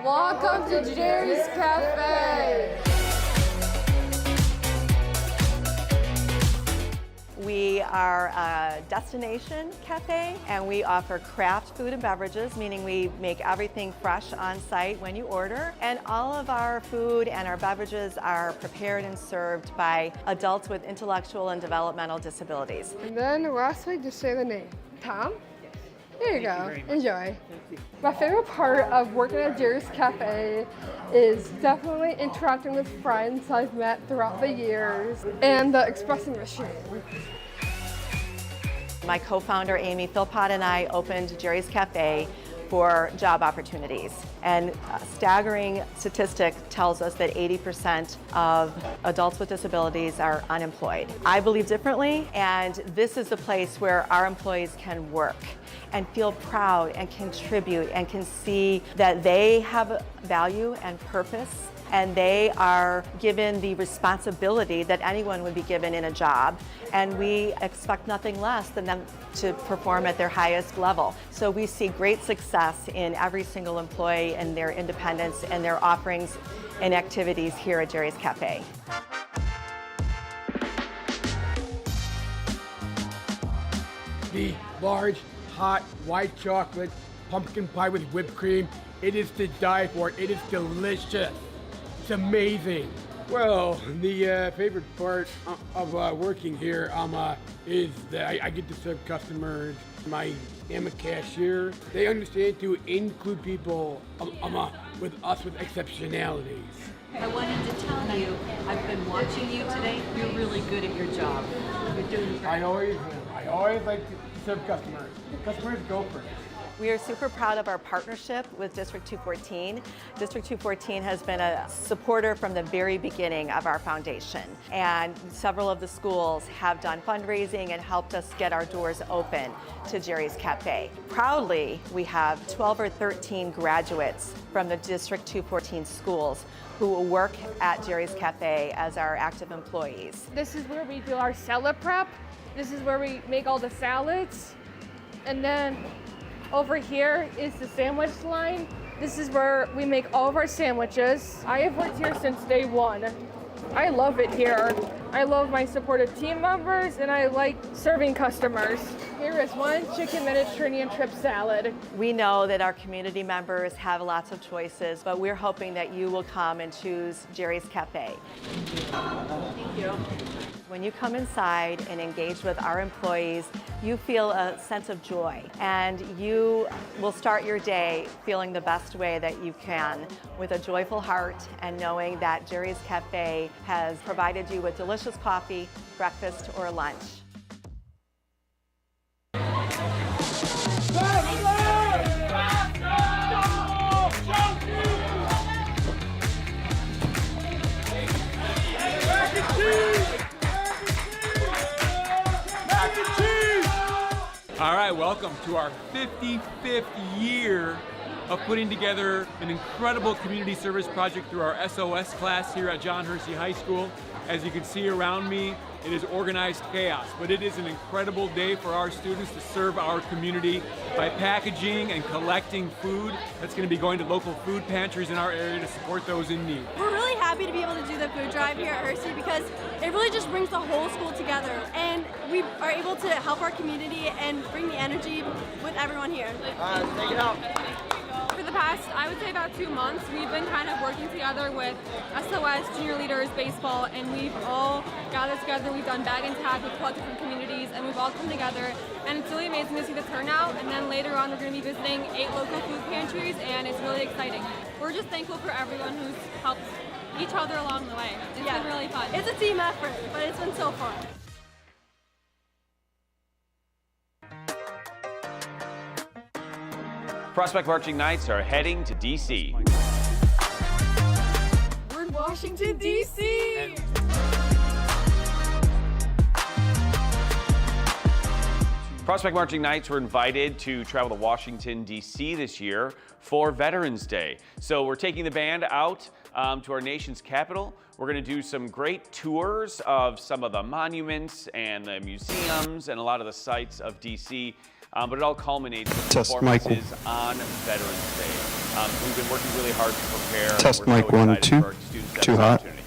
Welcome to Jerry's Cafe. We are a destination cafe, and we offer craft food and beverages, meaning we make everything fresh on site when you order. And all of our food and our beverages are prepared and served by adults with intellectual and developmental disabilities. And then lastly, just say the name. Tom? There you go. Enjoy. My favorite part of working at Jerry's Cafe is definitely interacting with friends I've met throughout the years and the espresso machine. My co-founder Amy Philpott and I opened Jerry's Cafe for job opportunities. And a staggering statistic tells us that 80% of adults with disabilities are unemployed. I believe differently, and this is the place where our employees can work and feel proud and contribute and can see that they have value and purpose, and they are given the responsibility that anyone would be given in a job, and we expect nothing less than them to perform at their highest level. So we see great success in every single employee and their independence and their offerings and activities here at Jerry's Cafe. The large, hot, white chocolate pumpkin pie with whipped cream, it is to die for. It is delicious. It's amazing. Well, the favorite part of working here is that I get to serve customers. I am a cashier. They understand to include people with us with exceptionalities. I wanted to tell you, I've been watching you today. You're really good at your job. You're doing great. I always am. I always like to serve customers. Customers go first. We are super proud of our partnership with District 214. District 214 has been a supporter from the very beginning of our foundation, and several of the schools have done fundraising and helped us get our doors open to Jerry's Cafe. Proudly, we have 12 or 13 graduates from the District 214 schools who will work at Jerry's Cafe as our active employees. This is where we do our salad prep. This is where we make all the salads. And then over here is the sandwich line. This is where we make all of our sandwiches. I have worked here since day one. I love it here. I love my supportive team members, and I like serving customers. Here is one chicken Mediterranean trip salad. We know that our community members have lots of choices, but we're hoping that you will come and choose Jerry's Cafe. Thank you. When you come inside and engage with our employees, you feel a sense of joy, and you will start your day feeling the best way that you can, with a joyful heart and knowing that Jerry's Cafe has provided you with delicious coffee, breakfast, or lunch. All right, welcome to our 55th year of putting together an incredible community service project through our SOS class here at John Hersey High School. As you can see around me, it is organized chaos, but it is an incredible day for our students to serve our community by packaging and collecting food that's going to be going to local food pantries in our area to support those in need. We're really happy to be able to do the food drive here at Hersey because it really just brings the whole school together, and we are able to help our community and bring the energy with everyone here. Take it out. For the past, I would say about 2 months, we've been kind of working together with SOS, Junior Leaders, Baseball, and we've all gathered together. We've done bag and tag with 12 different communities, and we've all come together, and it's really amazing to see the turnout. And then later on, we're going to be visiting 8 local food pantries, and it's really exciting. We're just thankful for everyone who's helped each other along the way. It's been really fun. It's a team effort, but it's been so fun. Prospect Marching Knights are heading to D.C. We're in Washington, D.C. Prospect Marching Knights were invited to travel to Washington, D.C. this year for Veterans Day. So we're taking the band out to our nation's capital. We're going to do some great tours of some of the monuments and the museums and a lot of the sites of D.C. but it all culminates with Test performances on Veterans Day. So we've been working really hard to prepare. Test and we're mic so 1, excited 2. for our students to have Too this hot. opportunity.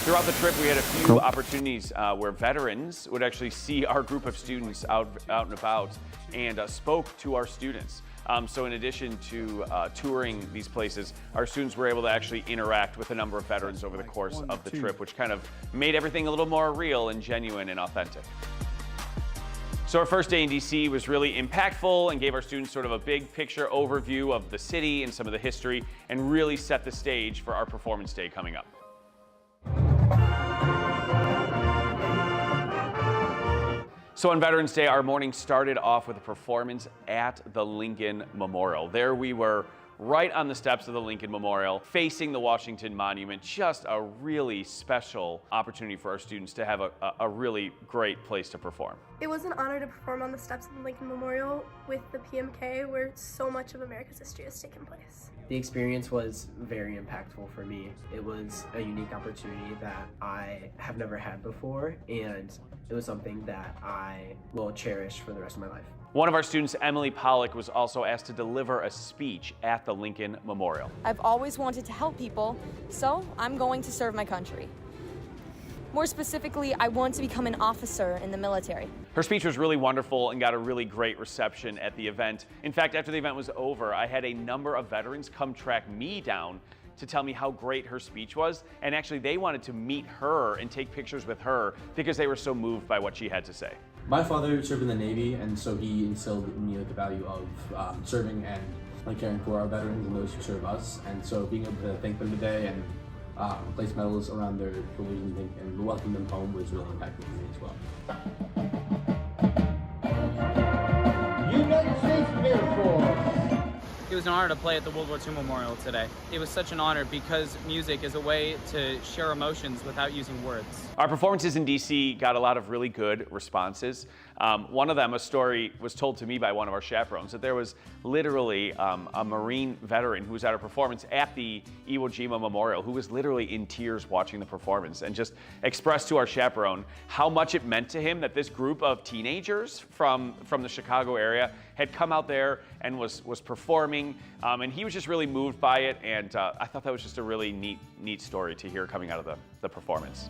Throughout the trip, we had a few Cool. opportunities where veterans would actually see our group of students out and about and spoke to our students. So in addition to touring these places, our students were able to actually interact with a number of veterans over the course of the trip, which kind of made everything a little more real and genuine and authentic. So our first day in DC was really impactful and gave our students sort of a big picture overview of the city and some of the history and really set the stage for our performance day coming up. So on Veterans Day, our morning started off with a performance at the Lincoln Memorial. There we were right on the steps of the Lincoln Memorial, facing the Washington Monument. Just a really special opportunity for our students to have a really great place to perform. It was an honor to perform on the steps of the Lincoln Memorial with the PMK, where so much of America's history has taken place. The experience was very impactful for me. It was a unique opportunity that I have never had before, and it was something that I will cherish for the rest of my life. One of our students, Emily Pollock, was also asked to deliver a speech at the Lincoln Memorial. I've always wanted to help people, so I'm going to serve my country. More specifically, I want to become an officer in the military. Her speech was really wonderful and got a really great reception at the event. In fact, after the event was over, I had a number of veterans come track me down to tell me how great her speech was, and actually they wanted to meet her and take pictures with her because they were so moved by what she had to say. My father served in the Navy, and so he instilled in me the value of serving and caring for our veterans and those who serve us. And so being able to thank them today and place medals around their shoulders and welcome them home was really impactful for me as well. United States Air Force. It was an honor to play at the World War II Memorial today. It was such an honor because music is a way to share emotions without using words. Our performances in DC got a lot of really good responses. One of them, a story was told to me by one of our chaperones, that there was literally a Marine veteran who was at a performance at the Iwo Jima Memorial who was literally in tears watching the performance and just expressed to our chaperone how much it meant to him that this group of teenagers from the Chicago area had come out there and was performing, and he was just really moved by it, and I thought that was just a really neat story to hear coming out of the performance.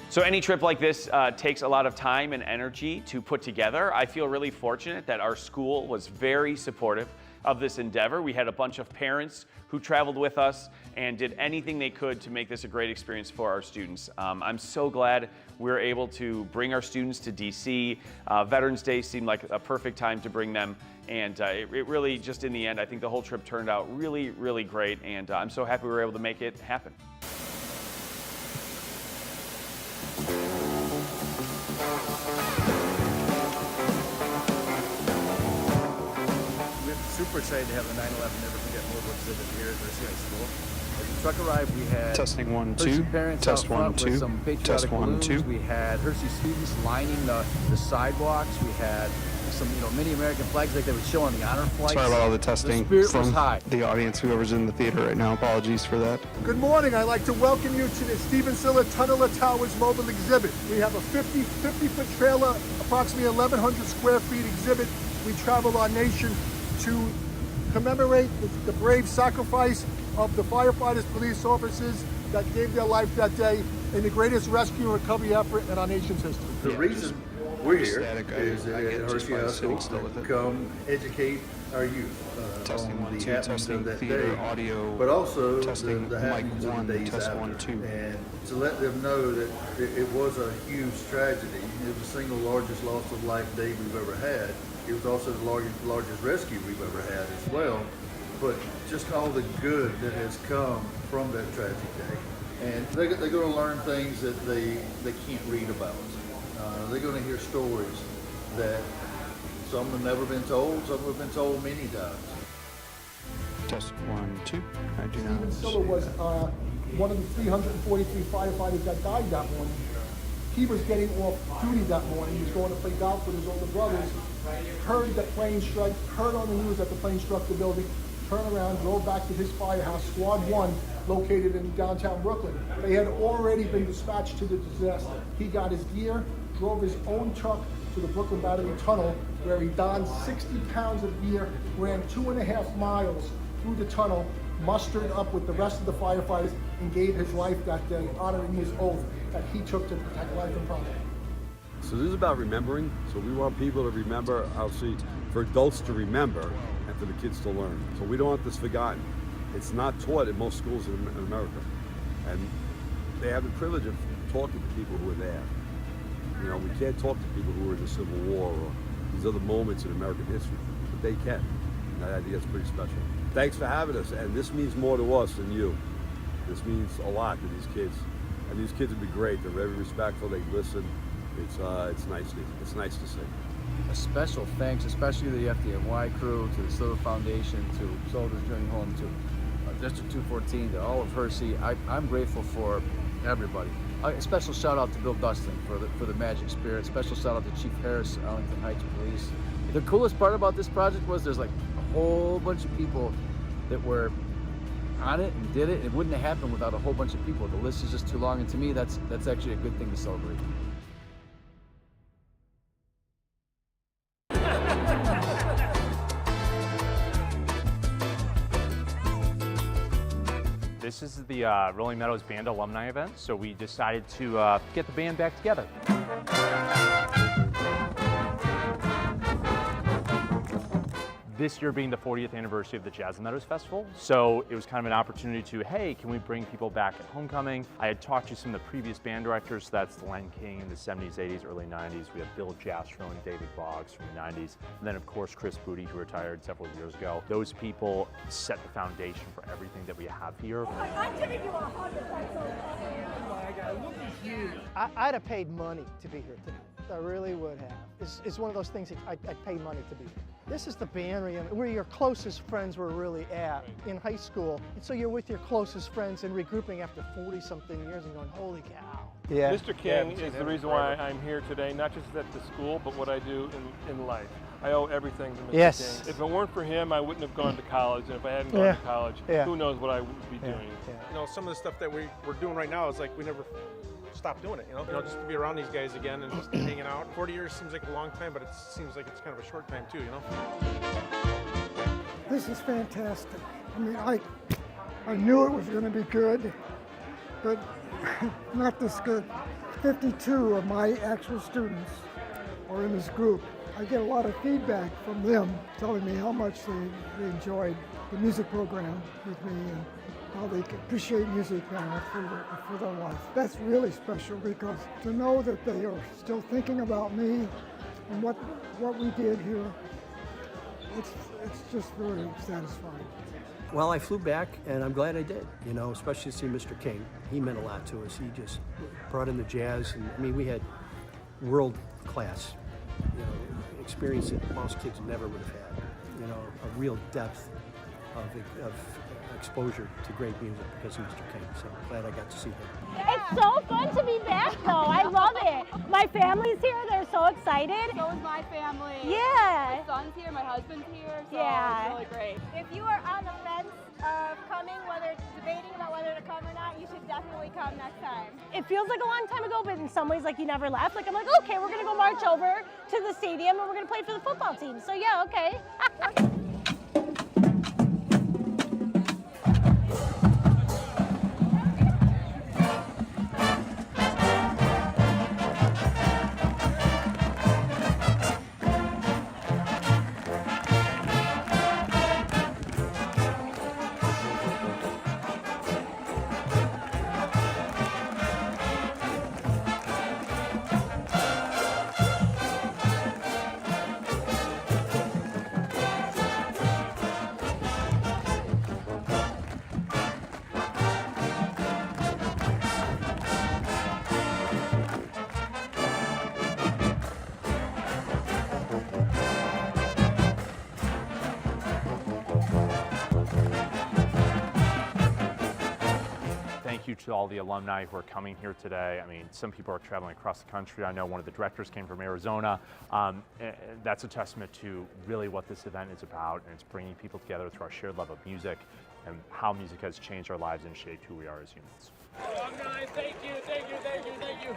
So any trip like this takes a lot of time and energy to put together. I feel really fortunate that our school was very supportive of this endeavor. We had a bunch of parents who traveled with us and did anything they could to make this a great experience for our students. I'm so glad we were able to bring our students to DC. Veterans Day seemed like a perfect time to bring them, and it really, just in the end, I think the whole trip turned out really, really great, and I'm so happy we were able to make it happen. Super excited to have the 9/11 Never Forget mobile exhibit here at Mercy High School. As the truck arrived, we had Testing 1, 2. Hershey parents Test out front 1, 2. with some patriotic Test 1, balloons. 2. We had Hershey students lining the sidewalks. We had some mini American flags like they would show on the honor flights. Sorry about all the testing The spirit was from high. the audience, whoever's in the theater right now. Apologies for that. Good morning. I'd like to welcome you to the Stephen Siller Tunnel of Towers mobile exhibit. We have a 50-foot trailer, approximately 1,100 square feet exhibit. We travel our nation to commemorate the brave sacrifice of the firefighters, police officers that gave their life that day in the greatest rescue and recovery effort in our nation's history. The reason we're here is at Hershey High School to come educate our youth on the happenings of that day, but also the happenings of the days after, and to let them know that it was a huge tragedy. It was the single largest loss of life day we've ever had. It was also the largest rescue we've ever had as well. But just all the good that has come from that tragic day. And they're going to learn things that they can't read about. They're going to hear stories that some have never been told, some have been told many times. Test 1, 2. I do Stephen not. Siller was one of the 343 firefighters that died that morning. He was getting off duty that morning. He was going to play golf with his older brothers. Heard the plane strike, heard on the news that the plane struck the building, turned around, drove back to his firehouse, Squad 1, located in downtown Brooklyn. They had already been dispatched to the disaster. He got his gear, drove his own truck to the Brooklyn Battery Tunnel, where he donned 60 pounds of gear, ran 2.5 miles through the tunnel, mustered up with the rest of the firefighters, and gave his life that day, honoring his oath that he took to protect life and property. So this is about remembering. So we want people to remember, obviously, for adults to remember and for the kids to learn. So we don't want this forgotten. It's not taught in most schools in America. And they have the privilege of talking to people who are there. You know, we can't talk to people who were in the Civil War or these other moments in American history, but they can. And I think that's pretty special. Thanks for having us, and this means more to us than you. This means a lot to these kids. And these kids would be great. They're very respectful, they listen. It's nice to see. A special thanks, especially to the FDNY crew, to the Silver Foundation, to Soldiers Journey Home, to District 214, to all of Hershey. I'm grateful for everybody. A special shout out to Bill Dustin for the Magic Spirit. Special shout out to Chief Harris, Arlington Heights Police. The coolest part about this project was there's like a whole bunch of people that were on it and did it. It wouldn't have happened without a whole bunch of people. The list is just too long, and to me, that's actually a good thing to celebrate. This is the Rolling Meadows Band alumni event, so we decided to get the band back together. This year being the 40th anniversary of the Jazz and Meadows Festival, so it was kind of an opportunity to, hey, can we bring people back at homecoming? I had talked to some of the previous band directors, so that's Len King in the 70s, 80s, early 90s. We have Bill Jastrow and David Boggs from the 90s, and then of course Chris Booty, who retired several years ago. Those people set the foundation for everything that we have here. I'm giving you 100. Oh my God, look at you. I'd have paid money to be here tonight. I really would have. It's one of those things I'd pay money to be here. This is the band reunion where your closest friends were really at in high school. And so you're with your closest friends and regrouping after 40-something years and going, holy cow. Yeah. Mr. King is the reason why I'm here today, not just at the school, but what I do in life. I owe everything to Mr. King. If it weren't for him, I wouldn't have gone to college. And if I hadn't gone to college, who knows what I would be doing. You know, some of the stuff that we're doing right now is like we never stop doing it, you know, just to be around these guys again and just hanging out. 40 years seems like a long time, but it seems like it's kind of a short time too, you know. This is fantastic. I mean, I knew it was going to be good, but not this good. 52 of my actual students are in this group. I get a lot of feedback from them telling me how much they enjoyed the music program with me and how they appreciate music for their life. That's really special because to know that they are still thinking about me and what we did here, it's just very satisfying. Well, I flew back, and I'm glad I did, you know, especially to see Mr. King. He meant a lot to us. He just brought in the jazz, and I mean, we had world-class, you know, experience that most kids never would have had, you know, a real depth of exposure to great music because of Mr. King, so I'm glad I got to see him. It's so fun to be back though, I love it. My family's here, they're so excited. So is my family. Yeah. My son's here, my husband's here, so yeah. It's really great. If you are on the fence of coming, debating about whether to come or not, you should definitely come next time. It feels like a long time ago, but in some ways like you never left. Like I'm like, okay, we're gonna go march over to the stadium and we're gonna play for the football team. So yeah, okay. Thank you to all the alumni who are coming here today. I mean, some people are traveling across the country. I know one of the directors came from Arizona. That's a testament to really what this event is about, and it's bringing people together through our shared love of music and how music has changed our lives and shaped who we are as humans. Alumni, thank you, thank you, thank you, thank you.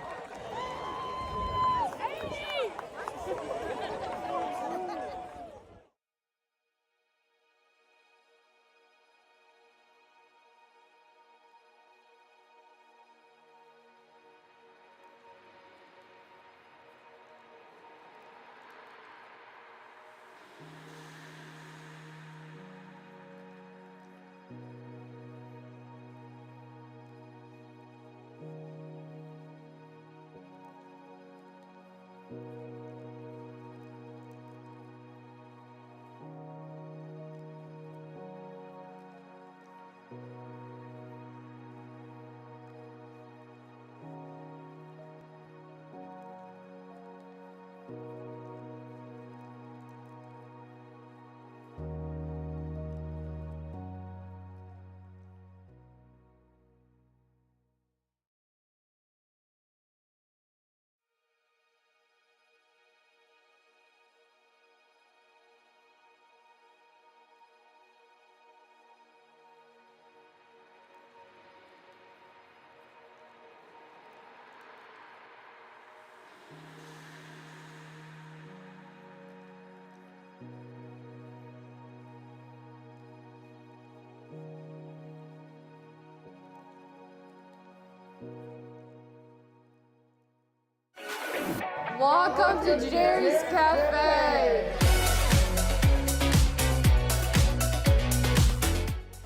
Welcome to Jerry's Cafe.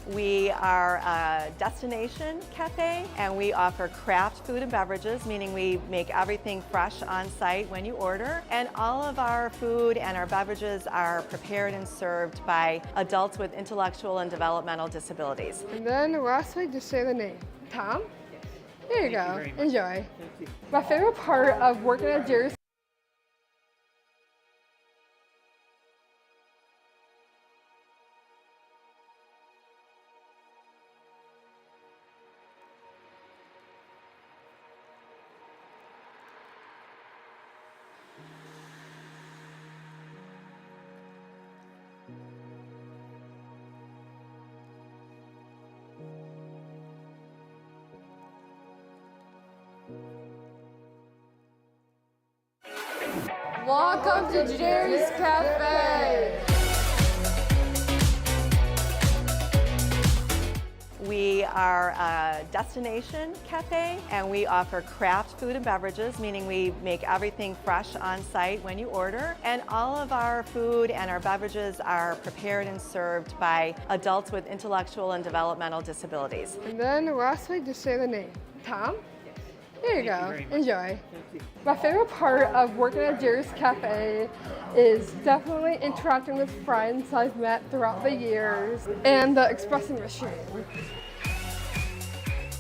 We are a destination cafe, and we offer craft food and beverages, meaning we make everything fresh on site when you order. And all of our food and our beverages are prepared and served by adults with intellectual and developmental disabilities. And then lastly, just say the name. Tom? There you go. Enjoy. My favorite part of working at Jerry's Welcome to Jerry's Cafe. We are a destination cafe, and we offer craft food and beverages, meaning we make everything fresh on site when you order. And all of our food and our beverages are prepared and served by adults with intellectual and developmental disabilities. And then lastly, just say the name. Tom? There you go. Enjoy. My favorite part of working at Jerry's Cafe is definitely interacting with friends I've met throughout the years and the espresso machine.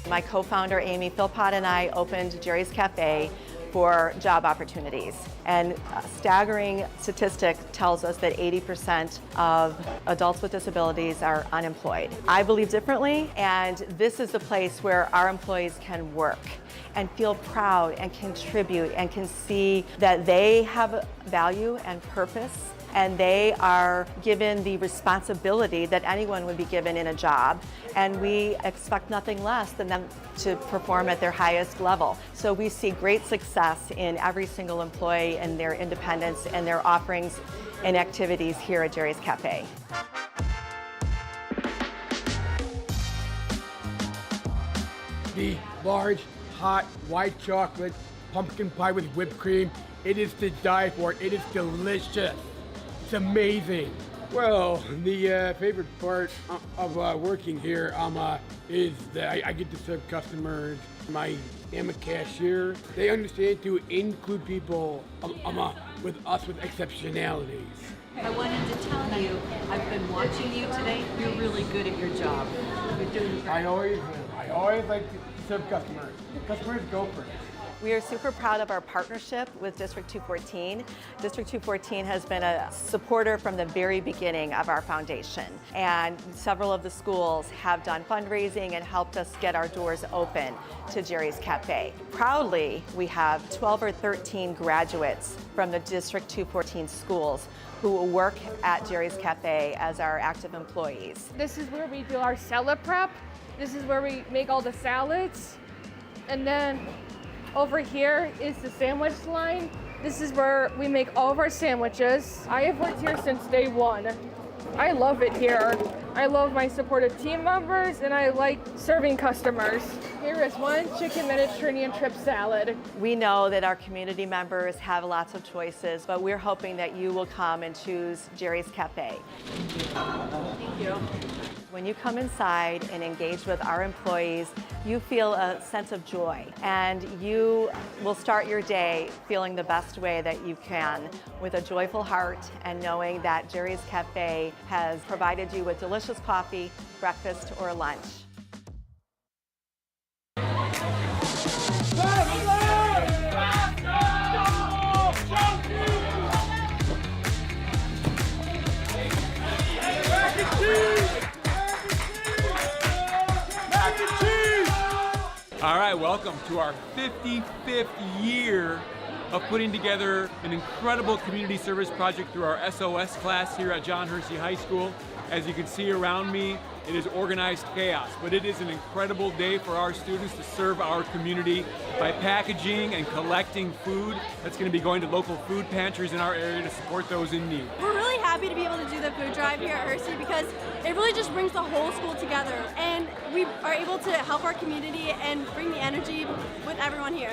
My co-founder Amy Philpott and I opened Jerry's Cafe for job opportunities. And a staggering statistic tells us that 80% of adults with disabilities are unemployed. I believe differently, and this is the place where our employees can work and feel proud and contribute and can see that they have value and purpose, and they are given the responsibility that anyone would be given in a job. And we expect nothing less than them to perform at their highest level. So we see great success in every single employee and their independence and their offerings and activities here at Jerry's Cafe. The large, hot, white chocolate pumpkin pie with whipped cream, it is to die for. It is delicious. It's amazing. Well, the favorite part of working here is that I get to serve customers. I am a cashier. They understand to include people with exceptionalities. I wanted to tell you, I've been watching you today. You're really good at your job. You're doing great. I always like to serve customers. Customers go first. We are super proud of our partnership with District 214. District 214 has been a supporter from the very beginning of our foundation, and several of the schools have done fundraising and helped us get our doors open to Jerry's Cafe. Proudly, we have 12 or 13 graduates from the District 214 schools who work at Jerry's Cafe as our active employees. This is where we do our salad prep. This is where we make all the salads. And then over here is the sandwich line. This is where we make all of our sandwiches. I have worked here since day one. I love it here. I love my supportive team members, and I like serving customers. Here is one chicken Mediterranean trip salad. We know that our community members have lots of choices, but we're hoping that you will come and choose Jerry's Cafe. Thank you. When you come inside and engage with our employees, you feel a sense of joy, and you will start your day feeling the best way that you can, with a joyful heart and knowing that Jerry's Cafe has provided you with delicious coffee, breakfast, or lunch. All right, welcome to our 55th year of putting together an incredible community service project through our SOS class here at John Hersey High School. As you can see around me, it is organized chaos, but it is an incredible day for our students to serve our community by packaging and collecting food that's going to be going to local food pantries in our area to support those in need. We're really happy to be able to do the food drive here at Hersey because it really just brings the whole school together, and we are able to help our community and bring the energy with everyone here.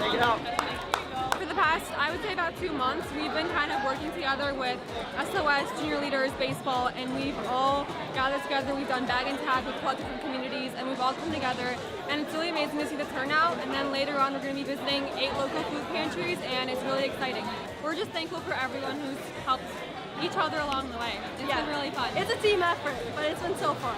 Take it out. For the past, I would say about 2 months, we've been kind of working together with SOS, Junior Leaders, Baseball, and we've all gathered together. We've done bag and tag with collective from communities, and we've all come together, and it's really amazing to see the turnout. And then later on, we're going to be visiting 8 local food pantries, and it's really exciting. We're just thankful for everyone who's helped each other along the way. It's been really fun. It's a team effort, but it's been so fun.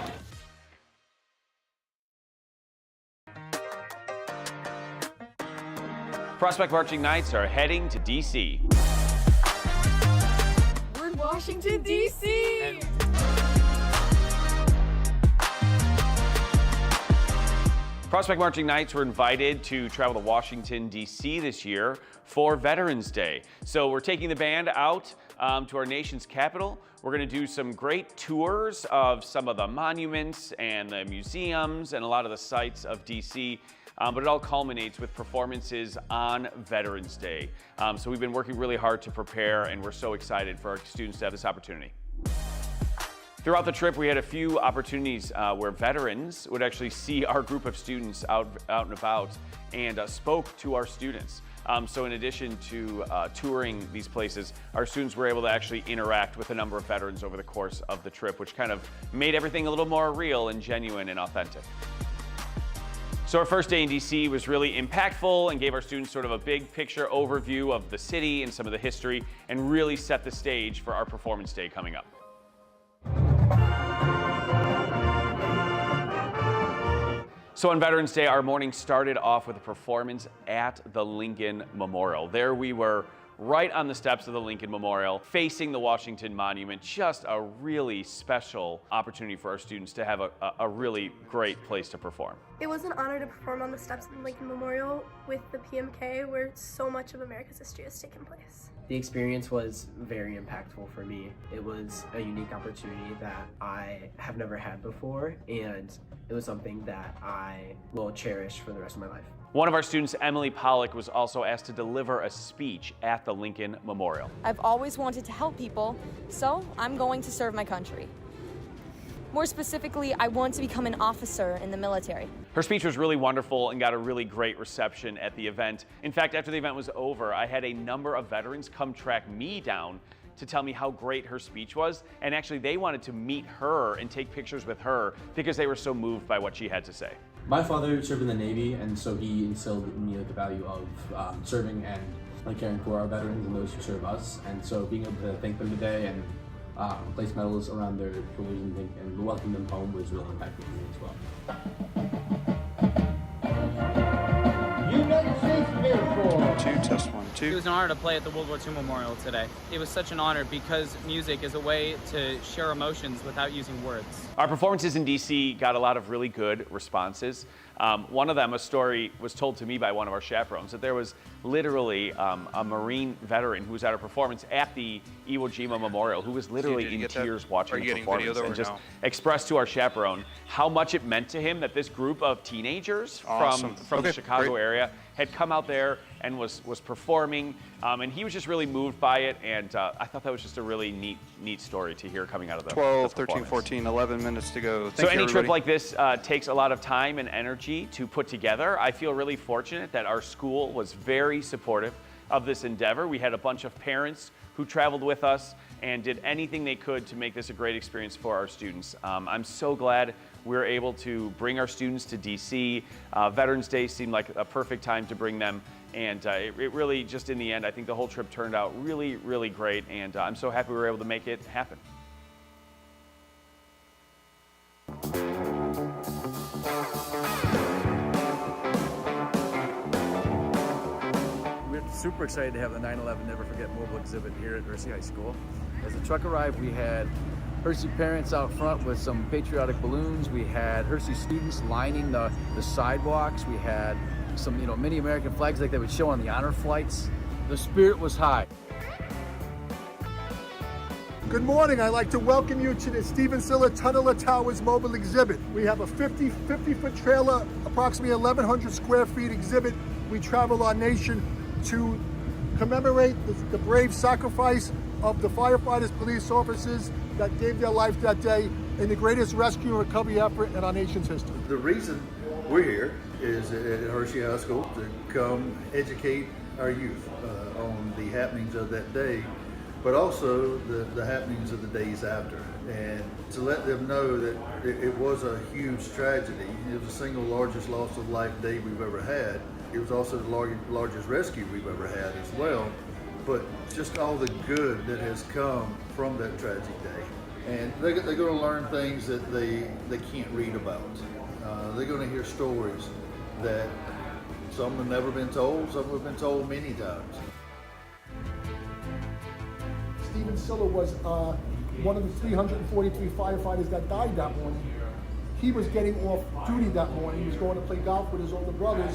Prospect Marching Knights are heading to D.C. We're in Washington, D.C. Prospect Marching Knights were invited to travel to Washington, D.C. this year for Veterans Day. So we're taking the band out to our nation's capital. We're going to do some great tours of some of the monuments and the museums and a lot of the sites of D.C. But it all culminates with performances on Veterans Day. So we've been working really hard to prepare, and we're so excited for our students to have this opportunity. Throughout the trip, we had a few opportunities where veterans would actually see our group of students out and about and spoke to our students. So in addition to touring these places, our students were able to actually interact with a number of veterans over the course of the trip, which kind of made everything a little more real and genuine and authentic. So our first day in DC was really impactful and gave our students sort of a big picture overview of the city and some of the history, and really set the stage for our performance day coming up. So on Veterans Day, our morning started off with a performance at the Lincoln Memorial. There we were, right on the steps of the Lincoln Memorial, facing the Washington Monument. Just a really special opportunity for our students to have a really great place to perform. It was an honor to perform on the steps of the Lincoln Memorial with the PMK, where so much of America's history has taken place. The experience was very impactful for me. It was a unique opportunity that I have never had before, and it was something that I will cherish for the rest of my life. One of our students, Emily Pollock, was also asked to deliver a speech at the Lincoln Memorial. I've always wanted to help people, so I'm going to serve my country. More specifically, I want to become an officer in the military. Her speech was really wonderful and got a really great reception at the event. In fact, after the event was over, I had a number of veterans come track me down to tell me how great her speech was, and actually they wanted to meet her and take pictures with her because they were so moved by what she had to say. My father served in the Navy, and so he instilled in me the value of serving and caring for our veterans and those who serve us. And so being able to thank them today and place medals around their shoulders and welcome them home was really impactful for me as well. United States Air Force. 2, test 1, 2. It was an honor to play at the World War II Memorial today. It was such an honor because music is a way to share emotions without using words. Our performances in DC got a lot of really good responses. One of them, a story was told to me by one of our chaperones, that there was literally a Marine veteran who was at a performance at the Iwo Jima Memorial who was literally in tears watching the performance and just expressed to our chaperone how much it meant to him that this group of teenagers from the Chicago area had come out there and was performing, and he was just really moved by it, and I thought that was just a really neat story to hear coming out of the 12, 13, 14, 11 minutes to go. So any trip like this takes a lot of time and energy to put together. I feel really fortunate that our school was very supportive of this endeavor. We had a bunch of parents who traveled with us and did anything they could to make this a great experience for our students. I'm so glad we were able to bring our students to DC. Veterans Day seemed like a perfect time to bring them, and it really, just in the end, I think the whole trip turned out really, really great, and I'm so happy we were able to make it happen. We're super excited to have the 9/11 Never Forget mobile exhibit here at Hershey High School. As the truck arrived, we had Hershey parents out front with some patriotic balloons. We had Hershey students lining the sidewalks. We had some, mini American flags like they would show on the honor flights. The spirit was high. Good morning. I'd like to welcome you to the Stephen Siller Tunnel of Towers mobile exhibit. We have a 50-foot trailer, approximately 1,100 square feet exhibit. We travel our nation to commemorate the brave sacrifice of the firefighters, police officers that gave their life that day in the greatest rescue and recovery effort in our nation's history. The reason we're here is at Hershey High School to come educate our youth on the happenings of that day, but also the happenings of the days after. And to let them know that it was a huge tragedy. It was the single largest loss of life day we've ever had. It was also the largest rescue we've ever had as well. But just all the good that has come from that tragic day. And they're going to learn things that they can't read about. They're going to hear stories that some have never been told, some have been told many times. Stephen Siller was one of the 343 firefighters that died that morning. He was getting off duty that morning. He was going to play golf with his older brothers,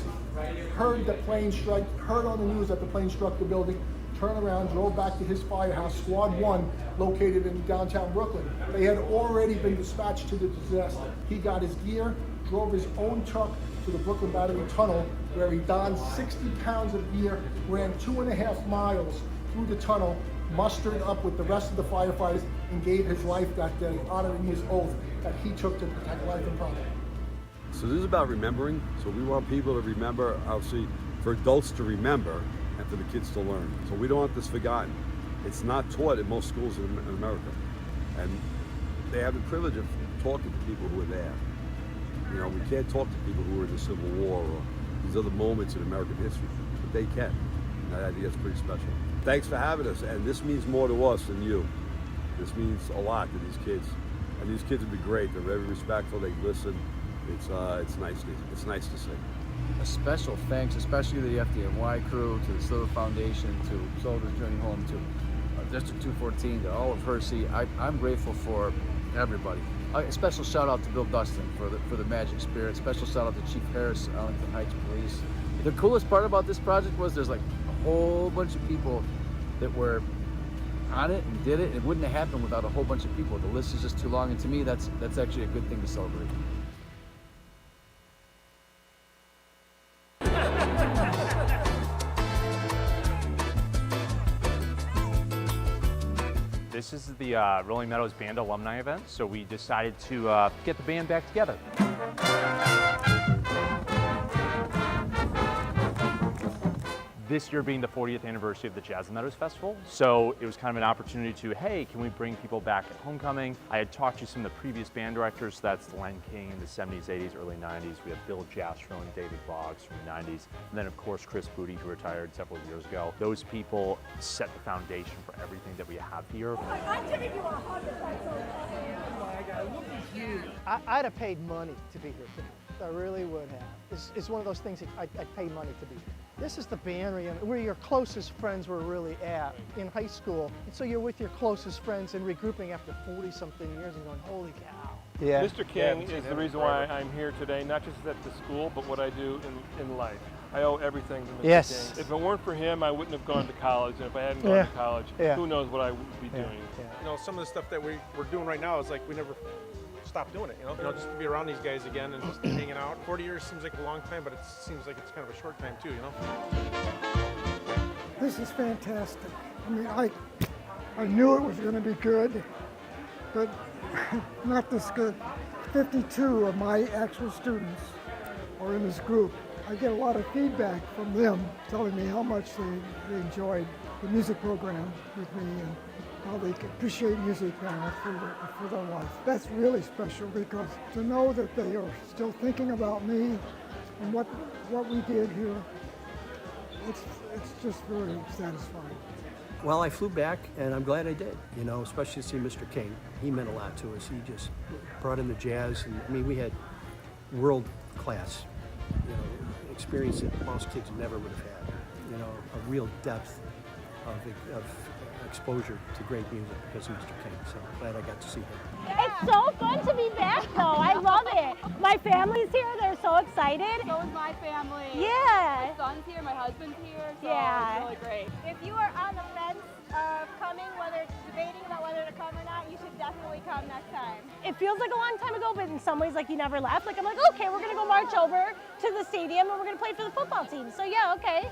heard the plane strike, heard on the news that the plane struck the building, turned around, drove back to his firehouse, Squad 1, located in downtown Brooklyn. They had already been dispatched to the disaster. He got his gear, drove his own truck to the Brooklyn Battery Tunnel, where he donned 60 pounds of gear, ran 2.5 miles through the tunnel, mustered up with the rest of the firefighters, and gave his life that day, honoring his oath that he took to protect life and property. So this is about remembering. So we want people to remember, obviously, for adults to remember and for the kids to learn. So we don't want this forgotten. It's not taught in most schools in America. And they have the privilege of talking to people who are there. You know, we can't talk to people who were in the Civil War or these other moments in American history, but they can. And I think that's pretty special. Thanks for having us, and this means more to us than you. This means a lot to these kids. And these kids would be great. They're very respectful, they listen. It's nice to see. A special thanks, especially to the FDNY crew, to the Silver Foundation, to Soldiers Journey Home, to District 214, to all of Hershey. I'm grateful for everybody. A special shout out to Bill Dustin for the Magic Spirit. Special shout out to Chief Harris, Arlington Heights Police. The coolest part about this project was there's like a whole bunch of people that were on it and did it. It wouldn't have happened without a whole bunch of people. The list is just too long, and to me, that's actually a good thing to celebrate. This is the Rolling Meadows Band Alumni event, so we decided to get the band back together. This year being the 40th anniversary of the Jazz Meadows Festival, so it was kind of an opportunity to, hey, can we bring people back at homecoming? I had talked to some of the previous band directors, so that's Len King in the 70s, 80s, early 90s. We have Bill Jastrow and David Boggs from the 90s, and then of course Chris Booty, who retired several years ago. Those people set the foundation for everything that we have here. I'm giving you a hug. I'd have paid money to be here tonight. I really would have. It's one of those things that I'd pay money to be here. This is the band reunion where your closest friends were really at in high school. And so you're with your closest friends and regrouping after 40-something years and going, holy cow. Yeah. Mr. King is the reason why I'm here today, not just at the school, but what I do in life. I owe everything to Mr. King. If it weren't for him, I wouldn't have gone to college. And if I hadn't gone to college, who knows what I would be doing. You know, some of the stuff that we're doing right now is like we never stop doing it, you know, just to be around these guys again and just hanging out. 40 years seems like a long time, but it seems like it's kind of a short time too, you know. This is fantastic. I mean, I knew it was going to be good, but not this good. 52 of my actual students are in this group. I get a lot of feedback from them telling me how much they enjoyed the music program with me and how they appreciate music for their life. That's really special because to know that they are still thinking about me and what we did here, it's just very satisfying. Well, I flew back, and I'm glad I did, you know, especially to see Mr. King. He meant a lot to us. He just brought in the jazz, and I mean, we had world-class, you know, experience that most kids never would have had, you know, a real depth of exposure to great music because of Mr. King, so glad I got to see him. It's so fun to be back though, I love it. My family's here, they're so excited. So is my family. Yeah. My son's here, my husband's here, so yeah. It's really great. If you are on the fence of coming, debating about whether to come or not, you should definitely come next time. It feels like a long time ago, but in some ways like you never left. Like I'm like, okay, we're gonna go march over to the stadium and we're gonna play for the football team. So yeah, okay.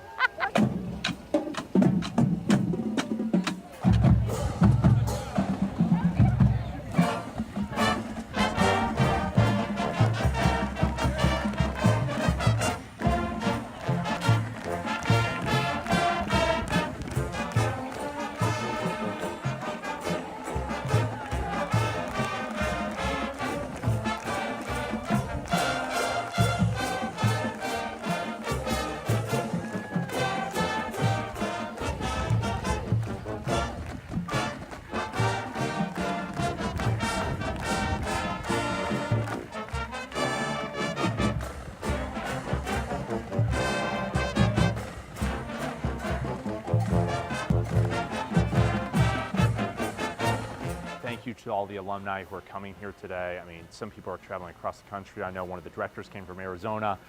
thank you to all the alumni who are coming here today. I mean, some people are traveling across the country. I know one of the directors came from Arizona.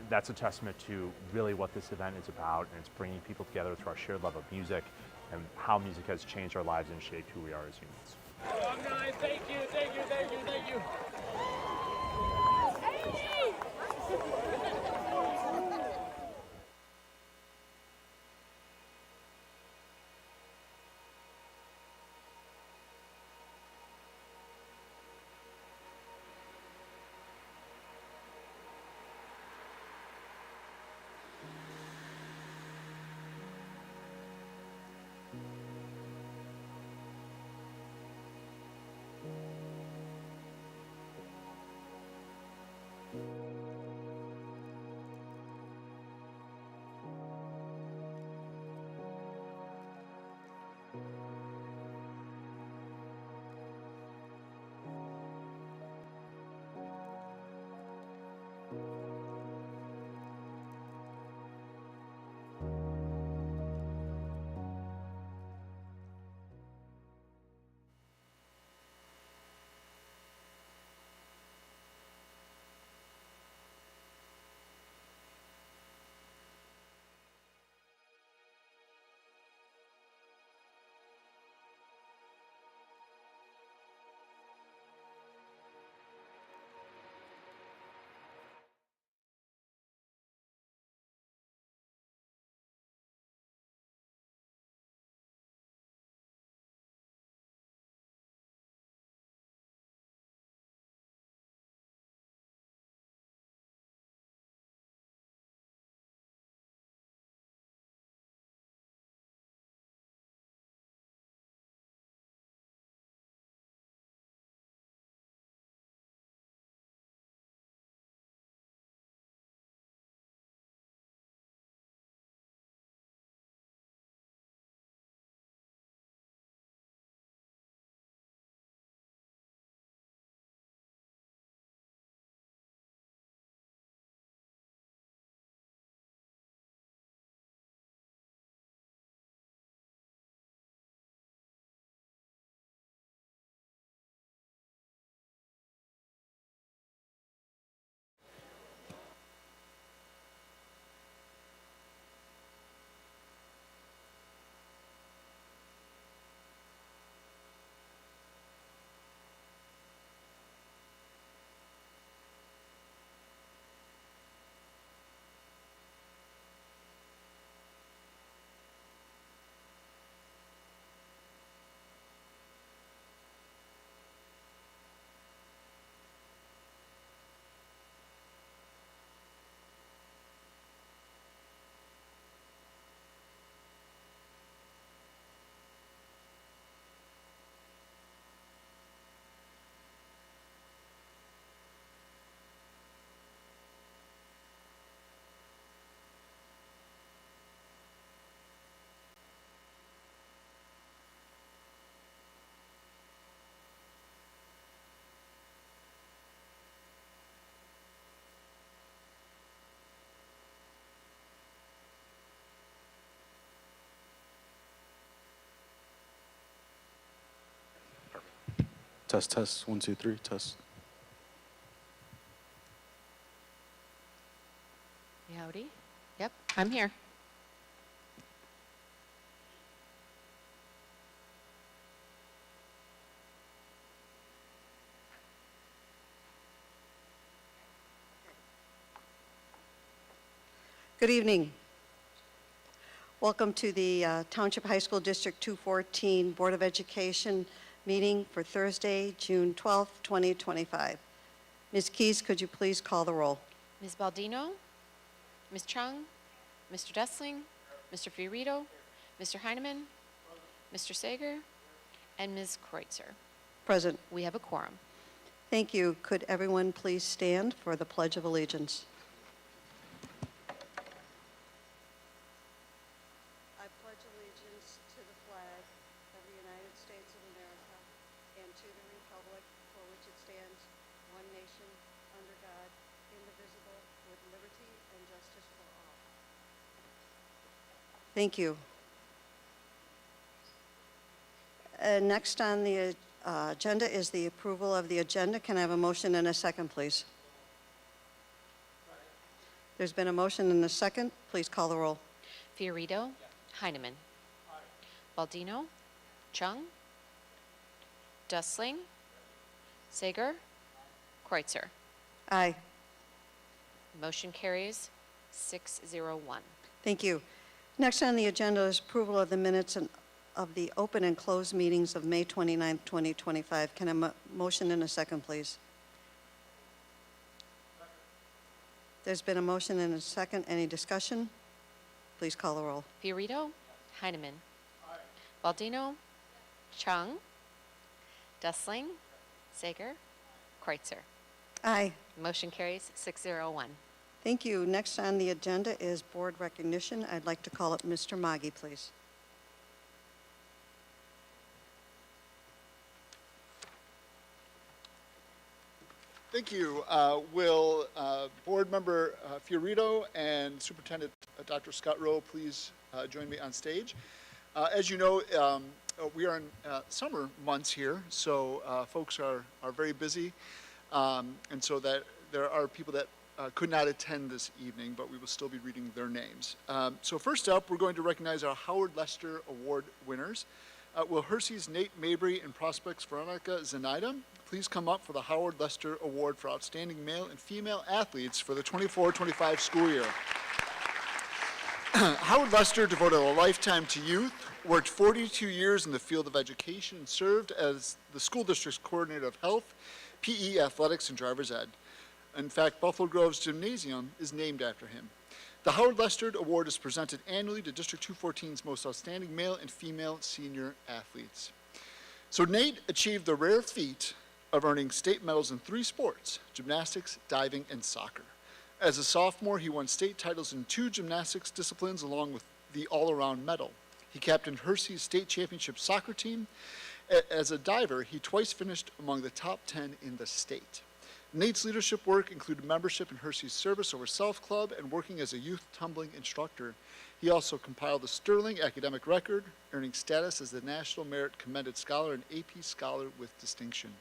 That's a testament to really what this event is about, and it's bringing people together through our shared love of music and how music has changed our lives and shaped who we are as humans. Alumni, thank you, thank you, thank you, thank you. Test, test, 1, 2, 3, test. Howdy. Yep, I'm here. Good evening. Welcome to the Township High School District 214 Board of Education meeting for Thursday, June 12th, 2025. Ms. Keys, could you please call the roll? Ms. Baldino, Ms. Chung, Mr. Dessling, Mr. Fiorito, Mr. Heineman, Mr. Sager, and Ms. Kreutzer. Present. We have a quorum. Thank you. Could everyone please stand for the Pledge of Allegiance? I pledge allegiance to the flag of the United States of America and to the republic for which it stands, one nation, under God, indivisible, with liberty and justice for all. Thank you. Next on the agenda is the approval of the agenda. Can I have a motion and a second, please? There's been a motion and a second. Please call the roll. Fiorito. Heineman. Baldino. Chung. Dustling. Sager. Kreutzer. Aye. Motion carries 601. Thank you. Next on the agenda is approval of the minutes of the open and closed meetings of May 29th, 2025. Can I have a motion and a second, please? There's been a motion and a second. Any discussion? Please call the roll. Fiorito. Heineman. Baldino. Chung. Dustling. Sager. Kreutzer. Aye. Motion carries 601. Thank you. Next on the agenda is board recognition. I'd like to call up Mr. Maggi, please. Thank you. Will Board Member Fiorito and Superintendent Dr. Scott Rowe please join me on stage? As you know, we are in summer months here, so folks are very busy, and so that there are people that could not attend this evening, but we will still be reading their names. So first up, we're going to recognize our Howard Lester Award winners. Will Hersey's Nate Mabry and Prospects Veronica Zenaida please come up for the Howard Lester Award for Outstanding Male and Female Athletes for the 24-25 school year. Howard Lester devoted a lifetime to youth, worked 42 years in the field of education, and served as the school district's coordinator of health, PE, athletics, and driver's ed. In fact, Buffalo Grove's gymnasium is named after him. The Howard Lester Award is presented annually to District 214's most outstanding male and female senior athletes. So Nate achieved the rare feat of earning state medals in 3 sports: gymnastics, diving, and soccer. As a sophomore, he won state titles in 2 gymnastics disciplines along with the all-around medal. He captained Hersey's state championship soccer team. As a diver, he twice finished among the top 10 in the state. Nate's leadership work included membership in Hersey's Service Over Self Club and working as a youth tumbling instructor. He also compiled a sterling academic record, earning status as the National Merit Commended Scholar and AP Scholar with distinction.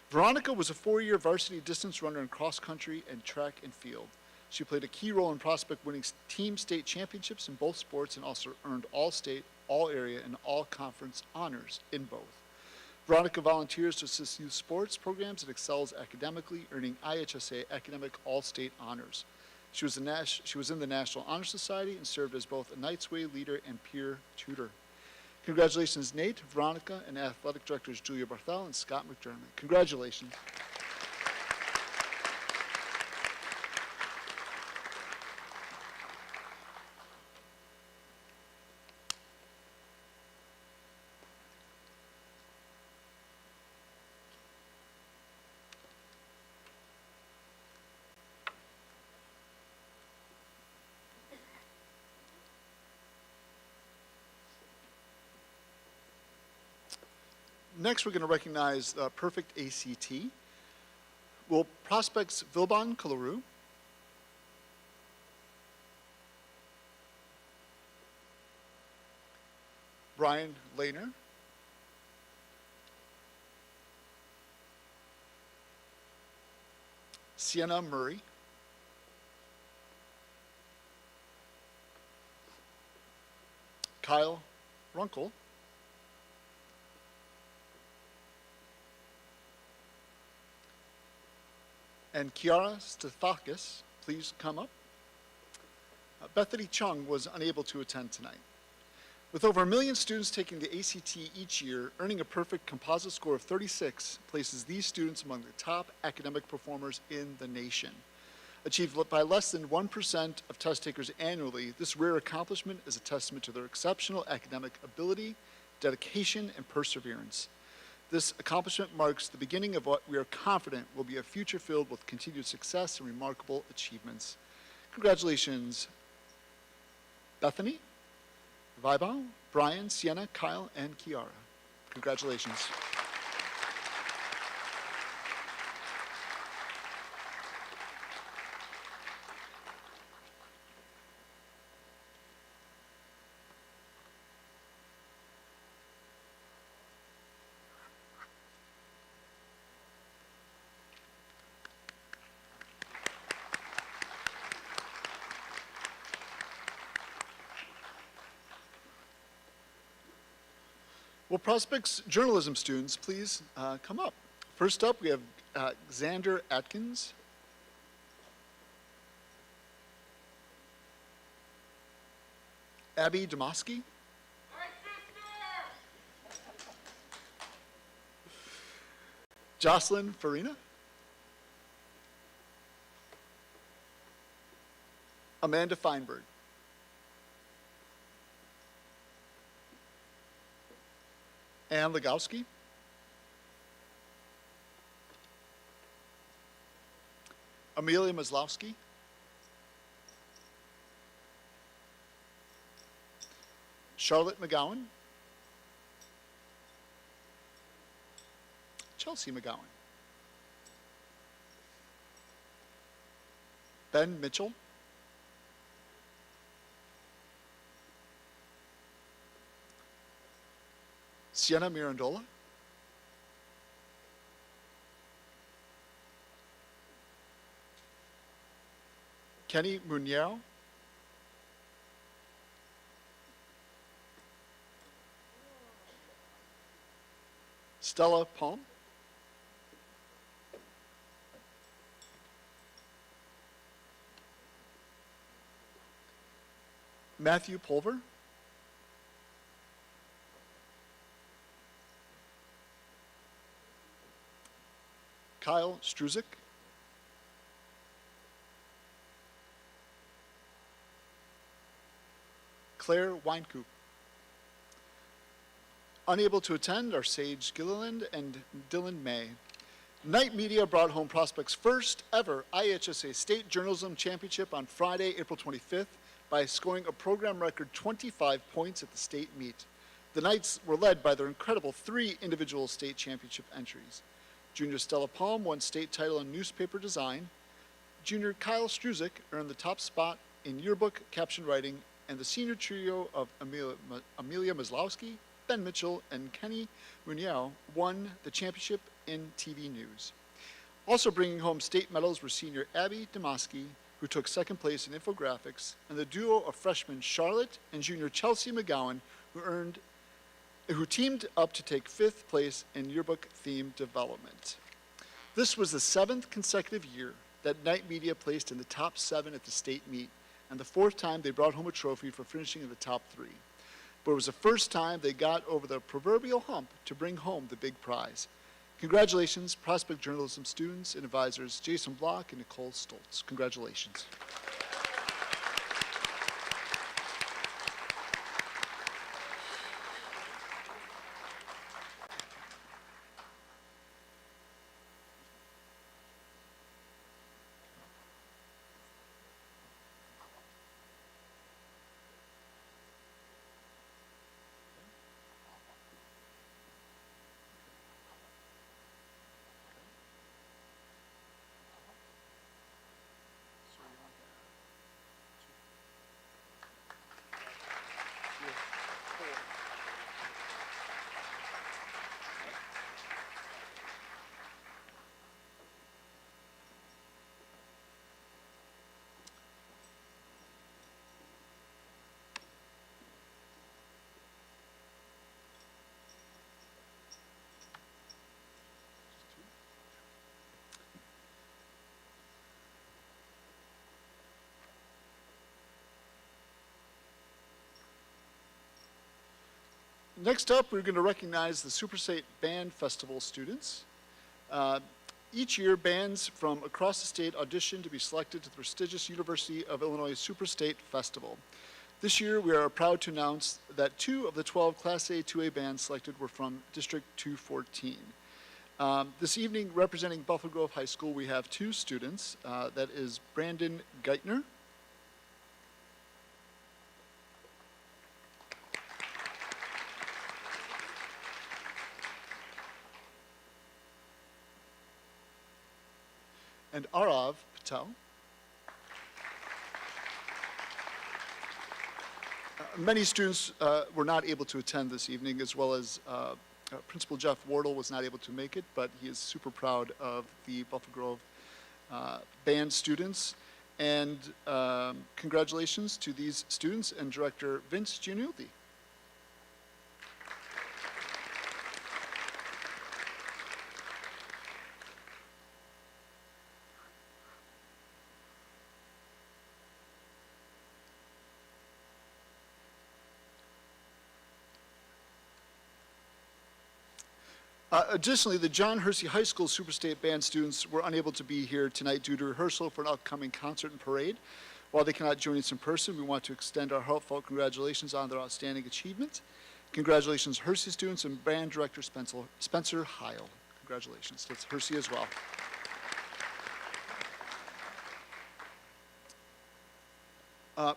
Veronica was a 4-year varsity distance runner in cross country and track and field. She played a key role in Prospect winning team state championships in both sports and also earned all-state, all-area, and all-conference honors in both. Veronica volunteers to assist youth sports programs and excels academically, earning IHSA Academic All-State Honors. She was in the National Honor Society and served as both a Knight's Way leader and peer tutor. Congratulations, Nate, Veronica, and athletic directors Julia Barthel and Scott McDermott. Congratulations. Next, we're going to recognize Perfect ACT. Will Prospects Vilbon Kalaru, Brian Lehner, Sienna Murray, Kyle Runkle, and Kiara Stathakis, please come up. Bethany Chung was unable to attend tonight. With over 1 million students taking the ACT each year, earning a perfect composite score of 36 places these students among the top academic performers in the nation. Achieved by less than 1% of test takers annually, this rare accomplishment is a testament to their exceptional academic ability, dedication, and perseverance. This accomplishment marks the beginning of what we are confident will be a future filled with continued success and remarkable achievements. Congratulations, Bethany, Vaibhav, Brian, Sienna, Kyle, and Kiara. Congratulations. Will Prospect's journalism students please come up? First up, we have Xander Atkins. Abby Demoski. Jocelyn Farina. Amanda Feinberg. Ann Legowski. Amelia Maslowski. Charlotte McGowan. Chelsea McGowan. Ben Mitchell. Sienna Mirandola. Kenny Muñero. Stella Palm. Matthew Pulver. Kyle Struzik. Claire Weinkoop. Unable to attend are Sage Gilliland and Dylan May. Knight Media brought home Prospect's first ever IHSA State Journalism Championship on Friday, April 25th by scoring a program record 25 points at the state meet. The Knights were led by their incredible 3 individual state championship entries. Junior Stella Palm won state title in newspaper design. Junior Kyle Struzik earned the top spot in yearbook caption writing, and the senior trio of Amelia Maslowski, Ben Mitchell, and Kenny Muñoz won the championship in TV news. Also bringing home state medals were senior Abby Demoski, who took second place in infographics, and the duo of freshmen Charlotte and junior Chelsea McGowan, who teamed up to take 5th place in yearbook theme development. This was the 7th consecutive year that Knight Media placed in the top 7 at the state meet, and the 4th time they brought home a trophy for finishing in the top 3. But it was the first time they got over the proverbial hump to bring home the big prize. Congratulations, Prospect Journalism students and advisors Jason Block and Nicole Stoltz. Congratulations. Next up, we're going to recognize the Super State Band Festival students. Each year, bands from across the state audition to be selected to the prestigious University of Illinois Super State Festival. This year, we are proud to announce that 2 of the 12 Class A 2A bands selected were from District 214. This evening, representing Buffalo Grove High School, we have 2 students. That is Brandon Geithner and Arav Patel. Many students were not able to attend this evening, as well as Principal Jeff Wardle was not able to make it, but he is super proud of the Buffalo Grove band students. And congratulations to these students and Director Vince Gianulli. Additionally, the John Hersey High School Super State Band students were unable to be here tonight due to rehearsal for an upcoming concert and parade. While they cannot join us in person, we want to extend our heartfelt congratulations on their outstanding achievement. Congratulations, Hersey students and band director Spencer Heil. Congratulations. That's Hersey as well.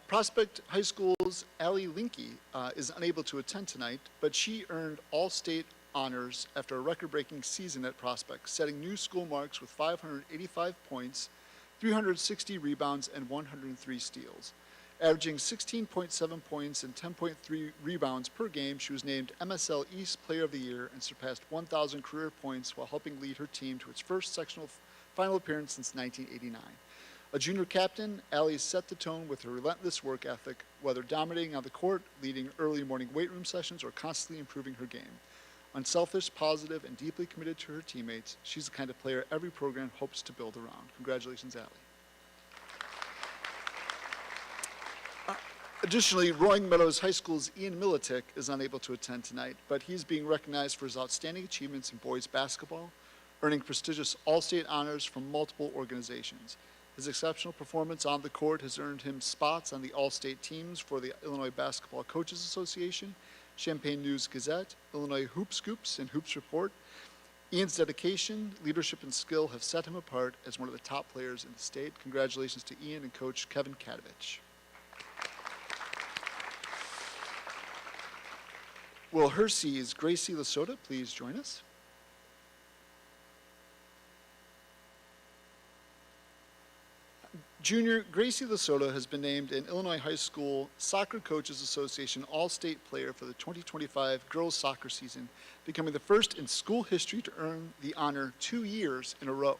Prospect High School's Allie Linky is unable to attend tonight, but she earned all-state honors after a record-breaking season at Prospect, setting new school marks with 585 points, 360 rebounds, and 103 steals. Averaging 16.7 points and 10.3 rebounds per game, she was named MSL East Player of the Year and surpassed 1,000 career points while helping lead her team to its first sectional final appearance since 1989. A junior captain, Allie set the tone with her relentless work ethic, whether dominating on the court, leading early morning weight room sessions, or constantly improving her game. Unselfish, positive, and deeply committed to her teammates, she's the kind of player every program hopes to build around. Congratulations, Allie. Additionally, Roaring Meadows High School's Ian Militic is unable to attend tonight, but he's being recognized for his outstanding achievements in boys basketball, earning prestigious all-state honors from multiple organizations. His exceptional performance on the court has earned him spots on the all-state teams for the Illinois Basketball Coaches Association, Champaign News Gazette, Illinois Hoop Scoops, and Hoops Report. Ian's dedication, leadership, and skill have set him apart as one of the top players in the state. Congratulations to Ian and Coach Kevin Katovich. Will Hersey's Gracie Lasota please join us? Junior Gracie Lasota has been named an Illinois High School Soccer Coaches Association All-State Player for the 2025 girls soccer season, becoming the first in school history to earn the honor 2 years in a row.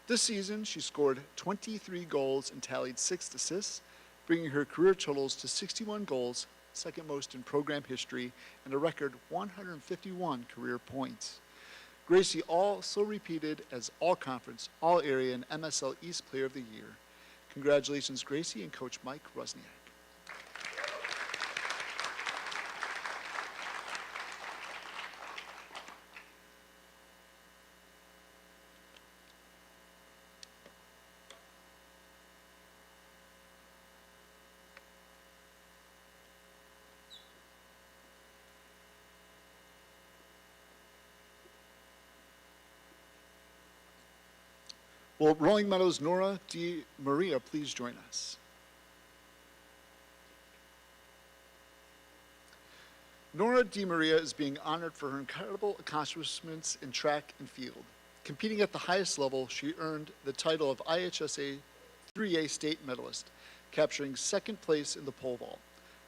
This season, she scored 23 goals and tallied 6 assists, bringing her career totals to 61 goals, second most in program history, and a record 151 career points. Gracie also repeated as All-Conference, All-Area, and MSL East Player of the Year. Congratulations, Gracie and Coach Mike Rusniak. Will Rolling Meadows' Nora D. Maria please join us? Nora D. Maria is being honored for her incredible accomplishments in track and field. Competing at the highest level, she earned the title of IHSA 3A state medalist, capturing second place in the pole vault.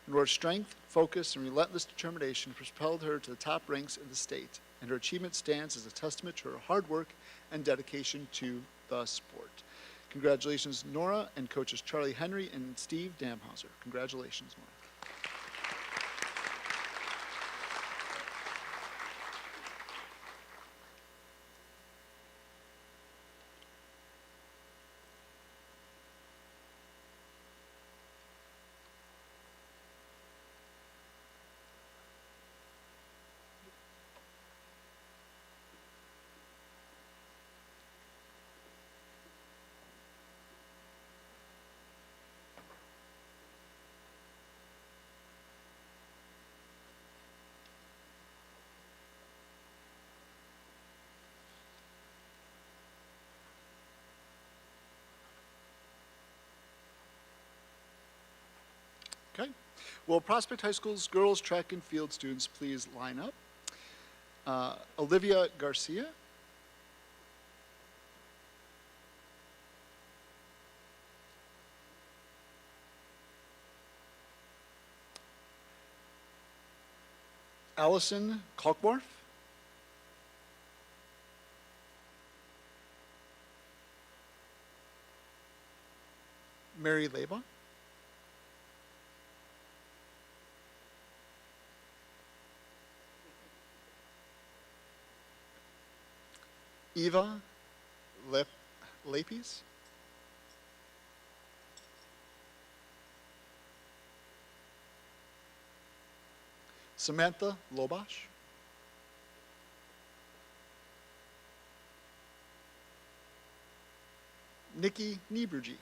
Nora's strength, focus, and relentless determination propelled her to the top ranks in the state, and her achievement stands as a testament to her hard work and dedication to the sport. Congratulations, Nora, and coaches Charlie Henry and Steve Damhauser. Congratulations, Nora. Okay. Will Prospect High School's girls track and field students please line up? Olivia Garcia. Allison Kalkbarth. Mary Leba. Eva Lapis. Samantha Lobash. Nikki Niebergy.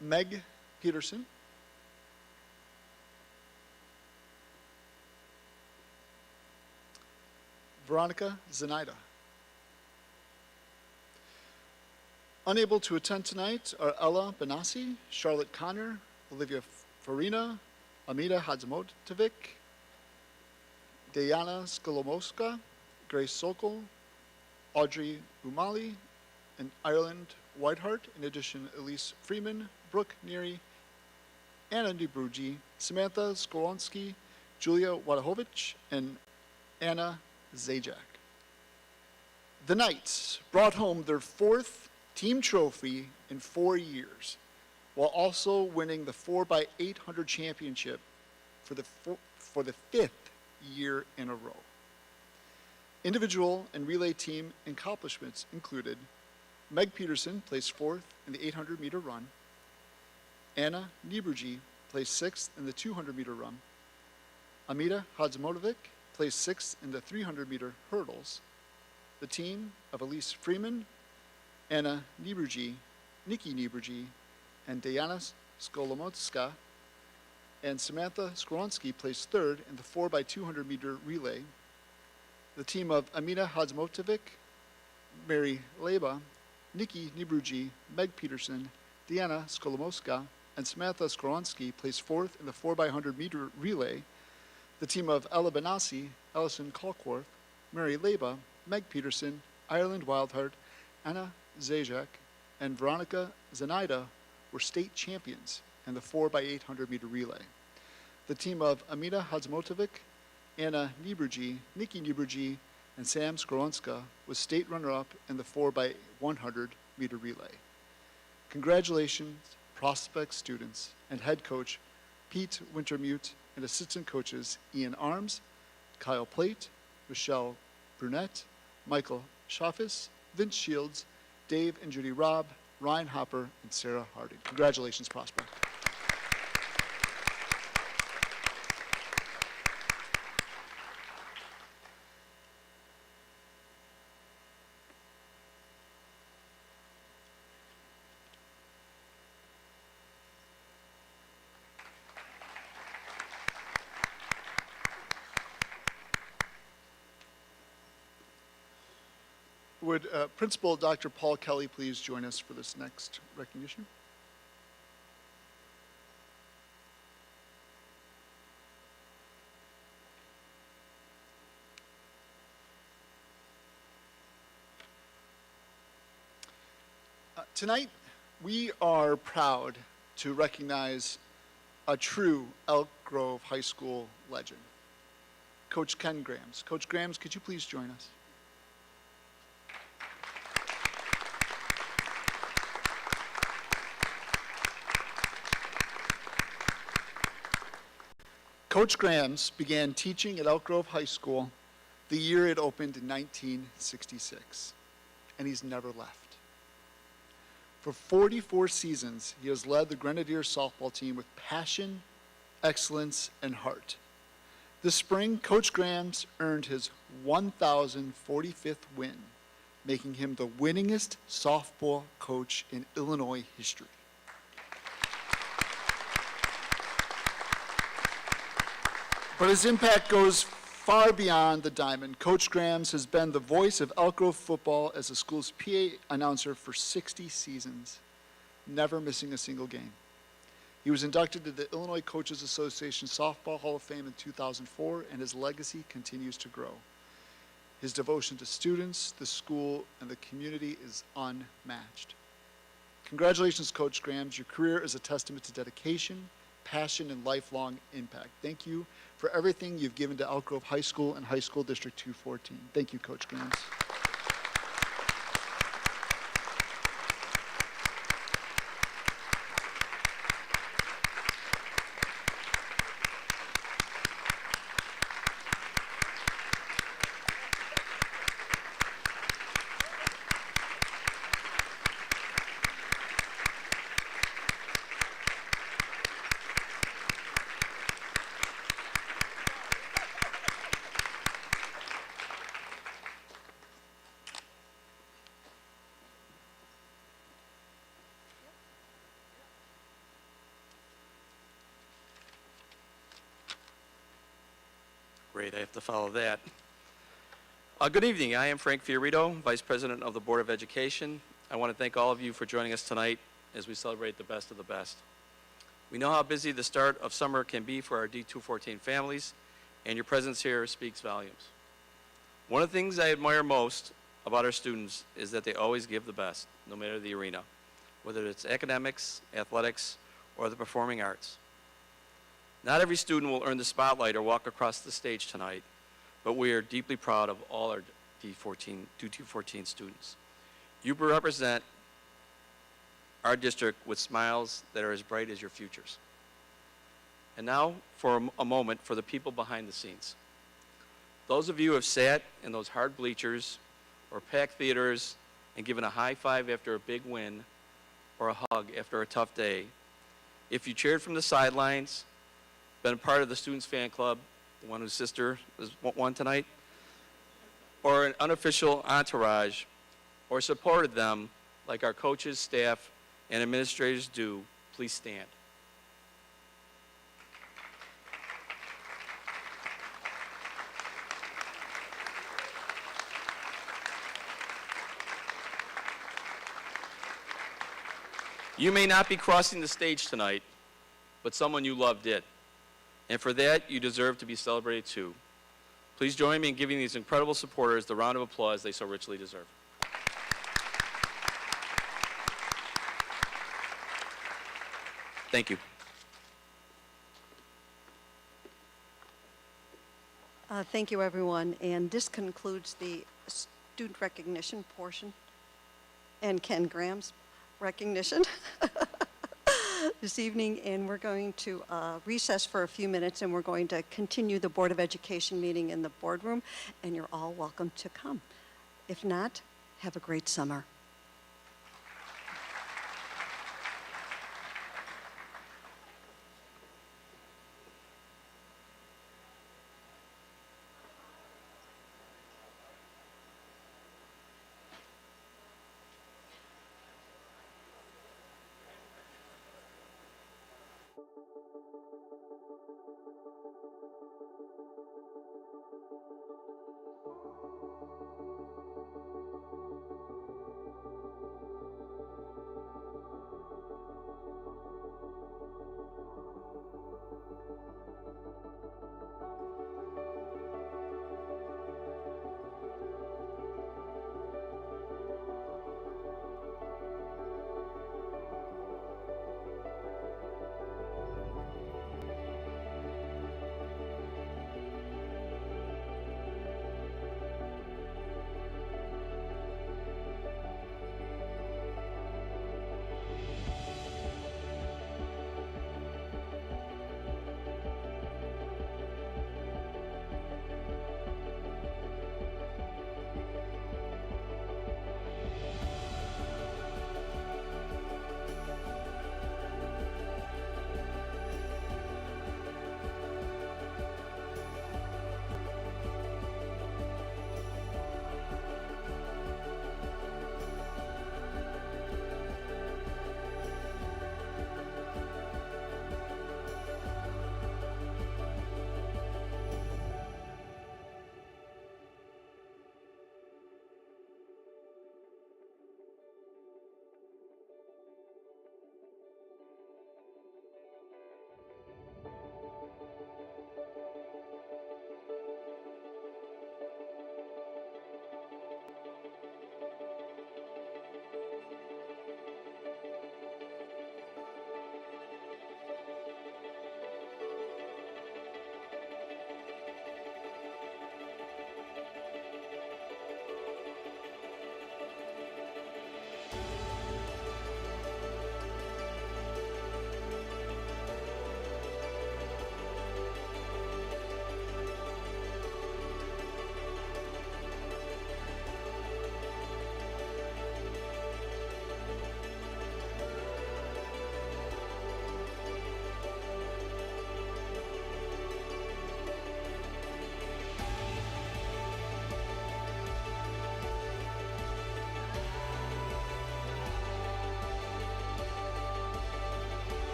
Meg Peterson. Veronica Zenaida. Unable to attend tonight are Ella Benassi, Charlotte Connor, Olivia Farina, Amita Hadzamotovic, Diana Skolomoska, Grace Sokol, Audrey Umali, and Ireland Whitehart. In addition, Elise Freeman, Brooke Neary, Anna Debrugi, Samantha Skolonsky, Julia Wadahovich, and Anna Zajac. The Knights brought home their 4th team trophy in 4 years, while also winning the 4x800 championship for the 5th year in a row. Individual and relay team accomplishments included Meg Peterson placed 4th in the 800-meter run, Anna Niebergy placed 6th in the 200-meter run, Amita Hadzamotovic placed 6th in the 300-meter hurdles. The team of Elise Freeman, Anna Niebergy, Nikki Niebergy, and Diana Skolomotska and Samantha Skronsky placed 3rd in the 4x200-meter relay. The team of Amina Hadzamotovic, Mary Leba, Nikki Niebergy, Meg Peterson, Diana Skolomoska, and Samantha Skronsky placed 4th in the 4x100-meter relay. The team of Ella Benassi, Ellison Colcorth, Mary Leba, Meg Peterson, Ireland Wildheart, Anna Zajac, and Veronica Zenaida were state champions in the 4x800-meter relay. The team of Amita Hadzamotovic, Anna Niebergy, Nikki Niebergy, and Sam Skronska was state runner-up in the 4x100-meter relay. Congratulations, prospect students and head coach Pete Wintermute and assistant coaches Ian Arms, Kyle Plate, Michelle Brunette, Michael Schaffis, Vince Shields, Dave and Judy Robb, Ryan Hopper, and Sarah Harding. Congratulations, prospect. Would Principal Dr. Paul Kelly please join us for this next recognition? Tonight, we are proud to recognize a true Elk Grove High School legend, Coach Ken Grams. Coach Grams, could you please join us? Coach Grams began teaching at Elk Grove High School the year it opened in 1966, and he's never left. For 44 seasons, he has led the Grenadier softball team with passion, excellence, and heart. This spring, Coach Grams earned his 1,045th win, making him the winningest softball coach in Illinois history. But his impact goes far beyond the diamond. Coach Grams has been the voice of Elk Grove football as the school's PA announcer for 60 seasons, never missing a single game. He was inducted to the Illinois Coaches Association Softball Hall of Fame in 2004, and his legacy continues to grow. His devotion to students, the school, and the community is unmatched. Congratulations, Coach Grams. Your career is a testament to dedication, passion, and lifelong impact. Thank you for everything you've given to Elk Grove High School and High School District 214. Thank you, Coach Grams. great. I have to follow that. Good evening. I am Frank Fiorito, Vice President of the Board of Education. I want to thank all of you for joining us tonight as we celebrate the best of the best. We know how busy the start of summer can be for our D214 families, and your presence here speaks volumes. One of the things I admire most about our students is that they always give the best, no matter the arena, whether it's academics, athletics, or the performing arts. Not every student will earn the spotlight or walk across the stage tonight, but we are deeply proud of all our D214 students. You represent our district with smiles that are as bright as your futures. And now for a moment for the people behind the scenes. Those of you who have sat in those hard bleachers or packed theaters and given a high five after a big win or a hug after a tough day. If you cheered from the sidelines, been a part of the Students Fan Club, the one whose sister is one tonight, or an unofficial entourage, or supported them like our coaches, staff, and administrators do, please stand. You may not be crossing the stage tonight, but someone you love did. And for that, you deserve to be celebrated too. Please join me in giving these incredible supporters the round of applause they so richly deserve. Thank you. Thank you, everyone. And this concludes the student recognition portion and Ken Graham's recognition this evening. And we're going to recess for a few minutes, and we're going to continue the Board of Education meeting in the boardroom, and you're all welcome to come. If not, have a great summer.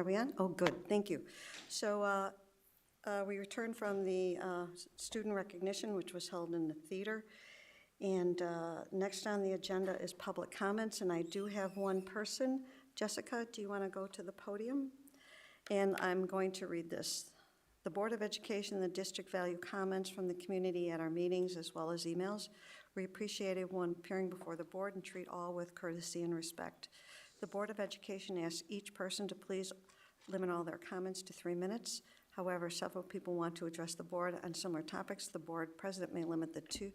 Are we on? Oh, good, thank you. So we returned from the student recognition, which was held in the theater. And next on the agenda is public comments, and I do have one person. Jessica, do you want to go to the podium? And I'm going to read this. The Board of Education and the district value comments from the community at our meetings as well as emails. We appreciate everyone appearing before the board and treat all with courtesy and respect. The Board of Education asks each person to please limit all their comments to 3 minutes. However, several people want to address the board on similar topics. The board president may limit the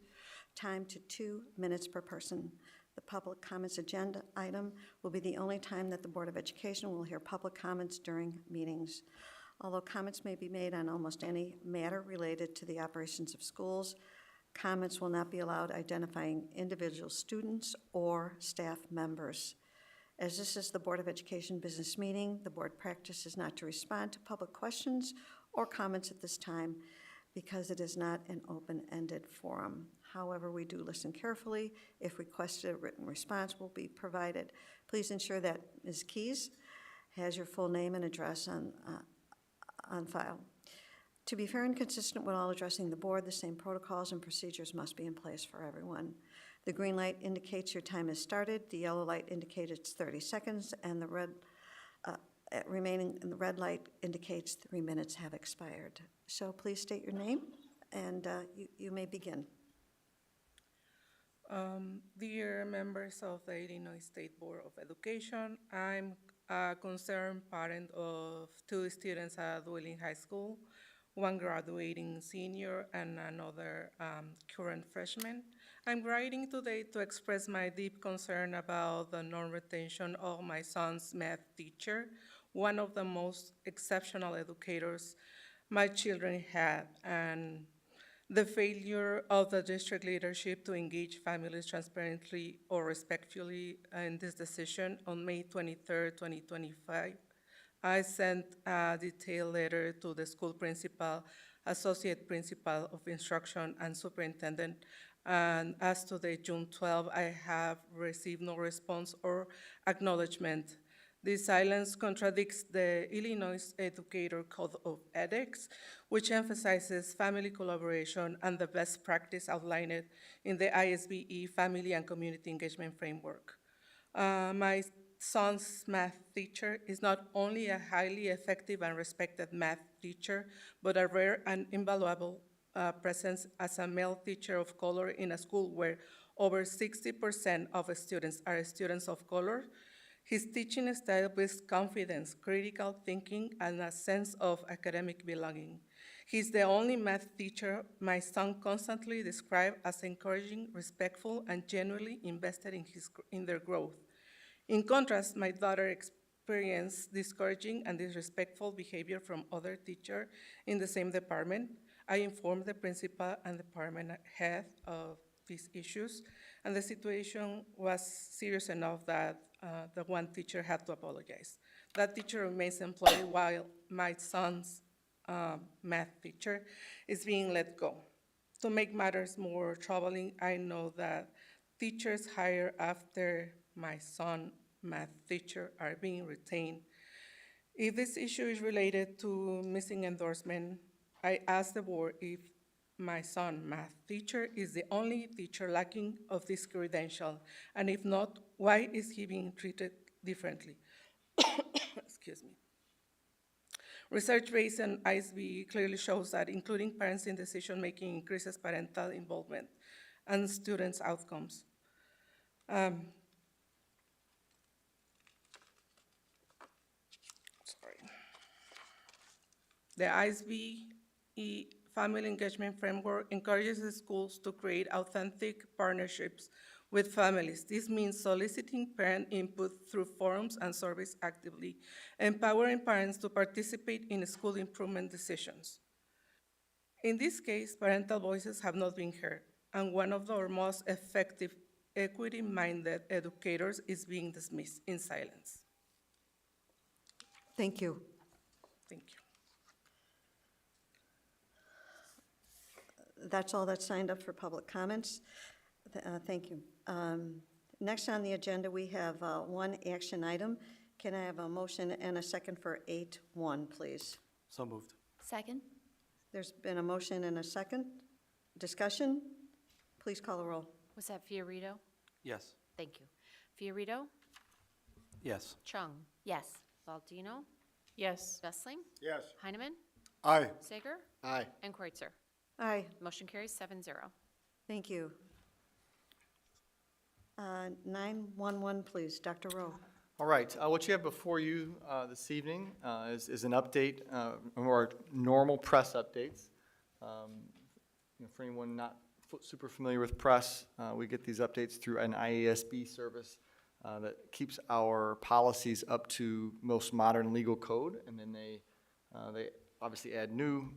time to 2 minutes per person. The public comments agenda item will be the only time that the Board of Education will hear public comments during meetings. Although comments may be made on almost any matter related to the operations of schools, comments will not be allowed identifying individual students or staff members. As this is the Board of Education business meeting, the board practice is not to respond to public questions or comments at this time because it is not an open-ended forum. However, we do listen carefully. If requested, a written response will be provided. Please ensure that Ms. Keys has your full name and address on file. To be fair and consistent with all addressing the board, the same protocols and procedures must be in place for everyone. The green light indicates your time has started, the yellow light indicates it's 30 seconds, and the red light indicates 3 minutes have expired. So please state your name, and you may begin. Dear members of the Illinois State Board of Education, I'm a concerned parent of 2 students at Wheeling High School, one graduating senior and another current freshman. I'm writing today to express my deep concern about the non-retention of my son's math teacher, one of the most exceptional educators my children had, and the failure of the district leadership to engage families transparently or respectfully in this decision. On May 23, 2025, I sent a detailed letter to the school principal, associate principal of instruction, and superintendent. And as to the June 12, I have received no response or acknowledgement. This silence contradicts the Illinois Educator Code of Ethics, which emphasizes family collaboration and the best practice outlined in the ISBE Family and Community Engagement Framework. My son's math teacher is not only a highly effective and respected math teacher, but a rare and invaluable presence as a male teacher of color in a school where over 60% of students are students of color. His teaching style builds confidence, critical thinking, and a sense of academic belonging. He's the only math teacher my son constantly described as encouraging, respectful, and genuinely invested in their growth. In contrast, my daughter experienced discouraging and disrespectful behavior from other teachers in the same department. I informed the principal and department head of these issues, and the situation was serious enough that the one teacher had to apologize. That teacher remains employed while my son's math teacher is being let go. To make matters more troubling, I know that teachers hired after my son's math teacher are being retained. If this issue is related to missing endorsement, I ask the board if my son's math teacher is the only teacher lacking of this credential, and if not, why is he being treated differently? Excuse me. Research based on ISB clearly shows that including parents in decision-making increases parental involvement and students' outcomes. The ISB Family Engagement Framework encourages the schools to create authentic partnerships with families. This means soliciting parent input through forums and surveys actively, empowering parents to participate in school improvement decisions. In this case, parental voices have not been heard, and one of our most effective equity-minded educators is being dismissed in silence. Thank you. Thank you. That's all that's signed up for public comments. Thank you. Next on the agenda, we have one action item. Can I have a motion and a second for 8-1, please? So moved. Second? There's been a motion and a second. Discussion? Please call the roll. Was that Fiorito? Yes. Thank you. Fiorito? Yes. Chung? Yes. Baldino? Yes. Dessling? Yes. Heineman? Aye. Sager? Aye. And Kreutzer. Aye. Motion carries 7-0. Thank you. 911, please. Dr. Rowe. All right, what you have before you this evening is an update, or normal press updates. For anyone not super familiar with press, we get these updates through an IASB service that keeps our policies up to most modern legal code, and then they obviously add new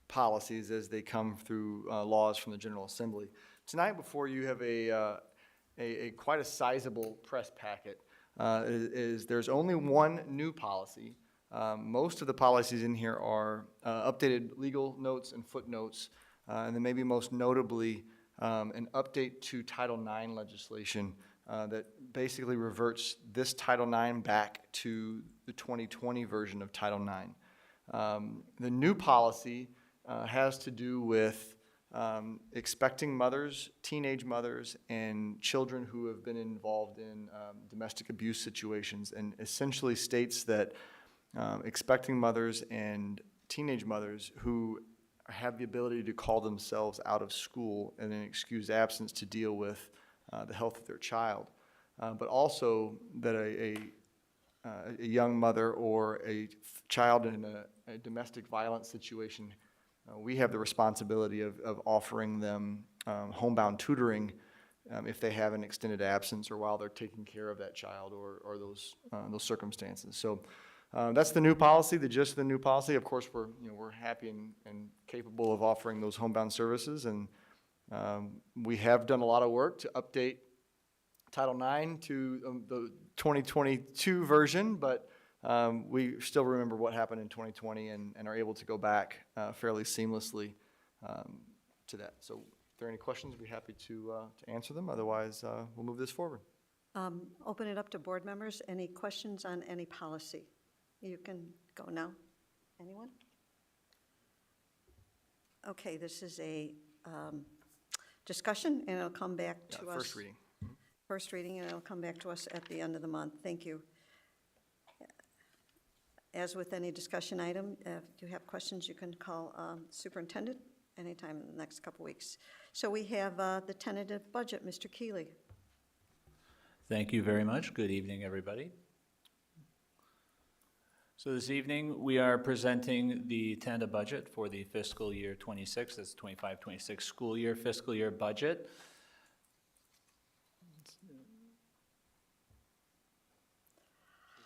policies as they come through laws from the General Assembly. Tonight before you have quite a sizable press packet. There's only one new policy. Most of the policies in here are updated legal notes and footnotes, and then maybe most notably an update to Title IX legislation that basically reverts this Title IX back to the 2020 version of Title IX. The new policy has to do with expecting mothers, teenage mothers, and children who have been involved in domestic abuse situations, and essentially states that expecting mothers and teenage mothers who have the ability to call themselves out of school in an excused absence to deal with the health of their child, but also that a young mother or a child in a domestic violence situation, we have the responsibility of offering them homebound tutoring if they have an extended absence or while they're taking care of that child or those circumstances. So that's the new policy, the gist of the new policy. Of course, we're happy and capable of offering those homebound services, and we have done a lot of work to update Title IX to the 2022 version, but we still remember what happened in 2020 and are able to go back fairly seamlessly to that. So if there are any questions, we'd be happy to answer them. Otherwise, we'll move this forward. Open it up to board members. Any questions on any policy? You can go now. Anyone? Okay, this is a discussion, and it'll come back to us. First reading. First reading, and it'll come back to us at the end of the month. Thank you. As with any discussion item, if you have questions, you can call superintendent anytime in the next couple weeks. So we have the tentative budget. Mr. Keeley. Thank you very much. Good evening, everybody. So this evening, we are presenting the tentative budget for the fiscal year 26, that's 25-26 school year, fiscal year budget.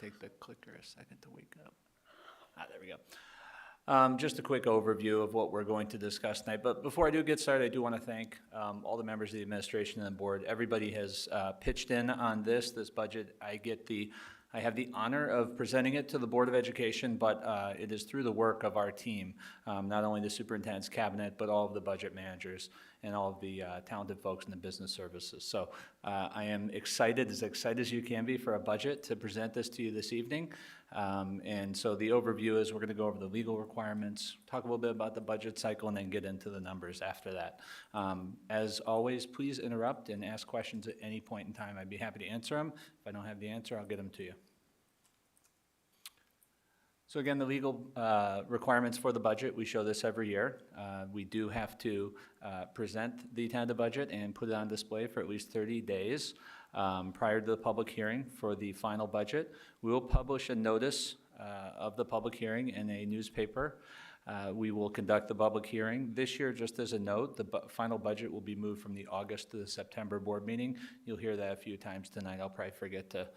Take the clicker a second to wake up. There we go. Just a quick overview of what we're going to discuss tonight. But before I do get started, I do want to thank all the members of the administration and the board. Everybody has pitched in on this budget. I have the honor of presenting it to the Board of Education, but it is through the work of our team, not only the superintendent's cabinet, but all of the budget managers and all of the talented folks in the business services. So I am excited as you can be for a budget to present this to you this evening. And so the overview is we're going to go over the legal requirements, talk a little bit about the budget cycle, and then get into the numbers after that. As always, please interrupt and ask questions at any point in time. I'd be happy to answer them. If I don't have the answer, I'll get them to you. So again, the legal requirements for the budget, we show this every year. We do have to present the tentative budget and put it on display for at least 30 days prior to the public hearing for the final budget. We will publish a notice of the public hearing in a newspaper. We will conduct the public hearing. This year, just as a note, the final budget will be moved from the August to the September board meeting. You'll hear that a few times tonight. I'll probably forget to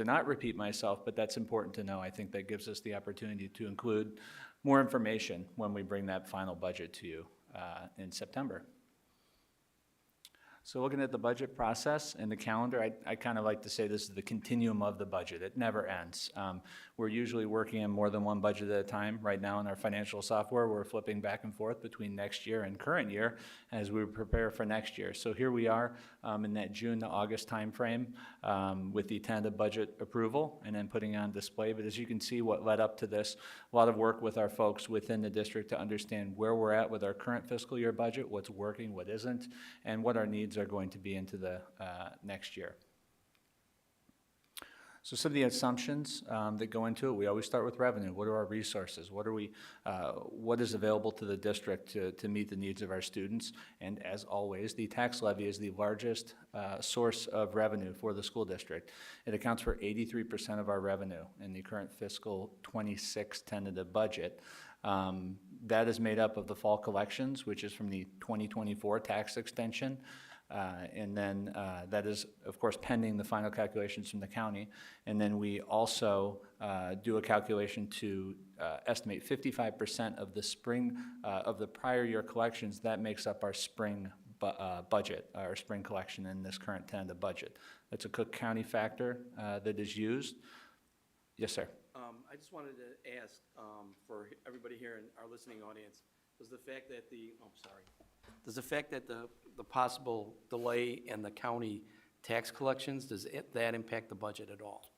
not repeat myself, but that's important to know. I think that gives us the opportunity to include more information when we bring that final budget to you in September. So looking at the budget process and the calendar, I kind of like to say this is the continuum of the budget. It never ends. We're usually working in more than one budget at a time. Right now in our financial software, we're flipping back and forth between next year and current year as we prepare for next year. So here we are in that June to August timeframe with the tentative budget approval and then putting on display. But as you can see, what led up to this, a lot of work with our folks within the district to understand where we're at with our current fiscal year budget, what's working, what isn't, and what our needs are going to be into the next year. So some of the assumptions that go into it, we always start with revenue. What are our resources? What is available to the district to meet the needs of our students? And as always, the tax levy is the largest source of revenue for the school district. It accounts for 83% of our revenue in the current fiscal 26 tentative budget. That is made up of the fall collections, which is from the 2024 tax extension. And then that is, of course, pending the final calculations from the county. And then we also do a calculation to estimate 55% of the spring, of the prior year collections. That makes up our spring budget, our spring collection in this current tentative budget. That's a Cook County factor that is used. Yes, sir. I just wanted to ask for everybody here in our listening audience, does the fact that the possible delay in the county tax collections, does that impact the budget at all?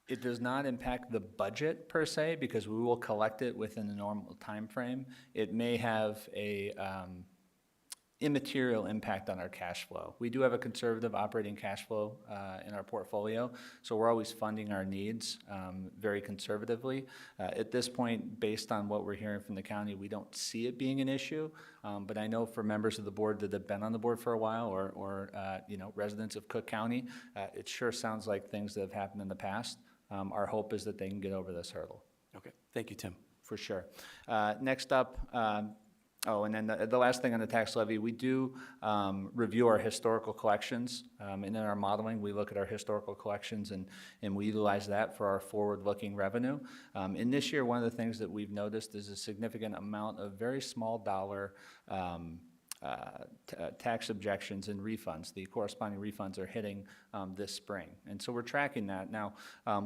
It does not impact the budget per se because we will collect it within the normal time frame. It may have a immaterial impact on our cash flow. We do have a conservative operating cash flow in our portfolio, so we're always funding our needs very conservatively. At this point, based on what we're hearing from the county, we don't see it being an issue, but I know for members of the board that have been on the board for a while or you know, residents of Cook County, it sure sounds like things that have happened in the past. Our hope is that they can get over this hurdle. Okay, thank you, Tim. For sure. Next up, oh, and then the last thing on the tax levy, we do review our historical collections. And in our modeling, we look at our historical collections and we utilize that for our forward-looking revenue. And this year, one of the things that we've noticed is a significant amount of very small dollar tax objections and refunds. The corresponding refunds are hitting this spring. And so we're tracking that. Now,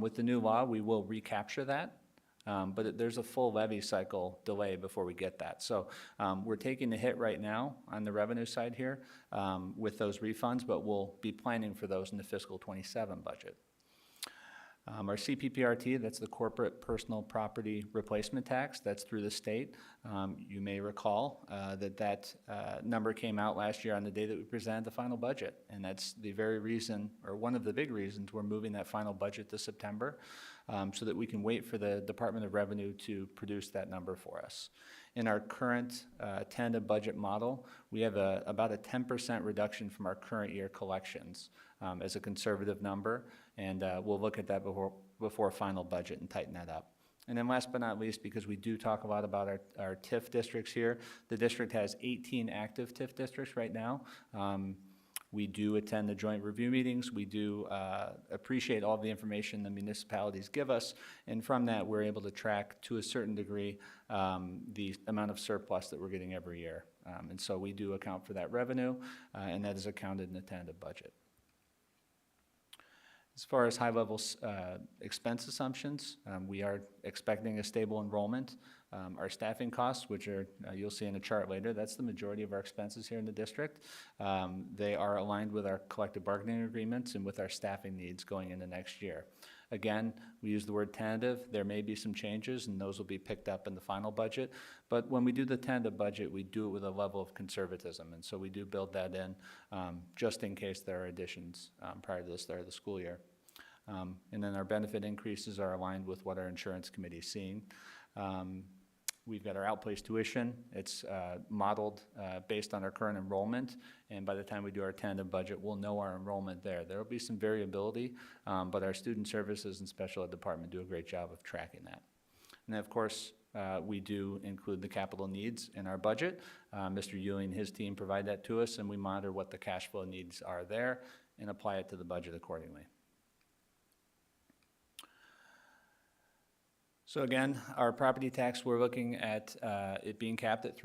with the new law, we will recapture that. But there's a full levy cycle delay before we get that. So we're taking the hit right now on the revenue side here with those refunds, but we'll be planning for those in the fiscal 27 budget. Our CPPRT, that's the Corporate Personal Property Replacement Tax, that's through the state. You may recall that number came out last year on the day that we presented the final budget, and that's the very reason, or one of the big reasons, we're moving that final budget to September so that we can wait for the Department of Revenue to produce that number for us. In our current tentative budget model, we have about a 10% reduction from our current year collections as a conservative number, and we'll look at that before final budget and tighten that up. And then last but not least, because we do talk a lot about our TIF districts here, the district has 18 active TIF districts right now. We do attend the joint review meetings. We do appreciate all the information the municipalities give us, and from that we're able to track to a certain degree the amount of surplus that we're getting every year. And so we do account for that revenue, and that is accounted in the tentative budget. As far as high-level expense assumptions, we are expecting a stable enrollment. Our staffing costs, which are you'll see in a chart later, that's the majority of our expenses here in the district. They are aligned with our collective bargaining agreements and with our staffing needs going into next year. Again, we use the word tentative. There may be some changes, and those will be picked up in the final budget. But when we do the tentative budget, we do it with a level of conservatism, and so we do build that in just in case there are additions prior to the start of the school year. And then our benefit increases are aligned with what our insurance committee is seeing. We've got our outplaced tuition. It's modeled based on our current enrollment, and by the time we do our tentative budget, we'll know our enrollment there. There will be some variability, but our student services and special ed department do a great job of tracking that. And then, of course, we do include the capital needs in our budget. Mr. Ewing and his team provide that to us, and we monitor what the cash flow needs are there and apply it to the budget accordingly. So again, our property tax, we're looking at it being capped at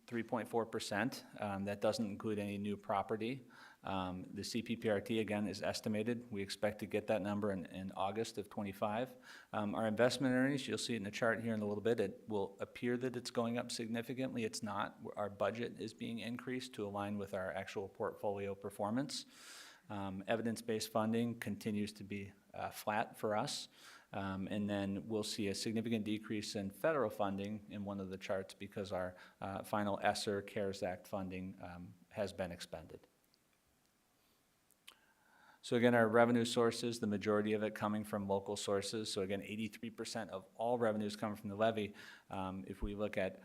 3.4%. That doesn't include any new property. The CPPRT, again, is estimated. We expect to get that number in August of '25. Our investment earnings, you'll see it in the chart here in a little bit. It will appear that it's going up significantly. It's not. Our budget is being increased to align with our actual portfolio performance. Evidence-based funding continues to be flat for us. And then we'll see a significant decrease in federal funding in one of the charts because our final ESSER CARES Act funding has been expended. So again, our revenue sources, the majority of it coming from local sources. So again, 83% of all revenues come from the levy. If we look at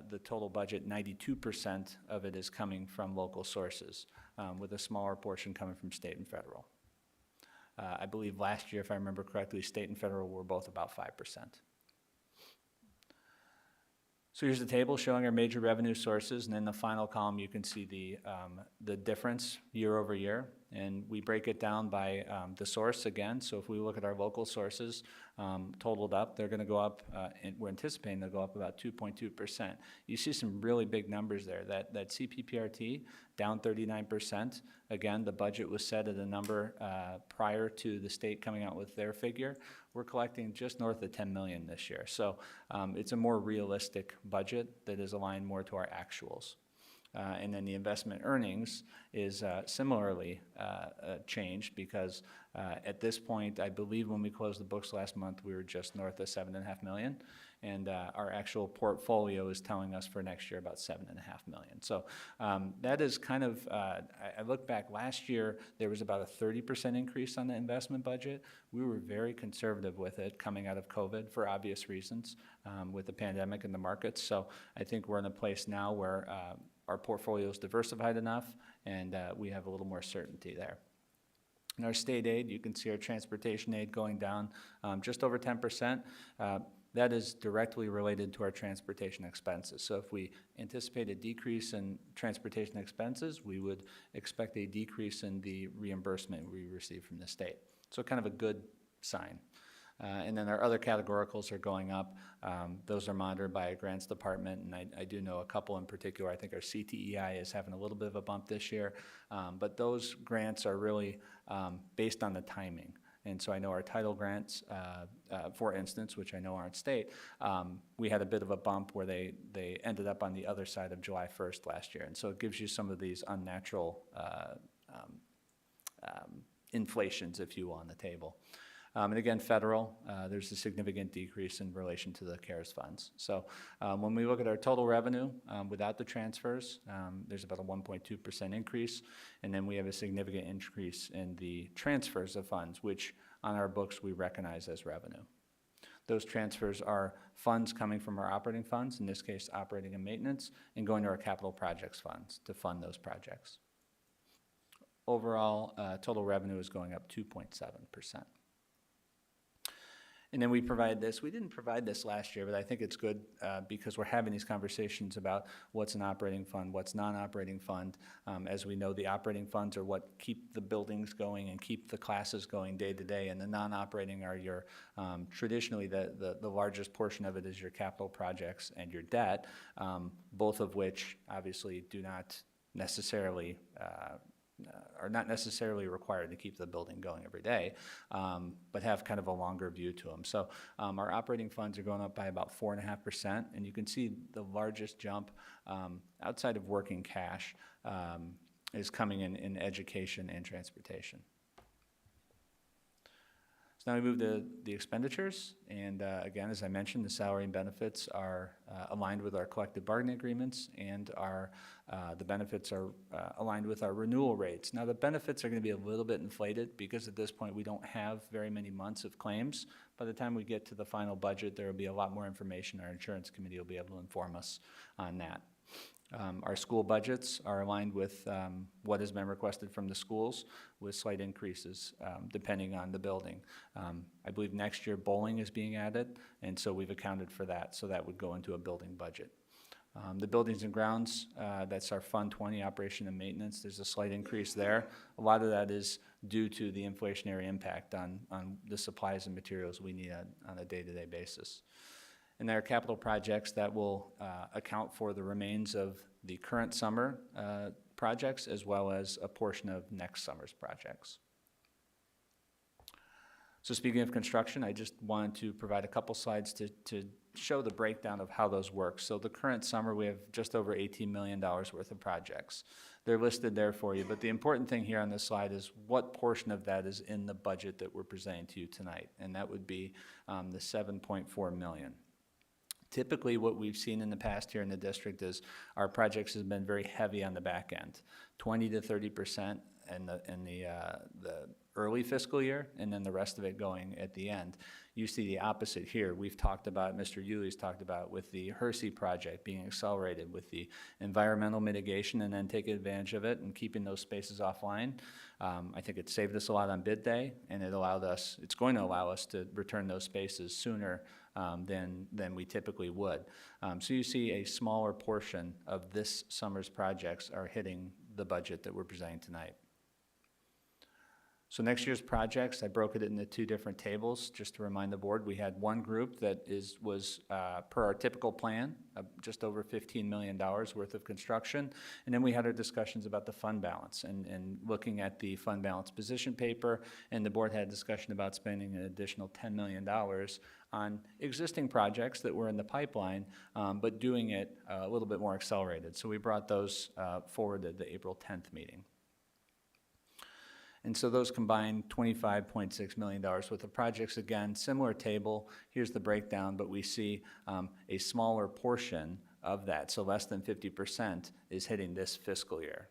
the total budget, 92% of it is coming from local sources, with a smaller portion coming from state and federal. I believe last year, if I remember correctly, state and federal were both about 5%. So here's the table showing our major revenue sources, and in the final column you can see the difference year over year, and we break it down by the source again. So if we look at our local sources totaled up, they're going to go up, and we're anticipating they'll go up about 2.2%. You see some really big numbers there. That CPPRT down 39%. Again, the budget was set at a number prior to the state coming out with their figure. We're collecting just north of 10 million this year. So it's a more realistic budget that is aligned more to our actuals. And then the investment earnings is similarly changed because at this point, I believe when we closed the books last month, we were just north of 7.5 million. And our actual portfolio is telling us for next year about 7.5 million. So that is kind of, I look back last year, there was about a 30% increase on the investment budget. We were very conservative with it coming out of COVID for obvious reasons with the pandemic and the markets. So I think we're in a place now where our portfolio is diversified enough and we have a little more certainty there. In our state aid, you can see our transportation aid going down just over 10%. That is directly related to our transportation expenses. So if we anticipate a decrease in transportation expenses, we would expect a decrease in the reimbursement we receive from the state. So kind of a good sign. And then our other categoricals are going up. Those are monitored by a grants department, and I do know a couple in particular. I think our CTEI is having a little bit of a bump this year, but those grants are really based on the timing. And so I know our title grants, for instance, which I know aren't state, we had a bit of a bump where they ended up on the other side of July 1st last year. And so it gives you some of these unnatural inflations, if you will, on the table. And again, federal, there's a significant decrease in relation to the CARES funds. So when we look at our total revenue without the transfers, there's about a 1.2% increase. And then we have a significant increase in the transfers of funds, which on our books we recognize as revenue. Those transfers are funds coming from our operating funds, in this case operating and maintenance, and going to our capital projects funds to fund those projects. Overall, total revenue is going up 2.7%. And then we provide this. We didn't provide this last year, but I think it's good because we're having these conversations about what's an operating fund, what's non-operating fund. As we know, the operating funds are what keep the buildings going and keep the classes going day to day, and the non-operating are your, traditionally the largest portion of it is your capital projects and your debt, both of which obviously do not necessarily are not necessarily required to keep the building going every day, but have kind of a longer view to them. So our operating funds are going up by about 4.5%, and you can see the largest jump outside of working cash is coming in education and transportation. So now we move to the expenditures, and again, as I mentioned, the salary and benefits are aligned with our collective bargaining agreements, and the benefits are aligned with our renewal rates. Now the benefits are going to be a little bit inflated because at this point we don't have very many months of claims. By the time we get to the final budget, there will be a lot more information. Our insurance committee will be able to inform us on that. Our school budgets are aligned with what has been requested from the schools with slight increases depending on the building. I believe next year bowling is being added, and so we've accounted for that, so that would go into a building budget. The buildings and grounds, that's our Fund 20 operation and maintenance. There's a slight increase there. A lot of that is due to the inflationary impact on the supplies and materials we need on a day-to-day basis. And there are capital projects that will account for the remains of the current summer projects as well as a portion of next summer's projects. So speaking of construction, I just wanted to provide a couple slides to show the breakdown of how those work. So the current summer, we have just over $18 million worth of projects. They're listed there for you, but the important thing here on this slide is what portion of that is in the budget that we're presenting to you tonight, and that would be the $7.4 million. Typically, what we've seen in the past here in the district is our projects have been very heavy on the back end, 20 to 30% in the early fiscal year, and then the rest of it going at the end. You see the opposite here. We've talked about, Mr. Yuli's talked about with the Hersey project being accelerated with the environmental mitigation and then taking advantage of it and keeping those spaces offline. I think it saved us a lot on bid day, and it's going to allow us to return those spaces sooner than we typically would. So you see a smaller portion of this summer's projects are hitting the budget that we're presenting tonight. So next year's projects, I broke it into two different tables. Just to remind the board, we had one group that was per our typical plan, just over $15 million worth of construction. And then we had our discussions about the fund balance and looking at the fund balance position paper, and the board had a discussion about spending an additional $10 million on existing projects that were in the pipeline, but doing it a little bit more accelerated. So we brought those forward at the April 10th meeting. And so those combined $25.6 million worth of projects. Again, similar table. Here's the breakdown, but we see a smaller portion of that, so less than 50% is hitting this fiscal year.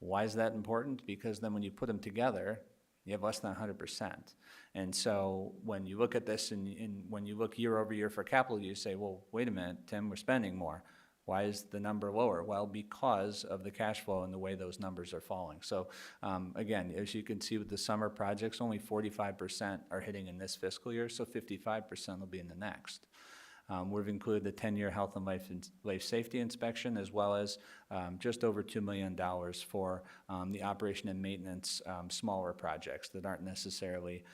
Why is that important? Because then when you put them together, you have less than 100%. And so when you look at this and when you look year over year for capital, you say, well, wait a minute, Tim, we're spending more. Why is the number lower? Well, because of the cash flow and the way those numbers are falling. So again, as you can see with the summer projects, only 45% are hitting in this fiscal year, so 55% will be in the next. We've included the 10-year health and life safety inspection, as well as just over $2 million for the operation and maintenance smaller projects that aren't necessarily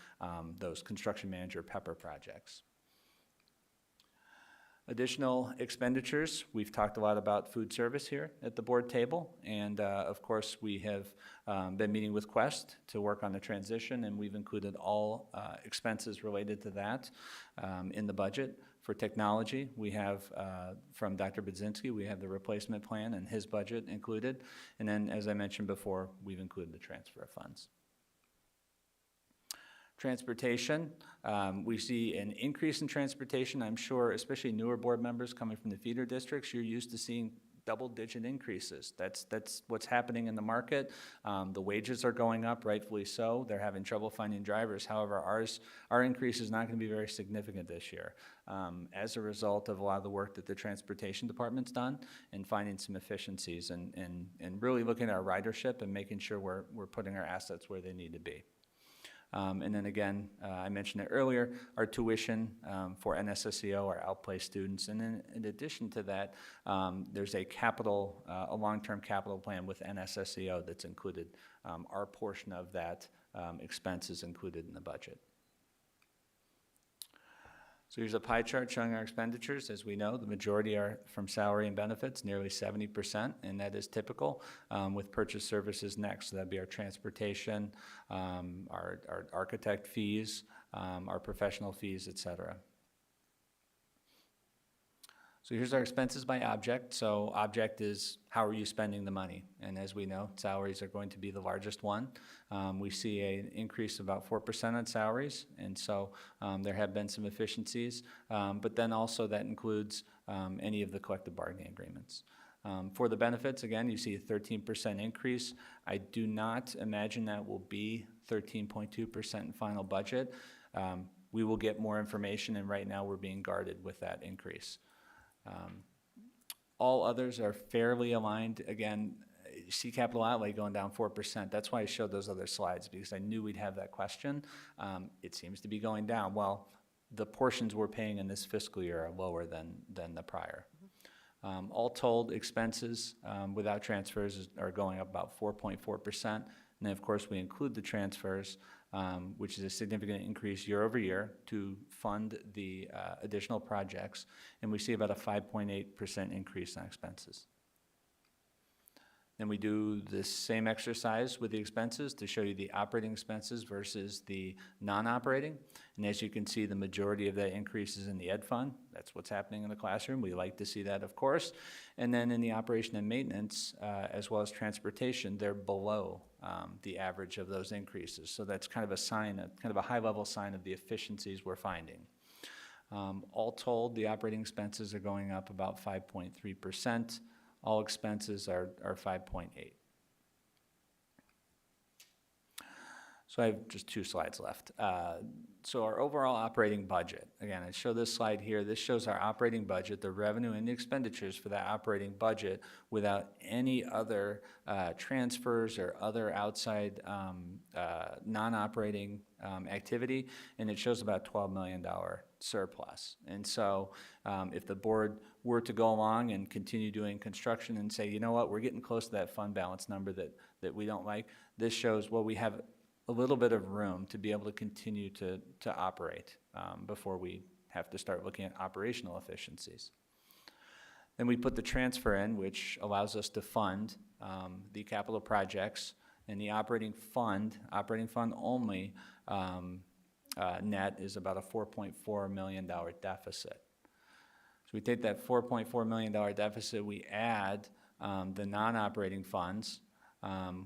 those construction manager pepper projects. Additional expenditures, we've talked a lot about food service here at the board table, and of course we have been meeting with Quest to work on the transition, and we've included all expenses related to that in the budget. For technology, we have, from Dr. Budzinski, we have the replacement plan and his budget included, and then as I mentioned before, we've included the transfer of funds. Transportation, we see an increase in transportation. I'm sure, especially newer board members coming from the feeder districts, you're used to seeing double-digit increases. That's what's happening in the market. The wages are going up, rightfully so. They're having trouble finding drivers. However, our increase is not going to be very significant this year as a result of a lot of the work that the transportation department's done and finding some efficiencies and really looking at our ridership and making sure we're putting our assets where they need to be. And then again, I mentioned it earlier, our tuition for NSSEO, our outplaced students. And then in addition to that, there's a long-term capital plan with NSSEO that's included. Our portion of that expense is included in the budget. So here's a pie chart showing our expenditures. As we know, the majority are from salary and benefits, nearly 70%, and that is typical, with purchase services next. So that'd be our transportation, our architect fees, our professional fees, et cetera. So here's our expenses by object. So object is how are you spending the money? And as we know, salaries are going to be the largest one. We see an increase of about 4% on salaries, and so there have been some efficiencies, but then also that includes any of the collective bargaining agreements. For the benefits, again, you see a 13% increase. I do not imagine that will be 13.2% in final budget. We will get more information, and right now we're being guarded with that increase. All others are fairly aligned. Again, you see capital outlay going down 4%. That's why I showed those other slides, because I knew we'd have that question. It seems to be going down. Well, the portions we're paying in this fiscal year are lower than the prior. All told, expenses without transfers are going up about 4.4%. And then, of course, we include the transfers. which is a significant increase year over year to fund the additional projects, and we see about a 5.8% increase in expenses. Then we do the same exercise with the expenses to show you the operating expenses versus the non-operating. And as you can see, the majority of that increase is in the ed fund. That's what's happening in the classroom. We like to see that, of course. And then in the operation and maintenance, as well as transportation, they're below the average of those increases. So that's kind of a sign, kind of a high-level sign of the efficiencies we're finding. All told, the operating expenses are going up about 5.3%. All expenses are 5.8. So I have just 2 slides left. So our overall operating budget, again, I show this slide here. This shows our operating budget, the revenue and the expenditures for that operating budget without any other transfers or other outside non-operating activity, and it shows about $12 million surplus. And so if the board were to go along and continue doing construction and say, you know what, we're getting close to that fund balance number that we don't like, this shows, well, we have a little bit of room to be able to continue to operate before we have to start looking at operational efficiencies. Then we put the transfer in, which allows us to fund the capital projects, and the operating fund only net is about a $4.4 million deficit. So we take that $4.4 million deficit, we add the non-operating funds,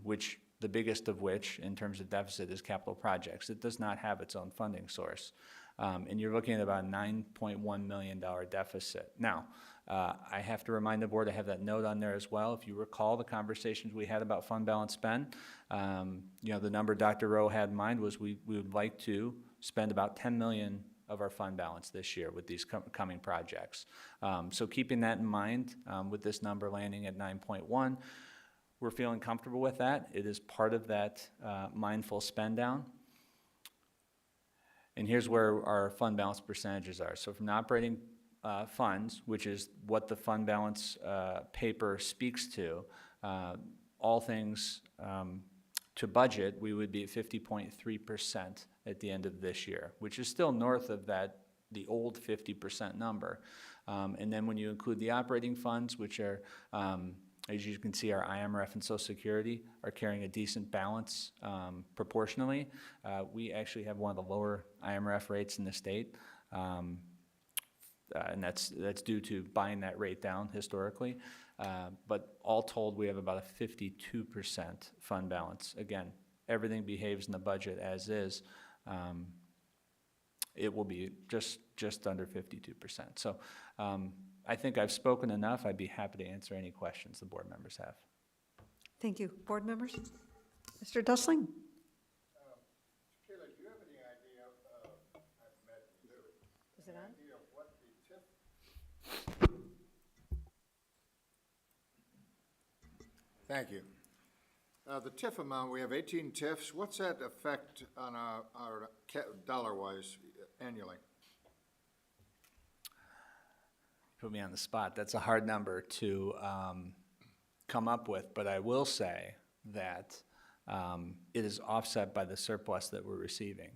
which the biggest of which, in terms of deficit, is capital projects. It does not have its own funding source. And you're looking at about a $9.1 million deficit. Now, I have to remind the board, I have that note on there as well. If you recall the conversations we had about fund balance spend, you know, the number Dr. Rowe had in mind was we would like to spend about $10 million of our fund balance this year with these coming projects. So keeping that in mind, with this number landing at 9.1, we're feeling comfortable with that. It is part of that mindful spend down. And here's where our fund balance percentages are. So from the operating funds, which is what the fund balance paper speaks to, all things to budget, we would be at 50.3% at the end of this year, which is still north of the old 50% number. And then when you include the operating funds, which are, as you can see, our IMRF and Social Security are carrying a decent balance proportionally. We actually have one of the lower IMRF rates in the state, and that's due to buying that rate down historically. But all told, we have about a 52% fund balance. Again, everything behaves in the budget as is. It will be just under 52%. So I think I've spoken enough. I'd be happy to answer any questions the board members have. Thank you. Board members? Mr. Dussling? Kayla, do you have any idea of, I imagine you do, Is it on? idea of what the TIF? Thank you. The TIF amount, we have 18 TIFs. What's that effect on our dollar-wise annually? Put me on the spot. That's a hard number to come up with, but I will say that it is offset by the surplus that we're receiving.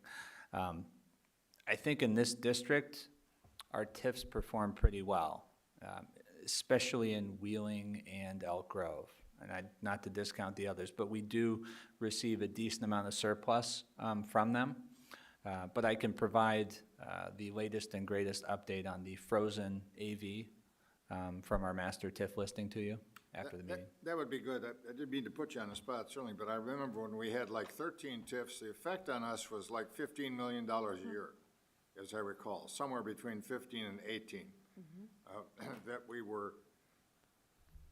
I think in this district, our TIFs perform pretty well, especially in Wheeling and Elk Grove. And not to discount the others, but we do receive a decent amount of surplus from them. But I can provide the latest and greatest update on the frozen AV from our master TIF listing to you after the meeting. That would be good. I didn't mean to put you on the spot, certainly, but I remember when we had like 13 TIFs, the effect on us was like $15 million a year, as I recall, somewhere between 15 and 18, that we were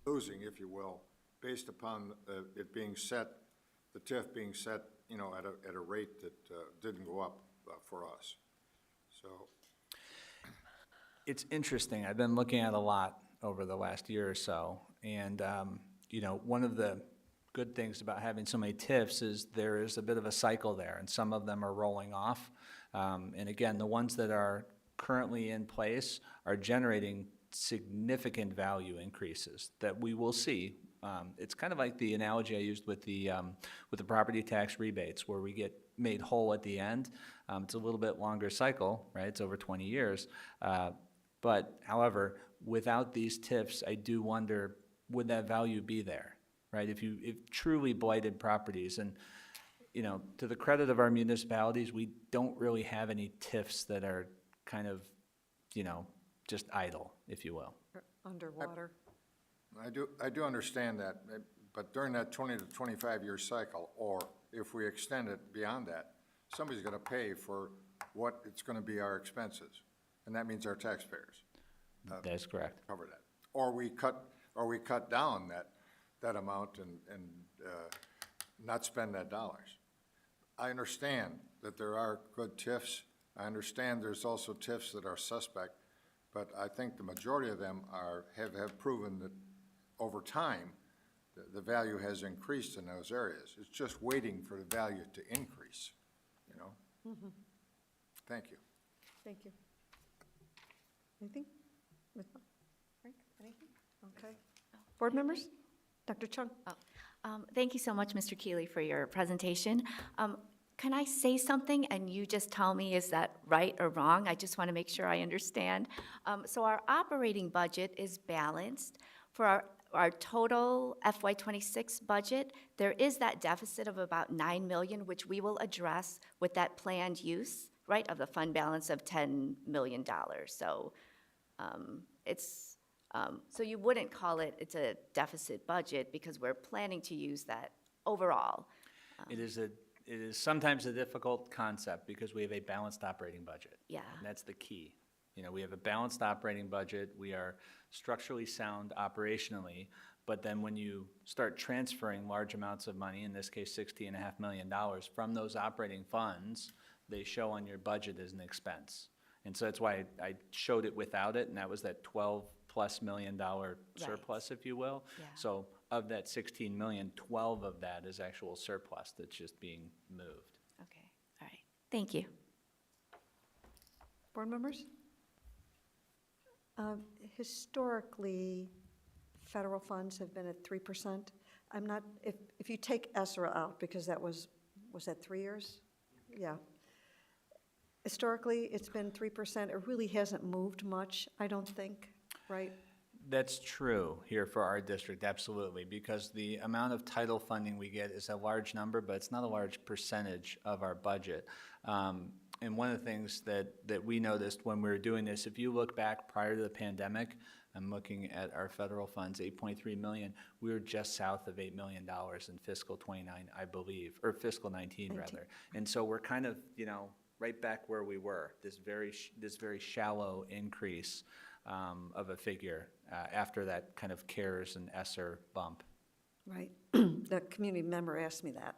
losing, if you will, based upon it being set, the TIF being set, you know, at a rate that didn't go up for us. So it's interesting. I've been looking at a lot over the last year or so, and you know, one of the good things about having so many TIFs is there is a bit of a cycle there, and some of them are rolling off. And again, the ones that are currently in place are generating significant value increases that we will see. It's kind of like the analogy I used with the property tax rebates, where we get made whole at the end. It's a little bit longer cycle, right? It's over 20 years. But however, without these TIFs, I do wonder, would that value be there, right? If truly blighted properties, and you know, to the credit of our municipalities, we don't really have any TIFs that are kind of, you know, just idle, if you will. Underwater. I do understand that, but during that 20 to 25 year cycle, or if we extend it beyond that, somebody's gonna pay for what it's gonna be our expenses, and that means our taxpayers. That is correct. Cover that. Or we cut down that amount and not spend that dollars. I understand that there are good TIFs. I understand there's also TIFs that are suspect, but I think the majority of them have proven that over time, the value has increased in those areas. It's just waiting for the value to increase, you know? Mm-hmm. Thank you. Thank you. Anything? Frank, anything? Okay. Board members? Dr. Chung? Thank you so much, Mr. Keeley, for your presentation. Can I say something and you just tell me is that right or wrong? I just want to make sure I understand. So our operating budget is balanced. For our total FY26 budget, there is that deficit of about $9 million, which we will address with that planned use, right, of the fund balance of $10 million. So so you wouldn't call it's a deficit budget because we're planning to use that overall. It is sometimes a difficult concept because we have a balanced operating budget. Yeah. And that's the key. You know, we have a balanced operating budget. We are structurally sound operationally, but then when you start transferring large amounts of money, in this case $60.5 million, from those operating funds, they show on your budget as an expense. And so that's why I showed it without it, and that was that $12+ million surplus, if you will. Yeah. So of that 16 million, 12 of that is actual surplus that's just being moved. Okay, all right. Thank you. Board members? Historically, federal funds have been at 3%. I'm not, if you take ESSER out, because that was that 3 years? Yeah. Historically, it's been 3%. It really hasn't moved much, I don't think, right? That's true here for our district, absolutely, because the amount of title funding we get is a large number, but it's not a large percentage of our budget. And one of the things that we noticed when we were doing this, if you look back prior to the pandemic, I'm looking at our federal funds, 8.3 million, we were just south of $8 million in fiscal 29, I believe, or fiscal 19 rather. And so we're kind of, you know, right back where we were, this very shallow increase of a figure after that kind of CARES and ESSER bump. Right. The community member asked me that.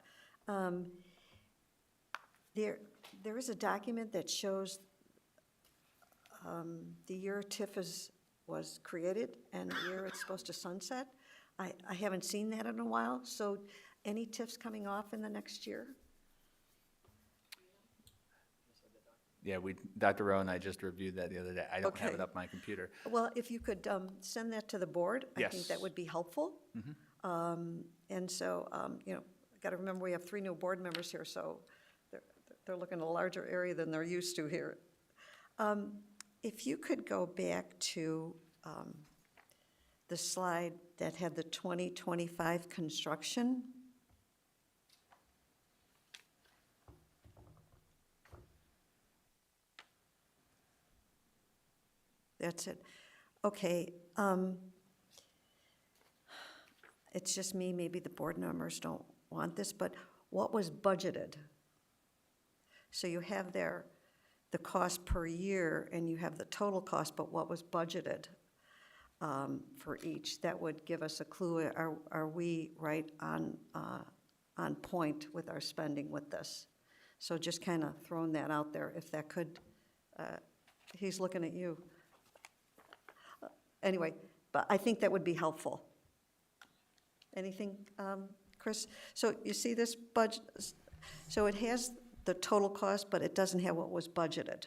There is a document that shows the year TIF was created and the year it's supposed to sunset. I haven't seen that in a while, so any TIFs coming off in the next year? Yeah, Dr. Rowe and I just reviewed that the other day. I don't have it up on my computer. Well, if you could send that to the board, I think that would be helpful. Mm-hmm. And so, you know, got to remember we have 3 new board members here, so they're looking at a larger area than they're used to here. If you could go back to the slide that had the 2025 construction. That's it. Okay. It's just me, maybe the board members don't want this, but what was budgeted? So you have there the cost per year and you have the total cost, but what was budgeted for each? That would give us a clue. Are we right on point with our spending with this? So just kind of throwing that out there, if that could, he's looking at you. Anyway, but I think that would be helpful. Anything, Chris? So you see this budget, so it has the total cost, but it doesn't have what was budgeted.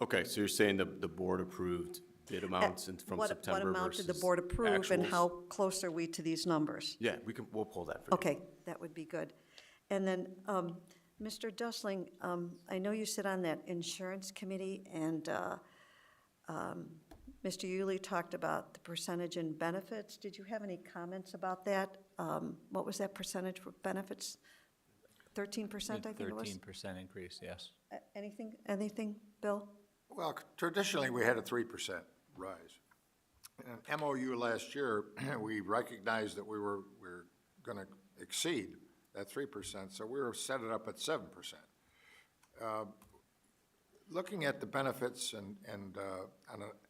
Okay, so you're saying the board approved bid amounts from September What amount versus did the board approve and actuals? how close are we to these numbers? Yeah, we'll pull that for you. Okay, that would be good. And then Mr. Dusling, I know you sit on that insurance committee, and Mr. Yulee talked about the percentage in benefits. Did you have any comments about that? What was that percentage for benefits? 13%, I think it was? 13% increase, yes. Anything, Bill? Well, traditionally, we had a 3% rise. In MOU last year, we recognized that we were going to exceed that 3%, so we were set it up at 7%. Looking at the benefits and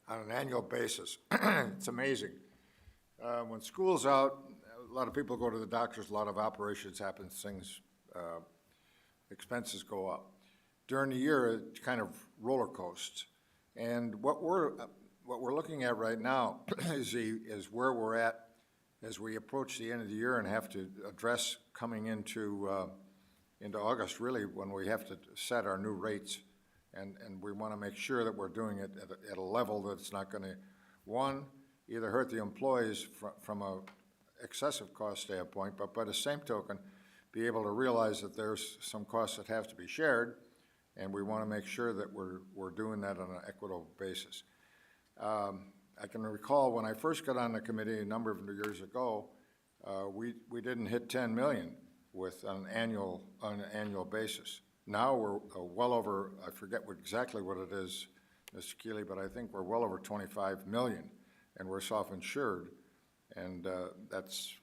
on an annual basis, it's amazing. When school's out, a lot of people go to the doctors, a lot of operations happen, things, expenses go up. During the year, it kind of roller coasts. And what we're looking at right now is where we're at as we approach the end of the year and have to address coming into August, really, when we have to set our new rates. And we want to make sure that we're doing it at a level that's not going to, one, either hurt the employees from a excessive cost standpoint, but by the same token, be able to realize that there's some costs that have to be shared, and we want to make sure that we're doing that on an equitable basis. I can recall when I first got on the committee a number of years ago, we didn't hit 10 million on an annual basis. Now we're well over, I forget exactly what it is, Mr. Keeley, but I think we're well over 25 million, and we're self-insured, and that's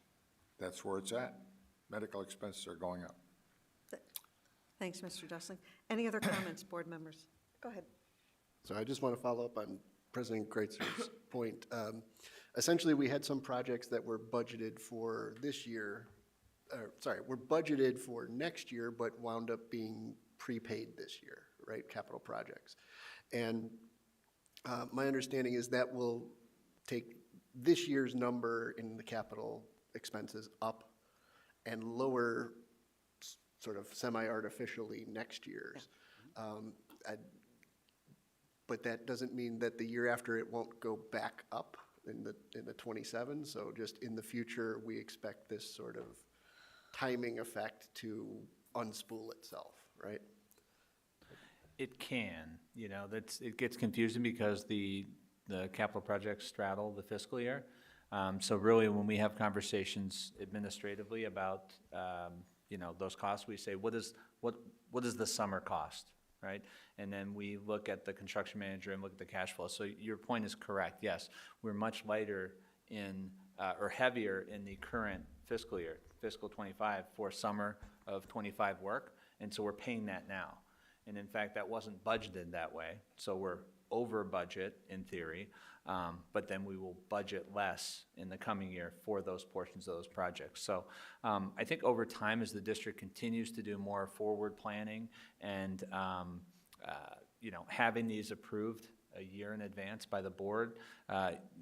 where it's at. Medical expenses are going up. Thanks, Mr. Dusling. Any other comments, board members? Go ahead. So I just want to follow up on President Kreitzer's point. Essentially, we had some projects that were budgeted for this year, were budgeted for next year, but wound up being prepaid this year, right? Capital projects. And my understanding is that will take this year's number in the capital expenses up and lower sort of semi-artificially next year's. But that doesn't mean that the year after it won't go back up in the 27. So just in the future, we expect this sort of timing effect to unspool itself, right? It can, it gets confusing because the capital projects straddle the fiscal year. So really, when we have conversations administratively about, those costs, we say, what is the summer cost, right? And then we look at the construction manager and look at the cash flow. So your point is correct. Yes, we're much lighter or heavier in the current fiscal year, fiscal 25, for summer of 25 work, and so we're paying that now. And in fact, that wasn't budgeted that way, so we're over budget in theory, but then we will budget less in the coming year for those portions of those projects. So I think over time, as the district continues to do more forward planning and having these approved a year in advance by the board,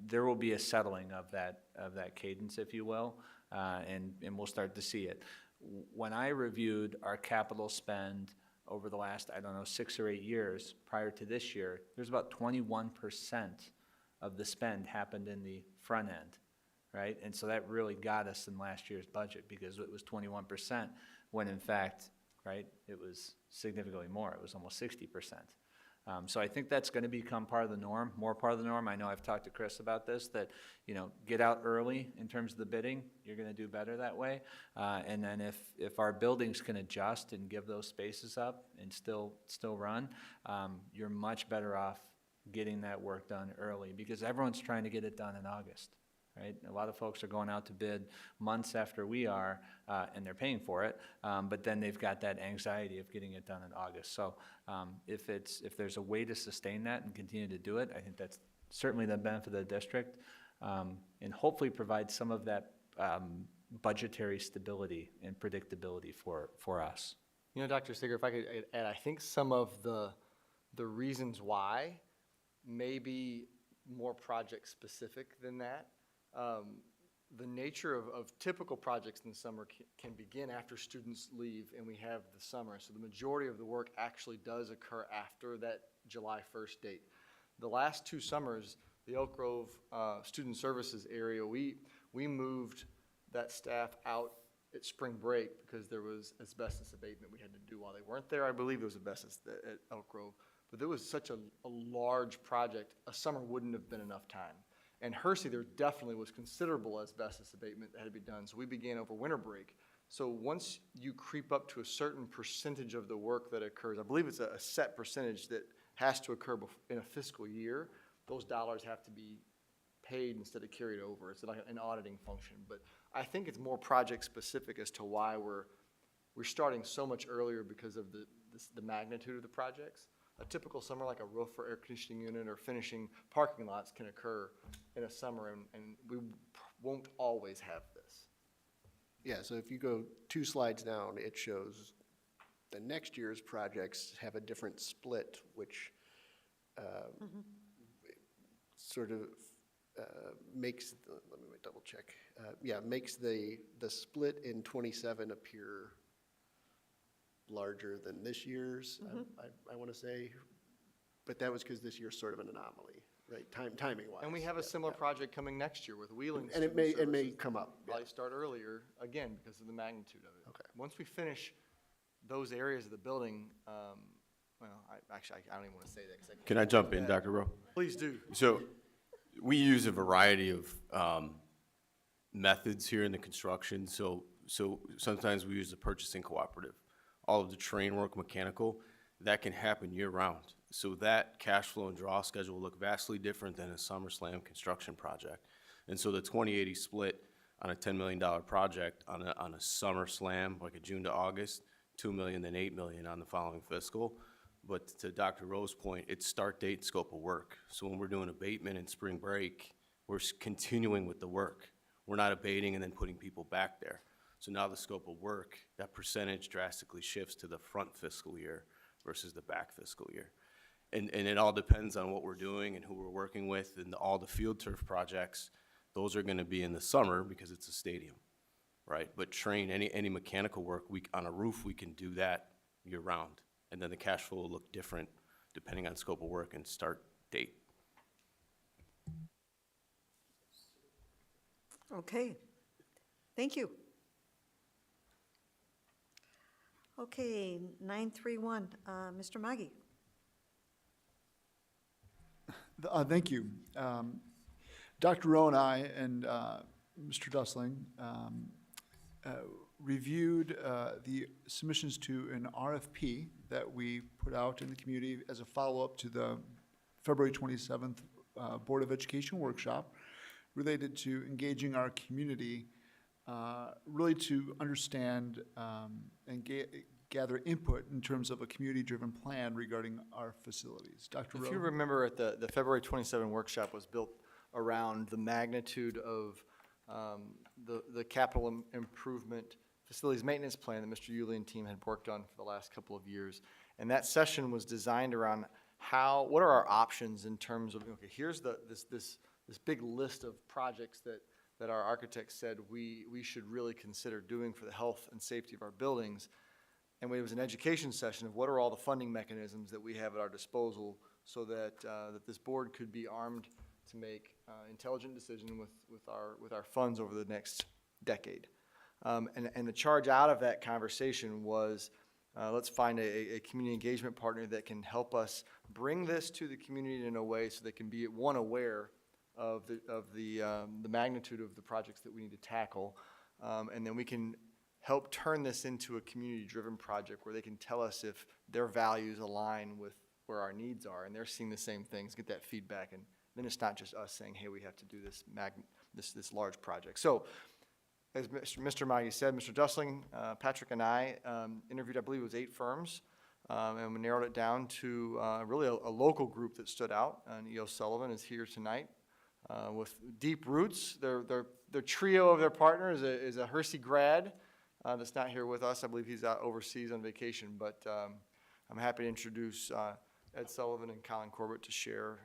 there will be a settling of that cadence, if you will, and we'll start to see it. When I reviewed our capital spend over the last, 6 or 8 years prior to this year, there's about 21% of the spend happened in the front end, right? And so that really got us in last year's budget because it was 21% when in fact, right, it was significantly more. It was almost 60%. So I think that's going to become part of the norm, more part of the norm. I know I've talked to Chris about this, that, get out early in terms of the bidding. You're going to do better that way. And then if our buildings can adjust and give those spaces up and still run, you're much better off getting that work done early because everyone's trying to get it done in August. Right? A lot of folks are going out to bid months after we are, and they're paying for it, but then they've got that anxiety of getting it done in August. So if there's a way to sustain that and continue to do it, I think that's certainly the benefit of the district, and hopefully provide some of that budgetary stability and predictability for us. Dr. Sager, if I could add, I think some of the reasons why may be more project specific than that. The nature of typical projects in the summer can begin after students leave and we have the summer. So the majority of the work actually does occur after that July 1st date. The last 2 summers, the Elk Grove Student Services area, we moved that staff out at spring break because there was asbestos abatement we had to do while they weren't there. I believe there was asbestos at Elk Grove. But there was such a large project, a summer wouldn't have been enough time. And Hersey, there definitely was considerable asbestos abatement that had to be done. So we began over winter break. So once you creep up to a certain percentage of the work that occurs, I believe it's a set percentage that has to occur in a fiscal year, those dollars have to be paid instead of carried over. It's like an auditing function. But I think it's more project specific as to why we're starting so much earlier because of the magnitude of the projects. A typical summer, like a roof or air conditioning unit or finishing parking lots, can occur in a summer, and we won't always have this. Yeah, so if you go 2 slides down, it shows the next year's projects have a different split, which sort of makes, let me double check, makes the split in 27 appear larger than this year's, I want to say, but that was because this year's sort of an anomaly, right, timing-wise. And we have a similar project coming next year with Wheeling. And it may come up. Probably start earlier, again, because of the magnitude of it. Okay. Once we finish those areas of the building, well, I don't even want to say that. 'Cause I Can I jump in, Dr. Rowe? Please do. So we use a variety of methods here in the construction. So sometimes we use the purchasing cooperative. All of the terrain work, mechanical, that can happen year-round. So that cash flow and draw schedule will look vastly different than a SummerSlam construction project. And so the 20/80 split on a $10 million project on a SummerSlam, like a June to August, $2 million, then $8 million on the following fiscal. But to Dr. Rowe's point, it's start date and scope of work. So when we're doing abatement and spring break, we're continuing with the work. We're not abating and then putting people back there. So now the scope of work, that percentage drastically shifts to the front fiscal year versus the back fiscal year. And it all depends on what we're doing and who we're working with, and all the field turf projects, those are gonna be in the summer because it's a stadium, right? But any mechanical work, on a roof, we can do that year round. And then the cash flow will look different depending on scope of work and start date. Okay, thank you. Okay, 931, Mr. Maggi. Thank you. Dr. Rowe and I and Mr. Dussling reviewed the submissions to an RFP that we put out in the community as a follow-up to the February 27th Board of Education workshop related to engaging our community really to understand and gather input in terms of a community-driven plan regarding our facilities. Dr. Rowe? If you remember, at the February 27 workshop was built around the magnitude of the capital improvement facilities maintenance plan that Mr. Yulee and team had worked on for the last couple of years. And that session was designed around what are our options in terms of, okay, here's this big list of projects that our architects said we should really consider doing for the health and safety of our buildings. And it was an education session of what are all the funding mechanisms that we have at our disposal so that this board could be armed to make intelligent decisions with our funds over the next decade. And the charge out of that conversation was let's find a community engagement partner that can help us bring this to the community in a way so they can be, one, aware of the magnitude of the projects that we need to tackle, and then we can help turn this into a community-driven project where they can tell us if their values align with where our needs are, and they're seeing the same things, get that feedback, and then it's not just us saying, hey, we have to do this large project. So, as Mr. Maggi said, Mr. Dussling, Patrick, and I interviewed, I believe it was 8 firms, and we narrowed it down to really a local group that stood out. And E.O. Sullivan is here tonight with deep roots. Their trio of their partners is a Hersey grad that's not here with us. I believe he's out overseas on vacation, but I'm happy to introduce Ed Sullivan and Colin Corbett to share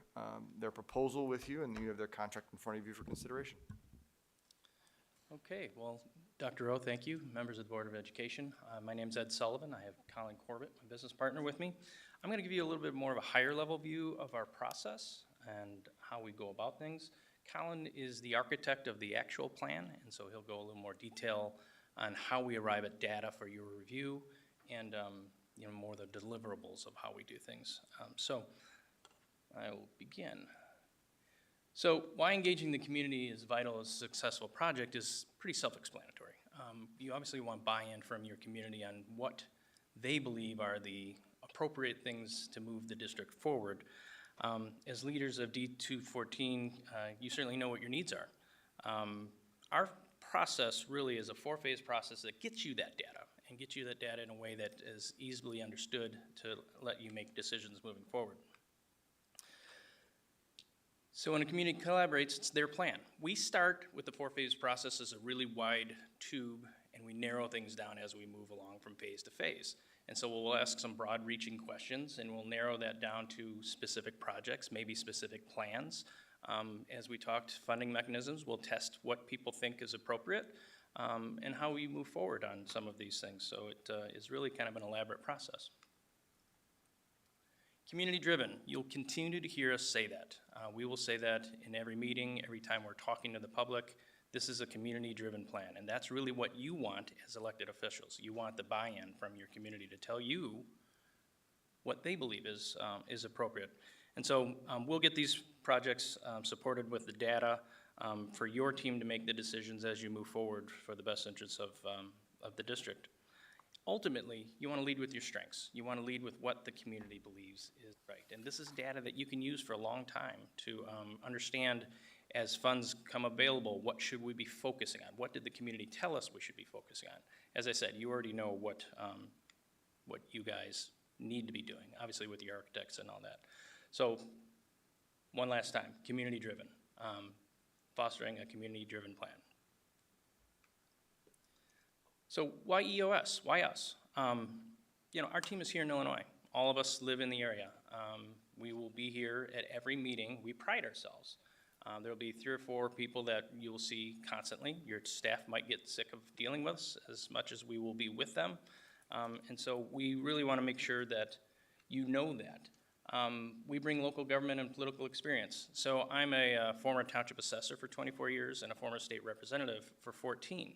their proposal with you, and you have their contract in front of you for consideration. Okay, well, Dr. Rowe, thank you. Members of the Board of Education. My name's Ed Sullivan. I have Colin Corbett, my business partner, with me. I'm going to give you a little bit more of a higher level view of our process and how we go about things. Colin is the architect of the actual plan, and so he'll go a little more detail on how we arrive at data for your review and more the deliverables of how we do things. So I will begin. So why engaging the community is vital as a successful project is pretty self-explanatory. You obviously want buy-in from your community on what they believe are the appropriate things to move the district forward. As leaders of D214, you certainly know what your needs are. Our process really is a 4-phase process that gets you that data and gets you that data in a way that is easily understood to let you make decisions moving forward. So when a community collaborates, it's their plan. We start with the 4-phase process as a really wide tube, and we narrow things down as we move along from phase to phase. And so we'll ask some broad-reaching questions, and we'll narrow that down to specific projects, maybe specific plans. As we talked, funding mechanisms, we'll test what people think is appropriate and how we move forward on some of these things. So it is really kind of an elaborate process. Community-driven, you'll continue to hear us say that. We will say that in every meeting, every time we're talking to the public. This is a community-driven plan, and that's really what you want as elected officials. You want the buy-in from your community to tell you what they believe is appropriate. And so we'll get these projects supported with the data for your team to make the decisions as you move forward for the best interests of the district. Ultimately, you want to lead with your strengths. You want to lead with what the community believes is right. And this is data that you can use for a long time to understand as funds come available, what should we be focusing on? What did the community tell us we should be focusing on? As I said, you already know what you guys need to be doing, obviously with the architects and all that. So one last time, community-driven, fostering a community-driven plan. So why EOS? Why us? Our team is here in Illinois. All of us live in the area. We will be here at every meeting. We pride ourselves. There will be 3 or 4 people that you will see constantly. Your staff might get sick of dealing with us as much as we will be with them. And so we really want to make sure that you know that. We bring local government and political experience. So I'm a former township assessor for 24 years and a former state representative for 14.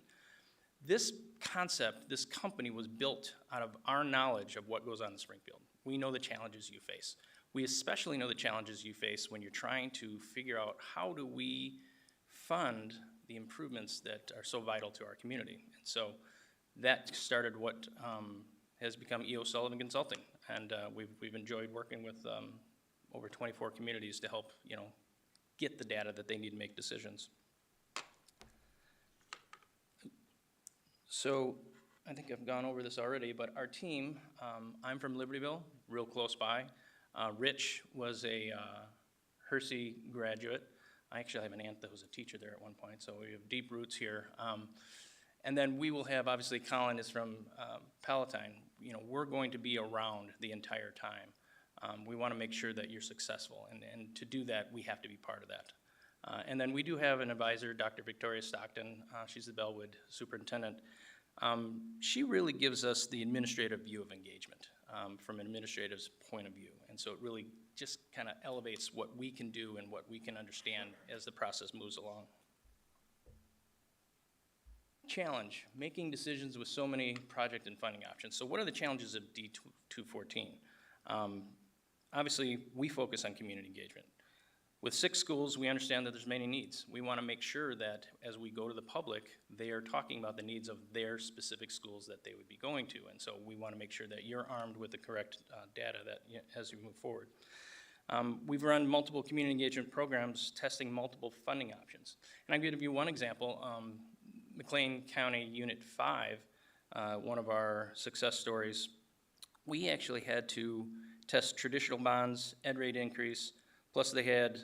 This concept, this company was built out of our knowledge of what goes on in Springfield. We know the challenges you face. We especially know the challenges you face when you're trying to figure out how do we fund the improvements that are so vital to our community. And so that started what has become E.O. Sullivan Consulting. And we've enjoyed working with over 24 communities to help get the data that they need to make decisions. So I think I've gone over this already, but our team, I'm from Libertyville, real close by. Rich was a Hersey graduate. I actually have an aunt that was a teacher there at one point, so we have deep roots here. And then we will have, obviously, Colin is from Palatine. We're going to be around the entire time. We want to make sure that you're successful, and to do that, we have to be part of that. And then we do have an advisor, Dr. Victoria Stockton. She's the Bellwood superintendent. She really gives us the administrative view of engagement from an administrative's point of view. And so it really just kind of elevates what we can do and what we can understand as the process moves along. Challenge, making decisions with so many project and funding options. So what are the challenges of D214? Obviously, we focus on community engagement. With 6 schools, we understand that there's many needs. We want to make sure that as we go to the public, they are talking about the needs of their specific schools that they would be going to. And so we want to make sure that you're armed with the correct data as you move forward. We've run multiple community engagement programs testing multiple funding options. And I'm going to give you one example. McLean County Unit 5, one of our success stories, we actually had to test traditional bonds, ed rate increase, plus they had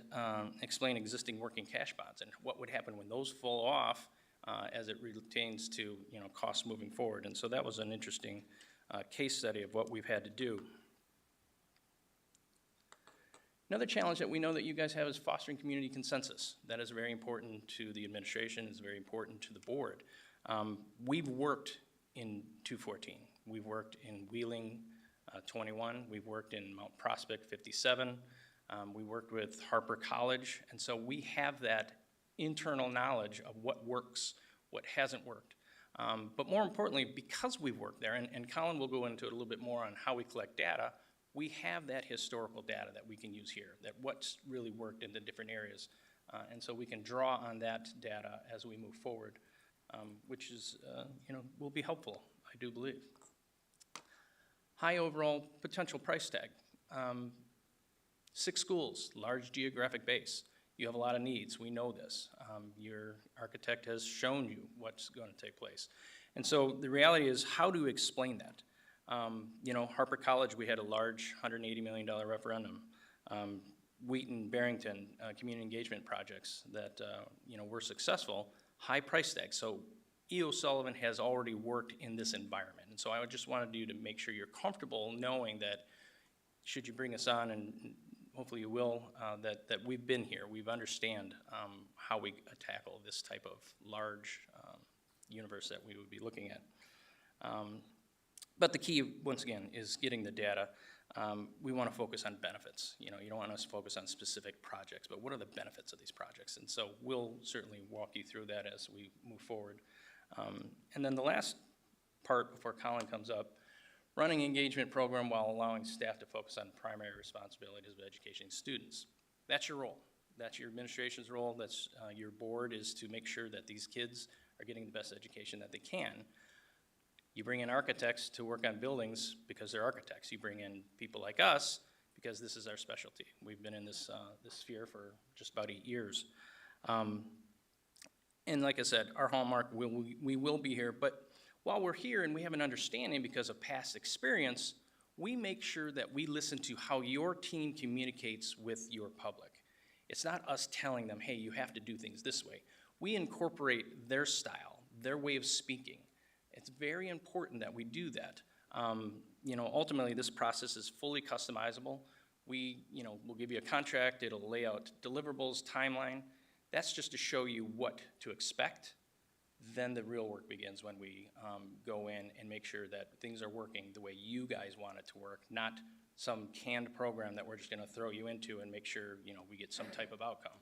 explain existing working cash bonds and what would happen when those fall off as it pertains to costs moving forward. And so that was an interesting case study of what we've had to do. Another challenge that we know that you guys have is fostering community consensus. That is very important to the administration, it's very important to the board. We've worked in 214. We've worked in Wheeling 21. We've worked in Mount Prospect 57. We worked with Harper College. And so we have that internal knowledge of what works, what hasn't worked. But more importantly, because we've worked there, and Colin will go into it a little bit more on how we collect data, we have that historical data that we can use here, that what's really worked in the different areas. And so we can draw on that data as we move forward, which is, will be helpful, I do believe. High overall potential price tag. 6 schools, large geographic base. You have a lot of needs, we know this. Your architect has shown you what's going to take place. And so the reality is, how do you explain that? Harper College, we had a large $180 million referendum. Wheaton, Barrington, community engagement projects that, were successful, high price tag. So E.O. Sullivan has already worked in this environment. And so I just wanted you to make sure you're comfortable knowing that should you bring us on, and hopefully you will, that we've been here, we've understand how we tackle this type of large universe that we would be looking at. But the key, once again, is getting the data. We want to focus on benefits. You don't want us to focus on specific projects, but what are the benefits of these projects? And so we'll certainly walk you through that as we move forward. And then the last part before Colin comes up, running engagement program while allowing staff to focus on primary responsibilities of educating students. That's your role. That's your administration's role. That's your board, is to make sure that these kids are getting the best education that they can. You bring in architects to work on buildings because they're architects. You bring in people like us because this is our specialty. We've been in this sphere for just about 8 years. And like I said, our hallmark, we will be here, but while we're here and we have an understanding because of past experience, we make sure that we listen to how your team communicates with your public. It's not us telling them, hey, you have to do things this way. We incorporate their style, their way of speaking. It's very important that we do that. Ultimately, this process is fully customizable. We'll give you a contract, it'll lay out deliverables, timeline. That's just to show you what to expect. Then the real work begins when we go in and make sure that things are working the way you guys want it to work, not some canned program that we're just going to throw you into and make sure we get some type of outcome.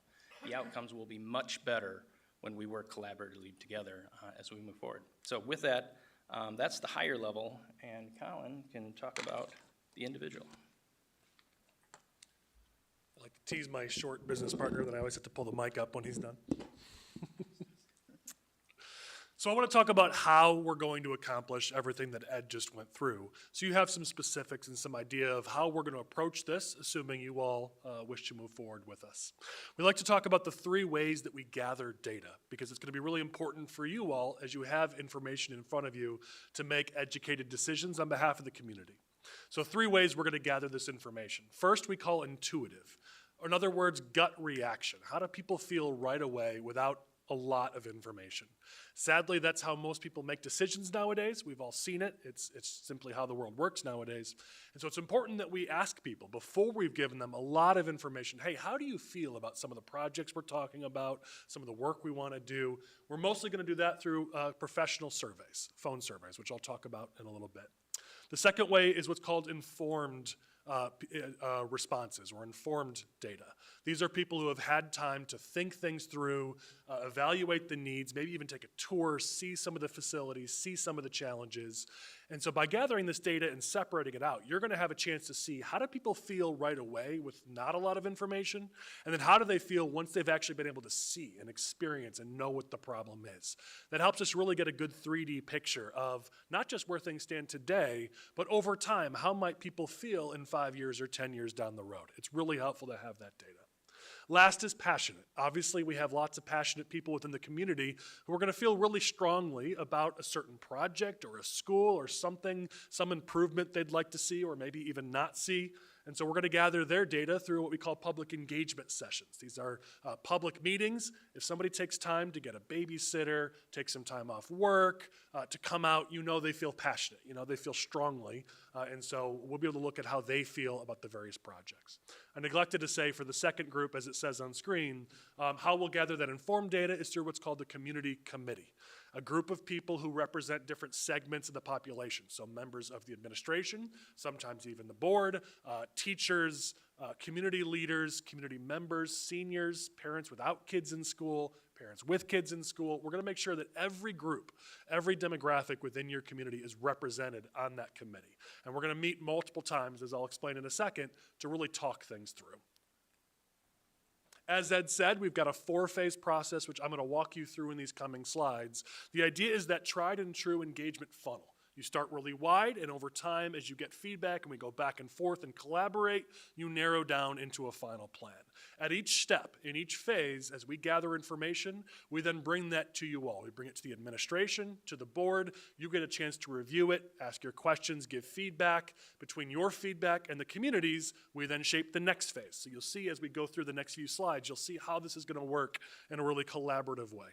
The outcomes will be much better when we work collaboratively together as we move forward. So with that, that's the higher level, and Colin can talk about the individual. I like to tease my short business partner that I always have to pull the mic up when he's done. So I want to talk about how we're going to accomplish everything that Ed just went through. So you have some specifics and some idea of how we're going to approach this, assuming you all wish to move forward with us. We like to talk about the 3 ways that we gather data, because it's going to be really important for you all as you have information in front of you to make educated decisions on behalf of the community. So 3 ways we're going to gather this information. First, we call intuitive. In other words, gut reaction. How do people feel right away without a lot of information? Sadly, that's how most people make decisions nowadays. We've all seen it. It's simply how the world works nowadays. And so it's important that we ask people before we've given them a lot of information, hey, how do you feel about some of the projects we're talking about, some of the work we want to do? We're mostly going to do that through professional surveys, phone surveys, which I'll talk about in a little bit. The second way is what's called informed responses or informed data. These are people who have had time to think things through, evaluate the needs, maybe even take a tour, see some of the facilities, see some of the challenges. And so by gathering this data and separating it out, you're going to have a chance to see how do people feel right away with not a lot of information, and then how do they feel once they've actually been able to see and experience and know what the problem is. That helps us really get a good 3D picture of not just where things stand today, but over time, how might people feel in 5 years or 10 years down the road. It's really helpful to have that data. Last is passionate. Obviously, we have lots of passionate people within the community who are going to feel really strongly about a certain project or a school or something, some improvement they'd like to see or maybe even not see. And so we're going to gather their data through what we call public engagement sessions. These are public meetings. If somebody takes time to get a babysitter, take some time off work, to come out, they feel passionate, they feel strongly. And so we'll be able to look at how they feel about the various projects. I neglected to say for the second group, as it says on screen, how we'll gather that informed data is through what's called the community committee, a group of people who represent different segments of the population. So members of the administration, sometimes even the board, teachers, community leaders, community members, seniors, parents without kids in school, parents with kids in school. We're going to make sure that every group, every demographic within your community is represented on that committee. And we're going to meet multiple times, as I'll explain in a second, to really talk things through. As Ed said, we've got a 4-phase process, which I'm going to walk you through in these coming slides. The idea is that tried and true engagement funnel. You start really wide, and over time, as you get feedback and we go back and forth and collaborate, you narrow down into a final plan. At each step, in each phase, as we gather information, we then bring that to you all. We bring it to the administration, to the board. You get a chance to review it, ask your questions, give feedback. Between your feedback and the community's, we then shape the next phase. So you'll see as we go through the next few slides, you'll see how this is going to work in a really collaborative way.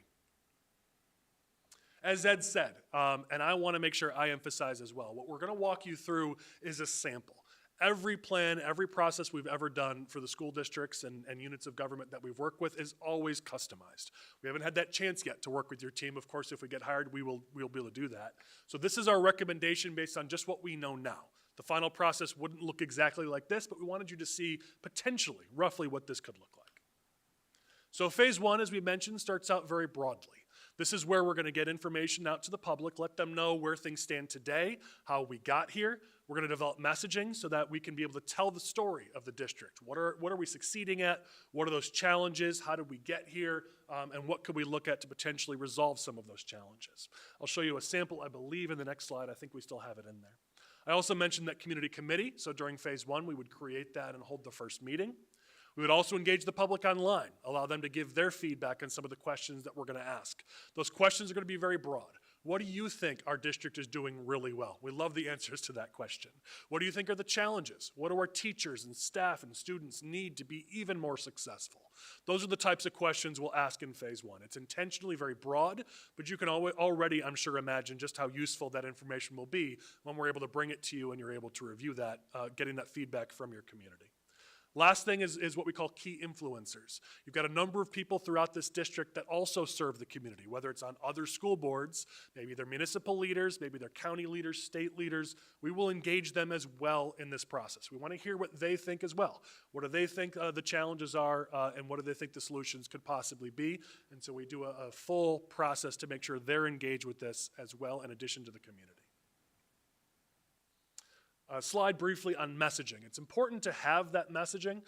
As Ed said, and I want to make sure I emphasize as well, what we're going to walk you through is a sample. Every plan, every process we've ever done for the school districts and units of government that we've worked with is always customized. We haven't had that chance yet to work with your team. Of course, if we get hired, we'll be able to do that. So this is our recommendation based on just what we know now. The final process wouldn't look exactly like this, but we wanted you to see potentially, roughly what this could look like. So phase 1, as we mentioned, starts out very broadly. This is where we're going to get information out to the public, let them know where things stand today, how we got here. We're going to develop messaging so that we can be able to tell the story of the district. What are we succeeding at? What are those challenges? How did we get here? And what could we look at to potentially resolve some of those challenges? I'll show you a sample, I believe, in the next slide. I think we still have it in there. I also mentioned that community committee. So during phase 1, we would create that and hold the first meeting. We would also engage the public online, allow them to give their feedback on some of the questions that we're going to ask. Those questions are going to be very broad. What do you think our district is doing really well? We love the answers to that question. What do you think are the challenges? What do our teachers and staff and students need to be even more successful? Those are the types of questions we'll ask in phase 1. It's intentionally very broad, but you can already, I'm sure, imagine just how useful that information will be when we're able to bring it to you and you're able to review that, getting that feedback from your community. Last thing is what we call key influencers. You've got a number of people throughout this district that also serve the community, whether it's on other school boards, maybe they're municipal leaders, maybe they're county leaders, state leaders. We will engage them as well in this process. We want to hear what they think as well. What do they think the challenges are, and what do they think the solutions could possibly be? And so we do a full process to make sure they're engaged with this as well, in addition to the community. Slide briefly on messaging. It's important to have that messaging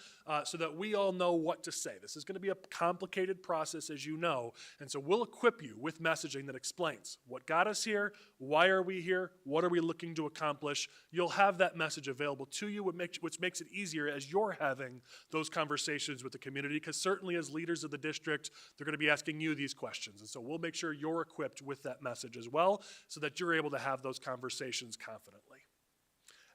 so that we all know what to say. This is going to be a complicated process, as you know, and so we'll equip you with messaging that explains what got us here, why are we here, what are we looking to accomplish. You'll have that message available to you, which makes it easier as you're having those conversations with the community, because certainly as leaders of the district, they're going to be asking you these questions, and so we'll make sure you're equipped with that message as well so that you're able to have those conversations confidently.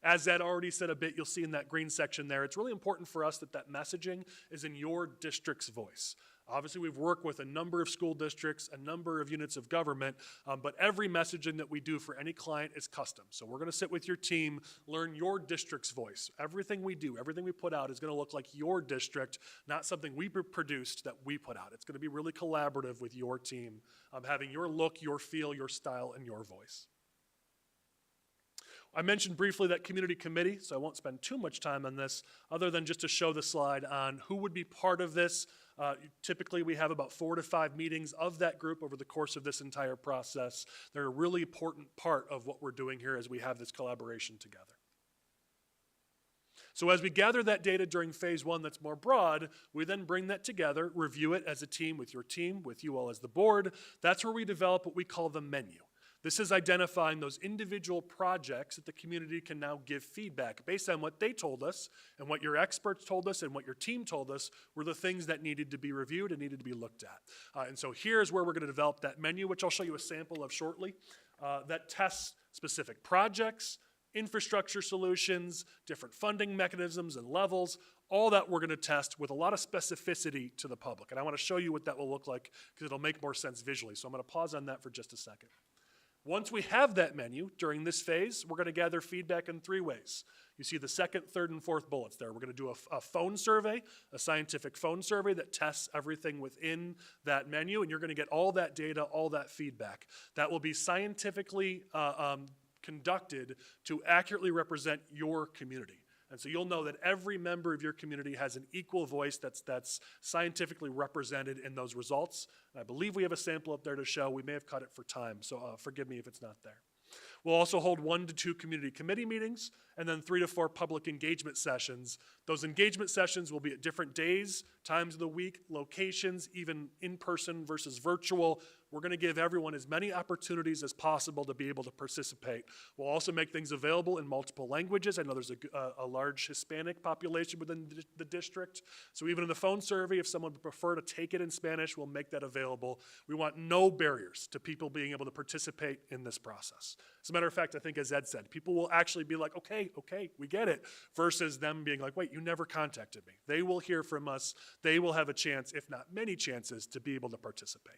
As Ed already said a bit, you'll see in that green section there, it's really important for us that that messaging is in your district's voice. Obviously, we've worked with a number of school districts, a number of units of government, but every messaging that we do for any client is custom. So we're going to sit with your team, learn your district's voice. Everything we do, everything we put out is going to look like your district, not something we produced that we put out. It's going to be really collaborative with your team, having your look, your feel, your style, and your voice. I mentioned briefly that community committee, so I won't spend too much time on this other than just to show the slide on who would be part of this. Typically, we have about 4 to 5 meetings of that group over the course of this entire process. They're a really important part of what we're doing here as we have this collaboration together. So as we gather that data during phase 1 that's more broad, we then bring that together, review it as a team, with you all as the board. That's where we develop what we call the menu. This is identifying those individual projects that the community can now give feedback based on what they told us and what your experts told us and what your team told us were the things that needed to be reviewed and needed to be looked at. And so here's where we're going to develop that menu, which I'll show you a sample of shortly, that tests specific projects, infrastructure solutions, different funding mechanisms and levels, all that we're going to test with a lot of specificity to the public. And I want to show you what that will look like because it'll make more sense visually. So I'm going to pause on that for just a second. Once we have that menu, during this phase, we're going to gather feedback in 3 ways. You see the 2nd, 3rd, and 4th bullets there. We're going to do a phone survey, a scientific phone survey that tests everything within that menu, and you're going to get all that data, all that feedback. That will be scientifically conducted to accurately represent your community. And so you'll know that every member of your community has an equal voice that's scientifically represented in those results. And I believe we have a sample up there to show. We may have cut it for time, so forgive me if it's not there. We'll also hold 1 to 2 community committee meetings and then 3 to 4 public engagement sessions. Those engagement sessions will be at different days, times of the week, locations, even in-person versus virtual. We're going to give everyone as many opportunities as possible to be able to participate. We'll also make things available in multiple languages. I know there's a large Hispanic population within the district. So even in the phone survey, if someone would prefer to take it in Spanish, we'll make that available. We want no barriers to people being able to participate in this process. As a matter of fact, I think as Ed said, people will actually be like, okay, we get it, versus them being like, wait, you never contacted me. They will hear from us. They will have a chance, if not many chances, to be able to participate.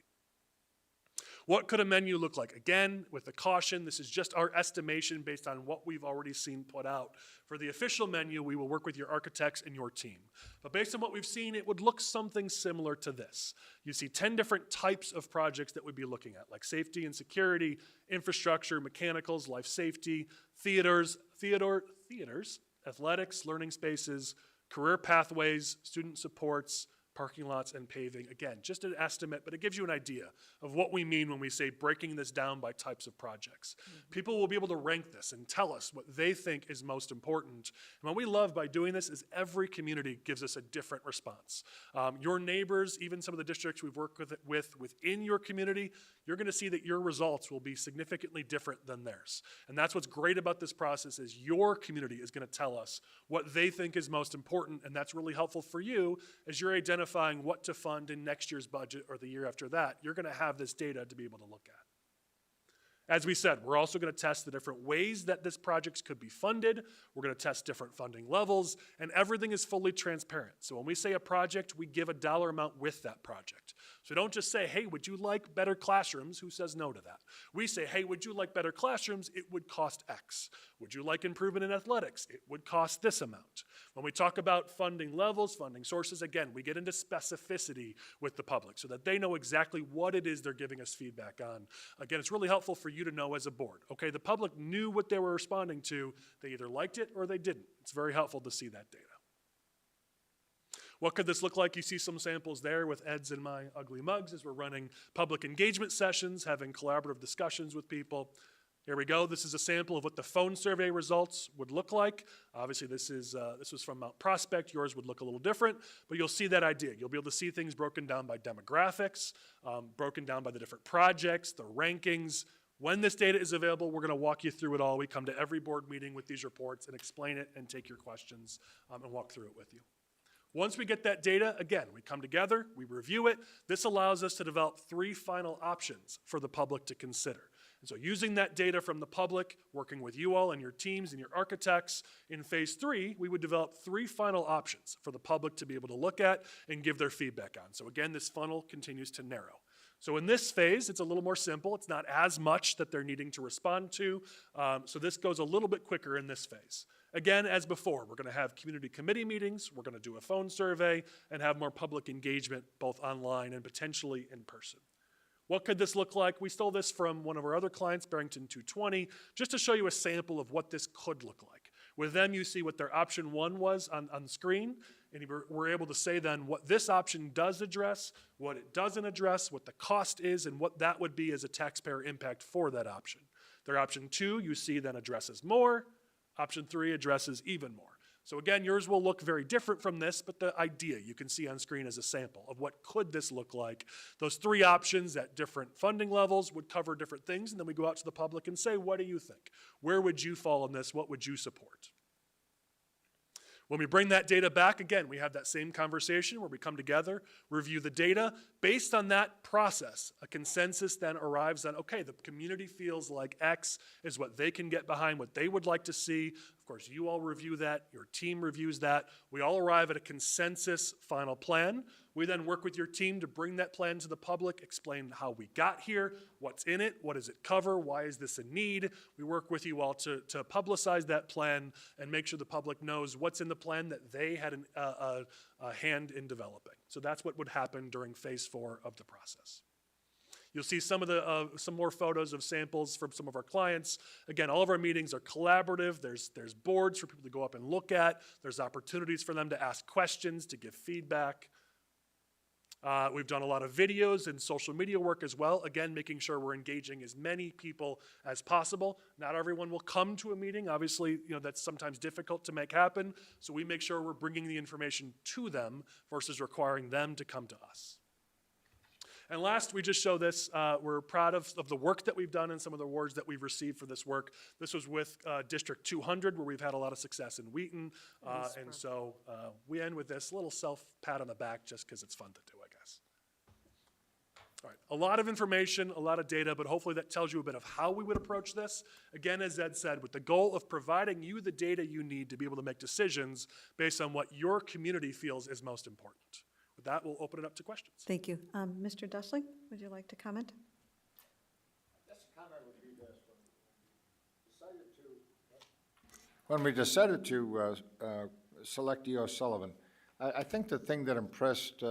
What could a menu look like? Again, with the caution, this is just our estimation based on what we've already seen put out. For the official menu, we will work with your architects and your team. But based on what we've seen, it would look something similar to this. You see 10 different types of projects that we'd be looking at, like safety and security, infrastructure, mechanicals, life safety, theaters, athletics, learning spaces, career pathways, student supports, parking lots, and paving. Again, just an estimate, but it gives you an idea of what we mean when we say breaking this down by types of projects. People will be able to rank this and tell us what they think is most important. And what we love by doing this is every community gives us a different response. Your neighbors, even some of the districts we've worked with within your community, you're going to see that your results will be significantly different than theirs. And that's what's great about this process is your community is going to tell us what they think is most important, and that's really helpful for you as you're identifying what to fund in next year's budget or the year after that. You're going to have this data to be able to look at. As we said, we're also going to test the different ways that this project could be funded. We're going to test different funding levels, and everything is fully transparent. So when we say a project, we give a dollar amount with that project. So don't just say, hey, would you like better classrooms? Who says no to that? We say, hey, would you like better classrooms? It would cost X. Would you like improvement in athletics? It would cost this amount. When we talk about funding levels, funding sources, again, we get into specificity with the public so that they know exactly what it is they're giving us feedback on. Again, it's really helpful for you to know as a board. Okay, the public knew what they were responding to. They either liked it or they didn't. It's very helpful to see that data. What could this look like? You see some samples there with Ed's and my ugly mugs as we're running public engagement sessions, having collaborative discussions with people. Here we go. This is a sample of what the phone survey results would look like. Obviously, this was from Mount Prospect. Yours would look a little different, but you'll see that idea. You'll be able to see things broken down by demographics, broken down by the different projects, the rankings. When this data is available, we're going to walk you through it all. We come to every board meeting with these reports and explain it and take your questions and walk through it with you. Once we get that data, again, we come together, we review it. This allows us to develop 3 final options for the public to consider. And so using that data from the public, working with you all and your teams and your architects, in phase 3, we would develop 3 final options for the public to be able to look at and give their feedback on. So again, this funnel continues to narrow. So in this phase, it's a little more simple. It's not as much that they're needing to respond to. So this goes a little bit quicker in this phase. Again, as before, we're going to have community committee meetings, we're going to do a phone survey, and have more public engagement both online and potentially in person. What could this look like? We stole this from one of our other clients, Barrington 220, just to show you a sample of what this could look like. With them, you see what their option 1 was on screen, and we're able to say then what this option does address, what it doesn't address, what the cost is, and what that would be as a taxpayer impact for that option. Their option 2, you see, then addresses more. Option 3 addresses even more. So again, yours will look very different from this, but the idea you can see on screen as a sample of what could this look like. Those 3 options at different funding levels would cover different things, and then we go out to the public and say, what do you think? Where would you fall in this? What would you support? When we bring that data back, again, we have that same conversation where we come together, review the data. Based on that process, a consensus then arrives on, okay, the community feels like X is what they can get behind, what they would like to see. Of course, you all review that, your team reviews that. We all arrive at a consensus final plan. We then work with your team to bring that plan to the public, explain how we got here, what's in it, what does it cover, why is this a need. We work with you all to publicize that plan and make sure the public knows what's in the plan that they had a hand in developing. So that's what would happen during phase 4 of the process. You'll see some of the some more photos of samples from some of our clients. Again, all of our meetings are collaborative. There's boards for people to go up and look at. There's opportunities for them to ask questions, to give feedback. We've done a lot of videos and social media work as well, again, making sure we're engaging as many people as possible. Not everyone will come to a meeting. Obviously, that's sometimes difficult to make happen, so we make sure we're bringing the information to them versus requiring them to come to us. And last, we just show this. We're proud of the work that we've done and some of the awards that we've received for this work. This was with District 200, where we've had a lot of success in Wheaton. And so we end with this little self-pat on the back just because it's fun to do, I guess. All right, a lot of information, a lot of data, but hopefully that tells you a bit of how we would approach this. Again, as Ed said, with the goal of providing you the data you need to be able to make decisions based on what your community feels is most important. With that, we'll open it up to questions. Thank you. Mr. Dessling, would you like to comment? Yes, comment would be this. When we decided to select E.O. Sullivan, I think the thing that impressed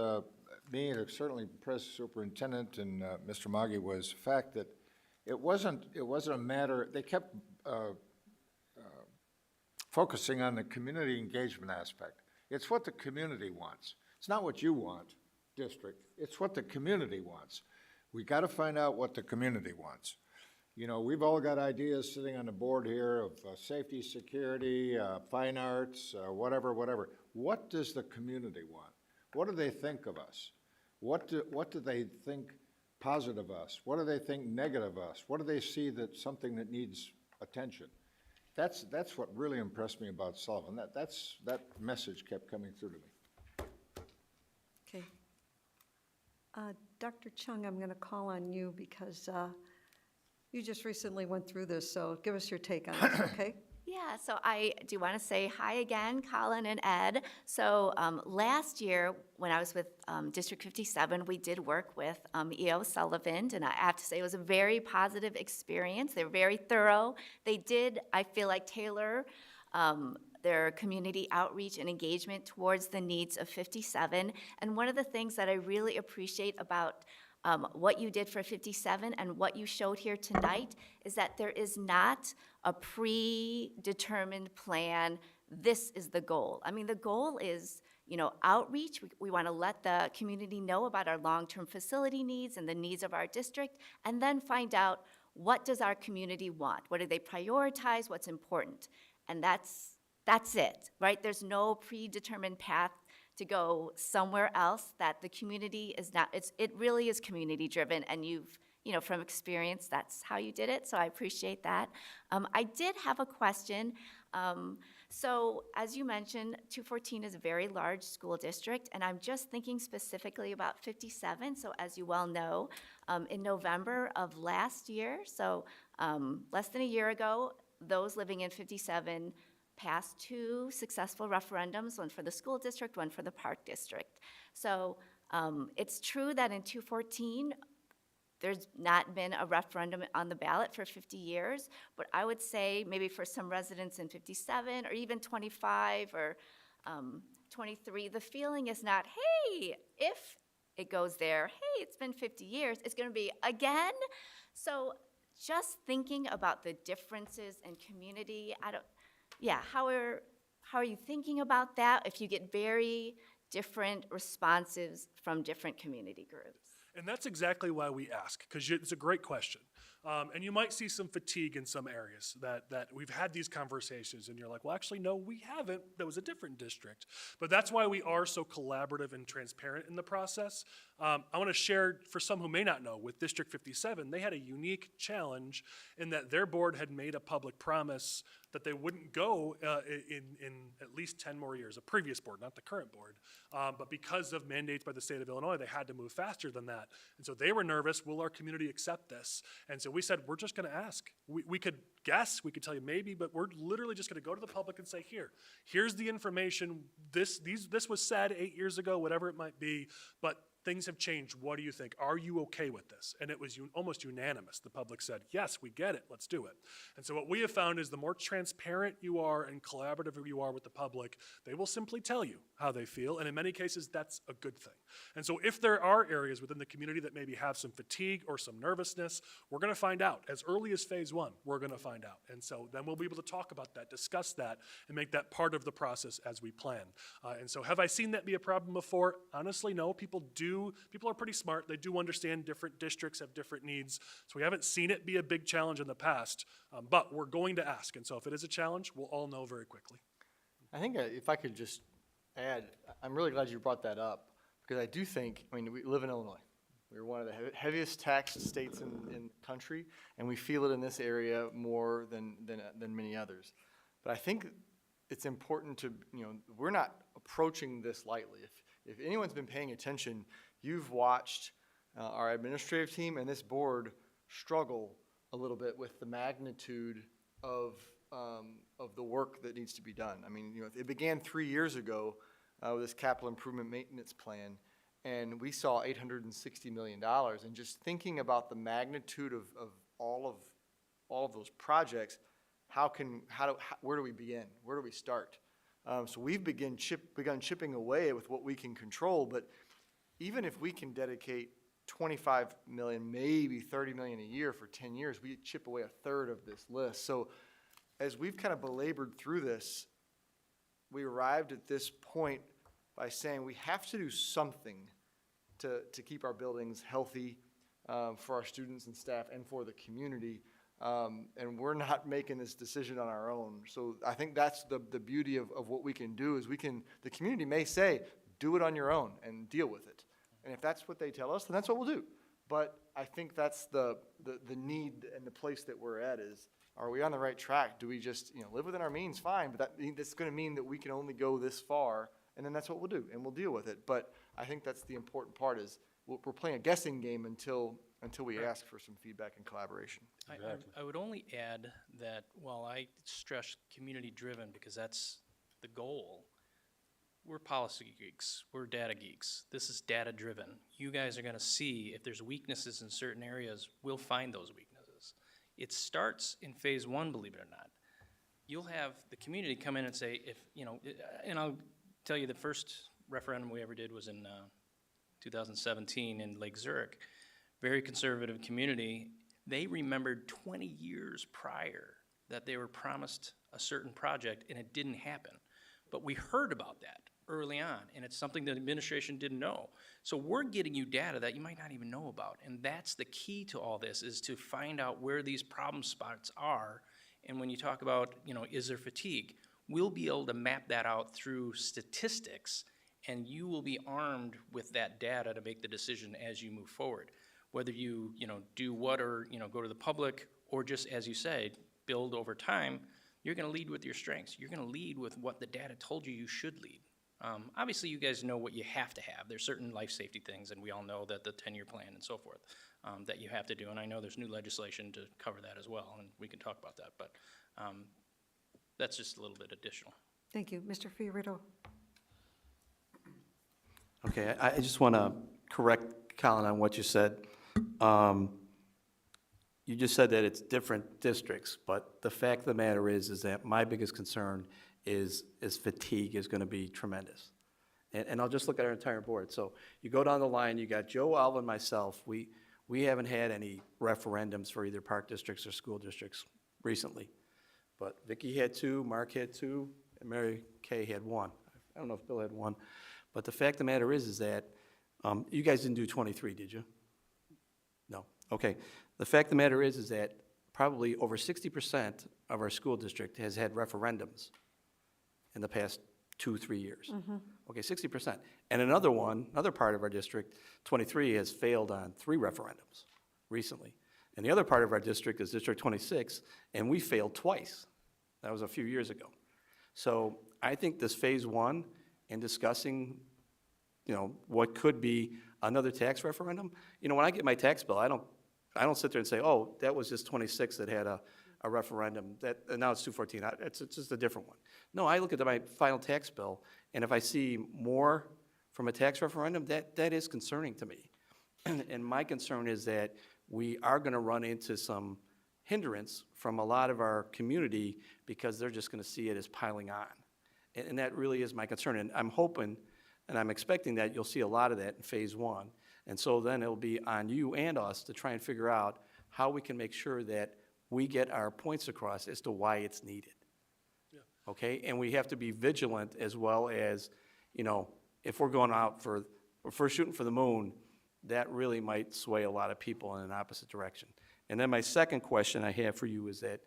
me, and it certainly impressed the superintendent and Mr. Maggi, was the fact that it wasn't a matter, they kept focusing on the community engagement aspect. It's what the community wants. It's not what you want, district. It's what the community wants. We got to find out what the community wants. We've all got ideas sitting on the board here of safety, security, fine arts, whatever. What does the community want? What do they think of us? What do they think positive of us? What do they think negative of us? What do they see that something that needs attention? That's what really impressed me about Sullivan. That message kept coming through to me. Okay. Dr. Chung, I'm going to call on you because you just recently went through this, so give us your take on this, okay? Yeah, so I do want to say hi again, Colin and Ed. So last year, when I was with District 57, we did work with E.O. Sullivan, and I have to say it was a very positive experience. They were very thorough. They did, I feel like, tailor their community outreach and engagement towards the needs of 57. And one of the things that I really appreciate about what you did for 57 and what you showed here tonight is that there is not a predetermined plan. This is the goal. I mean, the goal is, outreach. We want to let the community know about our long-term facility needs and the needs of our district, and then find out, what does our community want? What do they prioritize? What's important? And that's it, right? There's no predetermined path to go somewhere else, that the community is not, it really is community driven, and you've, from experience, that's how you did it, so I appreciate that. I did have a question. So as you mentioned, 214 is a very large school district, and I'm just thinking specifically about 57. So as you well know, in November of last year, so less than a year ago, those living in 57 passed 2 successful referendums, one for the school district, one for the park district. So it's true that in 214, there's not been a referendum on the ballot for 50 years, but I would say maybe for some residents in 57 or even 25 or 23, the feeling is not, hey, if it goes there, hey, it's been 50 years, it's gonna be again. So just thinking about the differences in community, how are you thinking about that if you get very different responses from different community groups? And that's exactly why we ask, because it's a great question. And you might see some fatigue in some areas that we've had these conversations and you're like, well, actually, no, we haven't. That was a different district. But that's why we are so collaborative and transparent in the process. I want to share, for some who may not know, with District 57, they had a unique challenge in that their board had made a public promise that they wouldn't go in at least 10 more years, a previous board, not the current board. But because of mandates by the state of Illinois, they had to move faster than that. And so they were nervous, will our community accept this? And so we said, we're just gonna ask. We could guess, we could tell you maybe, but we're literally just gonna go to the public and say, here's the information. This was said 8 years ago, whatever it might be, but things have changed. What do you think? Are you okay with this? And it was almost unanimous. The public said, yes, we get it, let's do it. And so what we have found is the more transparent you are and collaborative you are with the public, they will simply tell you how they feel, and in many cases, that's a good thing. And so if there are areas within the community that maybe have some fatigue or some nervousness, we're gonna find out. As early as phase 1, we're gonna find out. And so then we'll be able to talk about that, discuss that, and make that part of the process as we plan. And so have I seen that be a problem before? Honestly, no. People are pretty smart. They do understand different districts have different needs. So we haven't seen it be a big challenge in the past, but we're going to ask. And so if it is a challenge, we'll all know very quickly. I think if I could just add, I'm really glad you brought that up, because I do think, I mean, we live in Illinois. We're one of the heaviest taxed states in the country, and we feel it in this area more than many others. But I think it's important to, we're not approaching this lightly. If anyone's been paying attention, you've watched our administrative team and this board struggle a little bit with the magnitude of the work that needs to be done. I mean, it began 3 years ago with this capital improvement maintenance plan, and we saw $860 million. And just thinking about the magnitude of all of those projects, where do we begin? Where do we start? So we've begun chipping away with what we can control, but even if we can dedicate 25 million, maybe 30 million a year for 10 years, we chip away a third of this list. So as we've kind of belabored through this, we arrived at this point by saying we have to do something to keep our buildings healthy for our students and staff and for the community. And we're not making this decision on our own. So I think that's the beauty of what we can do is the community may say, do it on your own and deal with it. And if that's what they tell us, then that's what we'll do. But I think that's the need and the place that we're at is, are we on the right track? Do we just live within our means? Fine, but that's going to mean that we can only go this far, and then that's what we'll do, and we'll deal with it. But I think that's the important part is we're playing a guessing game until we ask for some feedback and collaboration. I would only add that while I stress community-driven because that's the goal, we're policy geeks, we're data geeks. This is data-driven. You guys are going to see if there's weaknesses in certain areas, we'll find those weaknesses. It starts in phase 1, believe it or not. You'll have the community come in and say, and I'll tell you the first referendum we ever did was in 2017 in Lake Zurich. Very conservative community. They remembered 20 years prior that they were promised a certain project and it didn't happen. But we heard about that early on, and it's something the administration didn't know. So we're getting you data that you might not even know about, and that's the key to all this, is to find out where these problem spots are. And when you talk about, is there fatigue, we'll be able to map that out through statistics, and you will be armed with that data to make the decision as you move forward. Whether you, do what or, go to the public, or just, as you say, build over time, you're gonna lead with your strengths. You're gonna lead with what the data told you should lead. Obviously, you guys know what you have to have. There's certain life safety things, and we all know that the 10-year plan and so forth, that you have to do. And I know there's new legislation to cover that as well, and we can talk about that. But that's just a little bit additional. Thank you. Mr. Fiorito. Okay, I just want to correct Colin on what you said. You just said that it's different districts, but the fact of the matter is that my biggest concern is fatigue is going to be tremendous. And I'll just look at our entire board. So you go down the line, you got Joe, Alvin, myself. We haven't had any referendums for either park districts or school districts recently. But Vicki had 2, Mark had 2, and Mary Kay had 1. I don't know if Bill had 1. But the fact of the matter is that you guys didn't do 23, did you? No. Okay. The fact of the matter is that probably over 60% of our school district has had referendums in the past 2-3 years. Mm-hmm. Okay, 60%. And another part of our district, 23, has failed on 3 referendums recently. And the other part of our district is District 26, and we failed twice. That was a few years ago. So I think this phase 1 and discussing, what could be another tax referendum. When I get my tax bill, I don't sit there and say, oh, that was just 26 that had a referendum, and now it's 214. It's just a different one. No, I look at my final tax bill, and if I see more from a tax referendum, that is concerning to me. And my concern is that we are going to run into some hindrance from a lot of our community because they're just going to see it as piling on. And that really is my concern. And I'm hoping and I'm expecting that you'll see a lot of that in phase one. And so then it'll be on you and us to try and figure out how we can make sure that we get our points across as to why it's needed. Yeah. Okay? And we have to be vigilant as well as, you know, if we're going out if we're shooting for the moon, that really might sway a lot of people in an opposite direction. And then my second question I have for you is that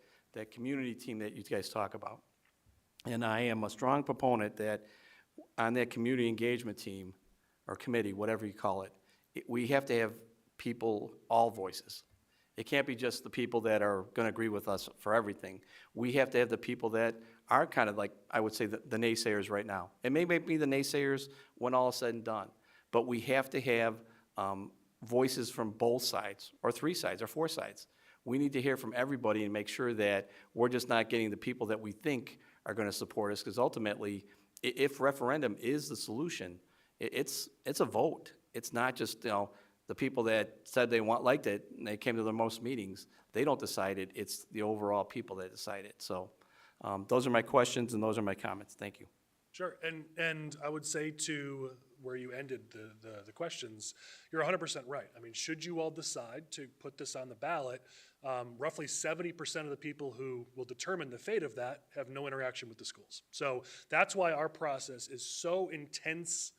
community team that you guys talk about. And I am a strong proponent that on that community engagement team, or committee, whatever you call it, we have to have people, all voices. It can't be just the people that are going to agree with us for everything. We have to have the people that are kind of like, I would say, the naysayers right now. It may be the naysayers when all is said and done, but we have to have voices from both sides, or three sides, or four sides. We need to hear from everybody and make sure that we're just not getting the people that we think are going to support us, because ultimately, if referendum is the solution, it's a vote. It's not just, you know, the people that said they liked it and they came to the most meetings. They don't decide it. It's the overall people that decide it. So those are my questions and those are my comments. Thank you. Sure, and I would say to where you ended the questions, you're 100% right. I mean, should you all decide to put this on the ballot, roughly 70% of the people who will determine the fate of that have no interaction with the schools. So that's why our process is so intense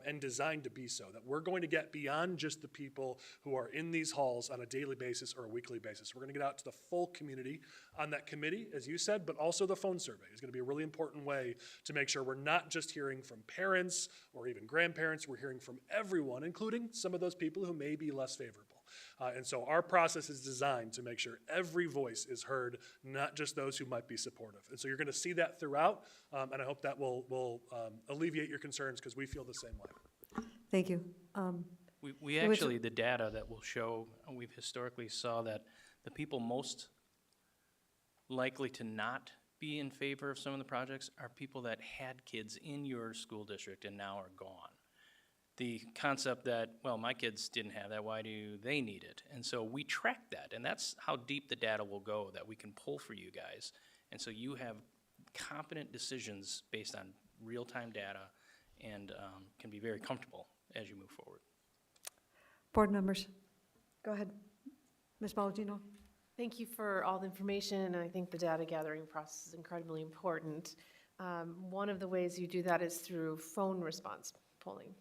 and designed to be so, that we're going to get beyond just the people who are in these halls on a daily basis or a weekly basis. We're going to get out to the full community on that committee, as you said, but also the phone survey is going to be a really important way to make sure we're not just hearing from parents or even grandparents, we're hearing from everyone, including some of those people who may be less favorable. And so our process is designed to make sure every voice is heard, not just those who might be supportive. And so you're going to see that throughout, and I hope that will alleviate your concerns, because we feel the same way. Thank you. We actually, the data that will show, we've historically saw that the people most likely to not be in favor of some of the projects are people that had kids in your school district and now are gone. The concept that, well, my kids didn't have that, why do they need it? And so we track that, and that's how deep the data will go that we can pull for you guys. And so you have competent decisions based on real-time data and can be very comfortable as you move forward. Board members, go ahead. Ms. Baldino. Thank you for all the information, and I think the data gathering process is incredibly important. One of the ways you do that is through phone response polling.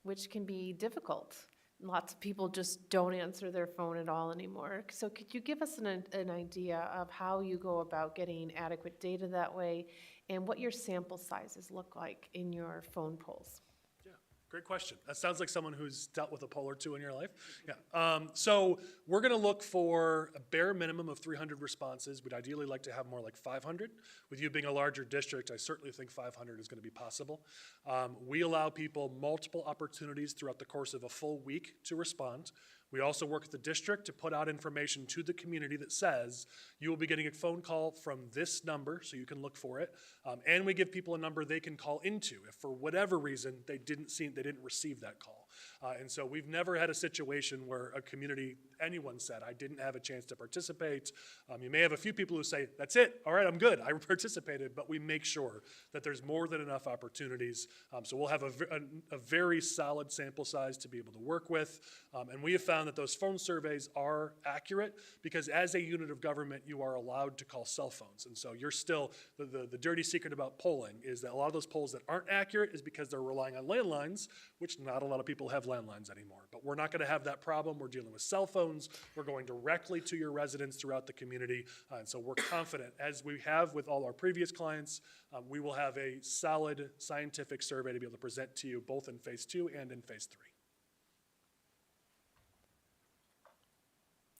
Which can be difficult. Lots of people just don't answer their phone at all anymore. So could you give us an idea of how you go about getting adequate data that way and what your sample sizes look like in your phone polls? Yeah, great question. That sounds like someone who's dealt with a poll or two in your life. Yeah. So we're going to look for a bare minimum of 300 responses. We'd ideally like to have more like 500. With you being a larger district, I certainly think 500 is going to be possible. We allow people multiple opportunities throughout the course of a full week to respond. We also work with the district to put out information to the community that says you will be getting a phone call from this number, so you can look for it. And we give people a number they can call into if for whatever reason they didn't receive that call. And so we've never had a situation where a community, anyone said, I didn't have a chance to participate. You may have a few people who say, that's it, all right, I'm good, I participated, but we make sure that there's more than enough opportunities. So we'll have a very solid sample size to be able to work with. And we have found that those phone surveys are accurate because as a unit of government, you are allowed to call cell phones. And so you're still, the dirty secret about polling is that a lot of those polls that aren't accurate is because they're relying on landlines, which not a lot of people have landlines anymore. But we're not going to have that problem. We're dealing with cell phones. We're going directly to your residents throughout the community. And so we're confident, as we have with all our previous clients, we will have a solid scientific survey to be able to present to you both in phase 2 and in phase 3.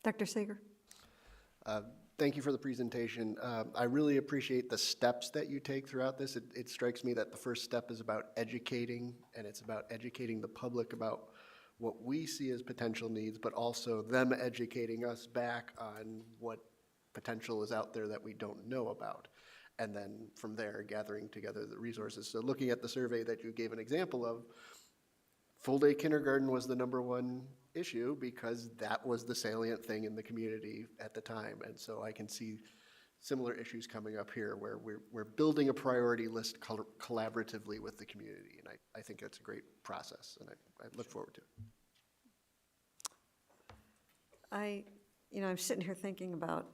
Dr. Sager. Thank you for the presentation. I really appreciate the steps that you take throughout this. It strikes me that the first step is about educating, and it's about educating the public about what we see as potential needs, but also them educating us back on what potential is out there that we don't know about. and then from there, gathering together the resources. So looking at the survey that you gave an example of, full-day kindergarten was the #1 issue because that was the salient thing in the community at the time. And so I can see similar issues coming up here where we're building a priority list collaboratively with the community. And I think that's a great process, and I look forward to it. I'm sitting here thinking about,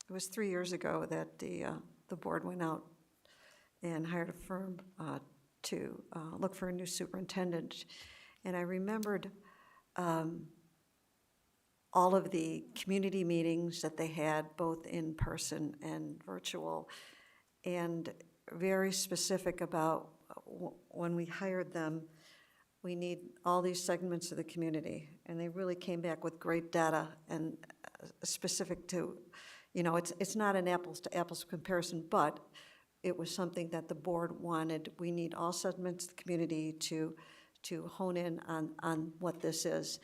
it was 3 years ago that the board went out and hired a firm to look for a new superintendent. And I remembered all of the community meetings that they had, both in person and virtual, and very specific about when we hired them, we need all these segments of the community. And they really came back with great data and specific to, it's not an apples to apples comparison, but it was something that the board wanted. We need all segments of the community to hone in on what this is.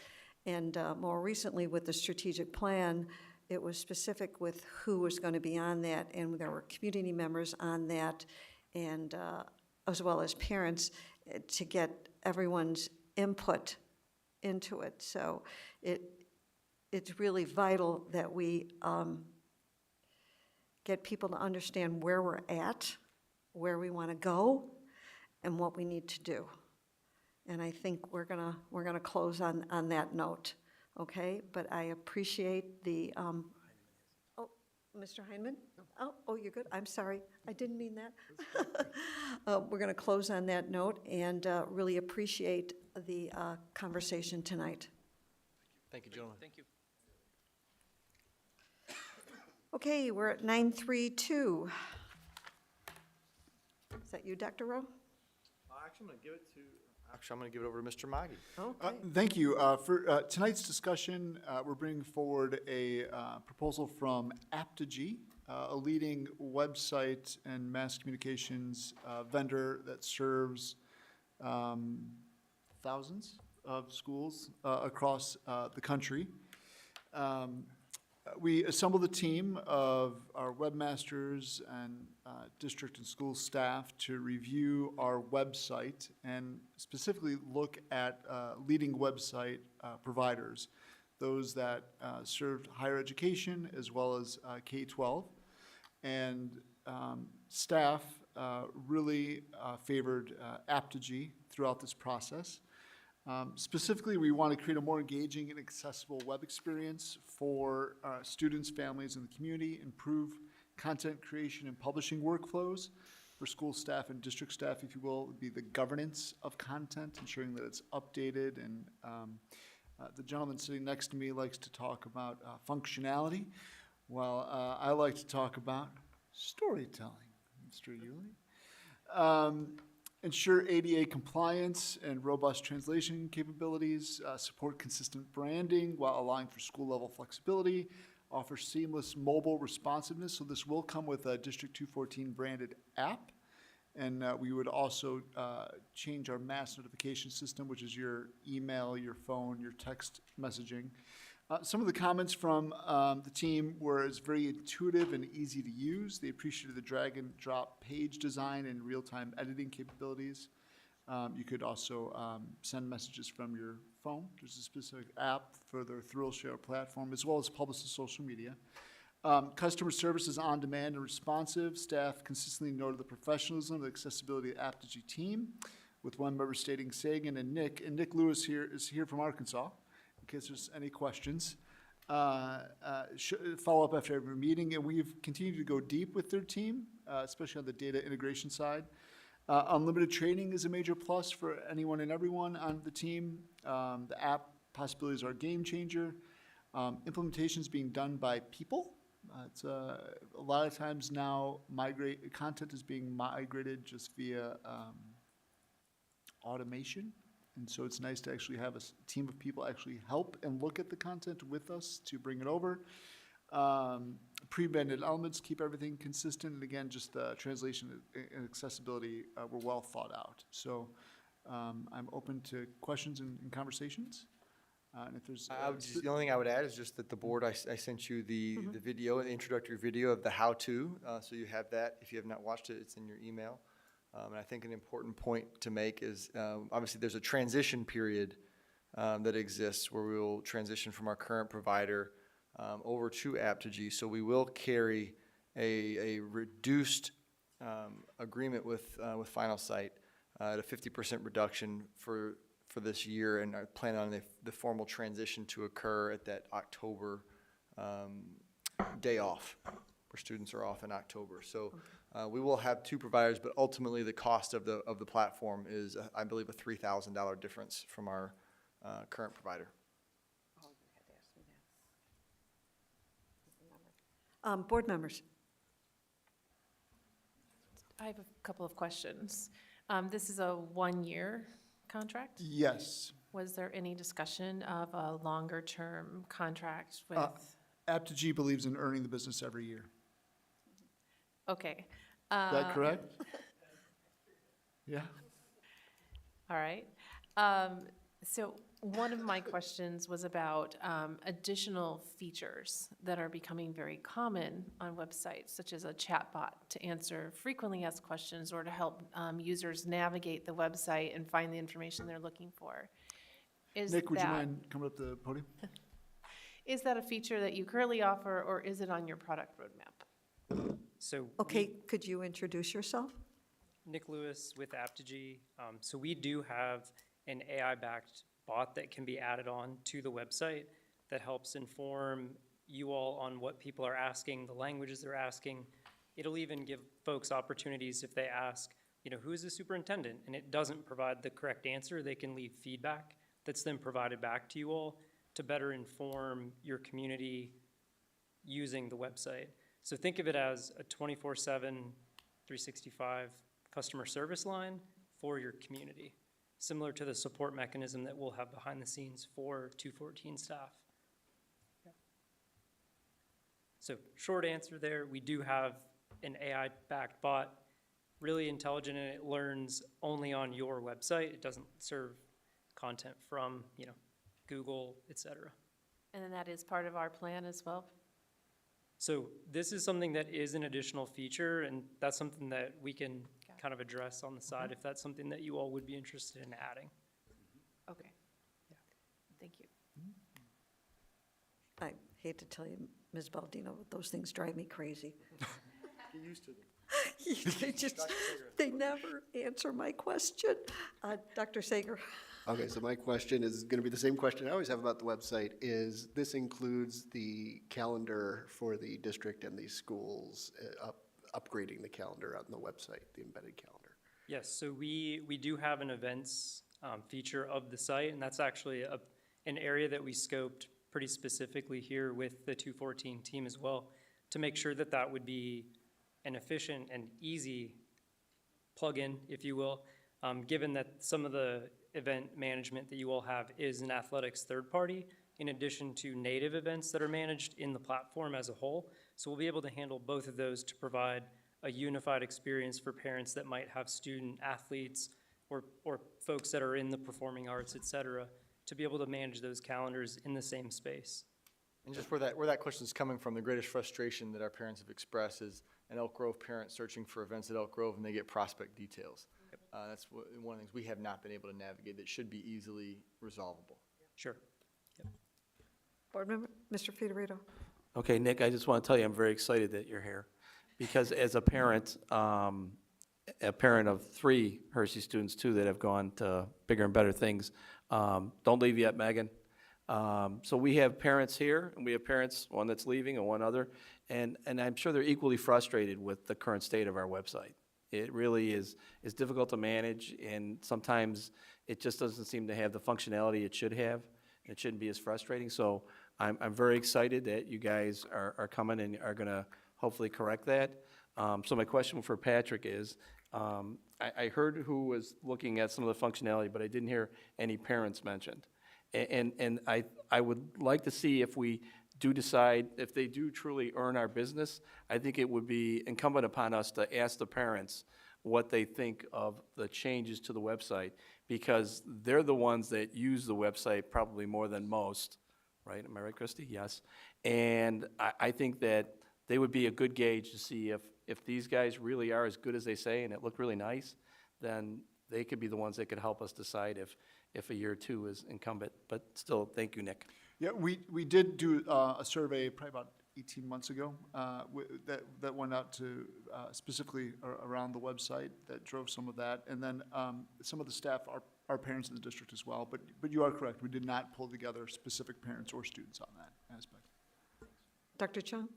And more recently with the strategic plan, it was specific with who was going to be on that, and there were community members on that, and as well as parents, to get everyone's input into it. So it's really vital that we get people to understand where we're at, where we want to go, and what we need to do. And I think we're gonna close on that note, okay? But I appreciate the, oh, Mr. Heineman? Oh, you're good, I'm sorry, I didn't mean that. We're gonna close on that note and really appreciate the conversation tonight. Thank you, gentlemen. Thank you. Okay, we're at 932. Is that you, Dr. Rowe? Actually, I'm going to give it over to Mr. Maggi. Okay. Thank you. For tonight's discussion, we're bringing forward a proposal from Aptigee, a leading website and mass communications vendor that serves thousands of schools across the country. We assembled a team of our webmasters and district and school staff to review our website and specifically look at leading website providers, those that served higher education as well as K-12. And staff really favored Aptigee throughout this process. Specifically, we want to create a more engaging and accessible web experience for students, families, and the community, improve content creation and publishing workflows for school staff and district staff, if you will, would be the governance of content, ensuring that it's updated. And the gentleman sitting next to me likes to talk about functionality, while I like to talk about storytelling, Mr. Yulee. Ensure ADA compliance and robust translation capabilities, support consistent branding while allowing for school-level flexibility, offer seamless mobile responsiveness. So this will come with a District 214 branded app. And we would also change our mass notification system, which is your email, your phone, your text messaging. Some of the comments from the team were it's very intuitive and easy to use. They appreciated the drag and drop page design and real-time editing capabilities. You could also send messages from your phone. There's a specific app for their ThrillShare platform, as well as publish to social media. Customer service is on demand and responsive. Staff consistently noted the professionalism and accessibility of the Aptigee team, with one member stating Sagan and Nick. And Nick Lewis is here from Arkansas, in case there's any questions. Follow up after every meeting, and we've continued to go deep with their team, especially on the data integration side. Unlimited training is a major plus for anyone and everyone on the team. The app possibilities are a game changer. Implementation is being done by people. It's a lot of times now content is being migrated just via automation. And so it's nice to actually have a team of people actually help and look at the content with us to bring it over. Pre-blended elements keep everything consistent. And again, just the translation and accessibility were well thought out. So I'm open to questions and conversations. And if there's, The only thing I would add is just that the board, I sent you the video, the introductory video of the how-to, so you have that. If you have not watched it, it's in your email. And I think an important point to make is, obviously, there's a transition period that exists where we will transition from our current provider over to Aptigee. So we will carry a reduced agreement with Final Site at a 50% reduction for this year, and I plan on the formal transition to occur at that October day off, where students are off in October. So we will have two providers, but ultimately the cost of the platform is, I believe, a $3,000 difference from our current provider. Board members. I have a couple of questions. This is a one-year contract? Yes. Was there any discussion of a longer-term contract with? Aptigee believes in earning the business every year. Okay. Is that correct? Yeah. All right. So one of my questions was about additional features that are becoming very common on websites, such as a chatbot to answer frequently asked questions or to help users navigate the website and find the information they're looking for. Nick, would you mind coming up to the podium? Is that a feature that you currently offer, or is it on your product roadmap? So Okay, could you introduce yourself? Nick Lewis with Aptigee. So we do have an AI-backed bot that can be added on to the website that helps inform you all on what people are asking, the languages they're asking. It'll even give folks opportunities if they ask, who is the superintendent? And it doesn't provide the correct answer, they can leave feedback that's then provided back to you all to better inform your community using the website. So think of it as a 24/7, 365 customer service line for your community, similar to the support mechanism that we'll have behind the scenes for 214 staff. Yeah. So short answer there, we do have an AI-backed bot, really intelligent, and it learns only on your website. It doesn't serve content from, Google, et cetera. And then that is part of our plan as well? So this is something that is an additional feature, and that's something that we can kind of address on the side if that's something that you all would be interested in adding. Okay. Yeah. Thank you. I hate to tell you, Ms. Baldino, but those things drive me crazy. Get used to them. They never answer my question. Dr. Sager. Okay, so my question is going to be the same question I always have about the website, is this includes the calendar for the district and the schools, upgrading the calendar on the website, the embedded calendar? Yes, so we do have an events feature of the site, and that's actually an area that we scoped pretty specifically here with the 214 team as well, to make sure that that would be an efficient and easy plug-in, if you will, given that some of the event management that you all have is an athletics third party, in addition to native events that are managed in the platform as a whole. So we'll be able to handle both of those to provide a unified experience for parents that might have student athletes or folks that are in the performing arts, et cetera, to be able to manage those calendars in the same space. And just where that question is coming from, the greatest frustration that our parents have expressed is an Elk Grove parent searching for events at Elk Grove and they get prospect details. That's one of the things we have not been able to navigate that should be easily resolvable. Sure. Yep. Board member, Mr. Federico. Okay, Nick, I just want to tell you I'm very excited that you're here, because as a parent of 3 Hershey students too that have gone to bigger and better things, don't leave yet, Megan. So we have parents here, and we have parents, one that's leaving and one other, and I'm sure they're equally frustrated with the current state of our website. It really is difficult to manage, and sometimes it just doesn't seem to have the functionality it should have. It shouldn't be as frustrating. So I'm very excited that you guys are coming and are going to hopefully correct that. So my question for Patrick is, I heard who was looking at some of the functionality, but I didn't hear any parents mentioned. And I would like to see if we do decide, if they do truly earn our business, I think it would be incumbent upon us to ask the parents what they think of the changes to the website, because they're the ones that use the website probably more than most, right? Am I right, Christy? Yes. And I think that they would be a good gauge to see if these guys really are as good as they say and it looked really nice, then they could be the ones that could help us decide if a year or two is incumbent. But still, thank you, Nick. Yeah, we did do a survey probably about 18 months ago that went out to specifically around the website that drove some of that. And then some of the staff are parents in the district as well. But you are correct. We did not pull together specific parents or students on that aspect. Dr. Chung?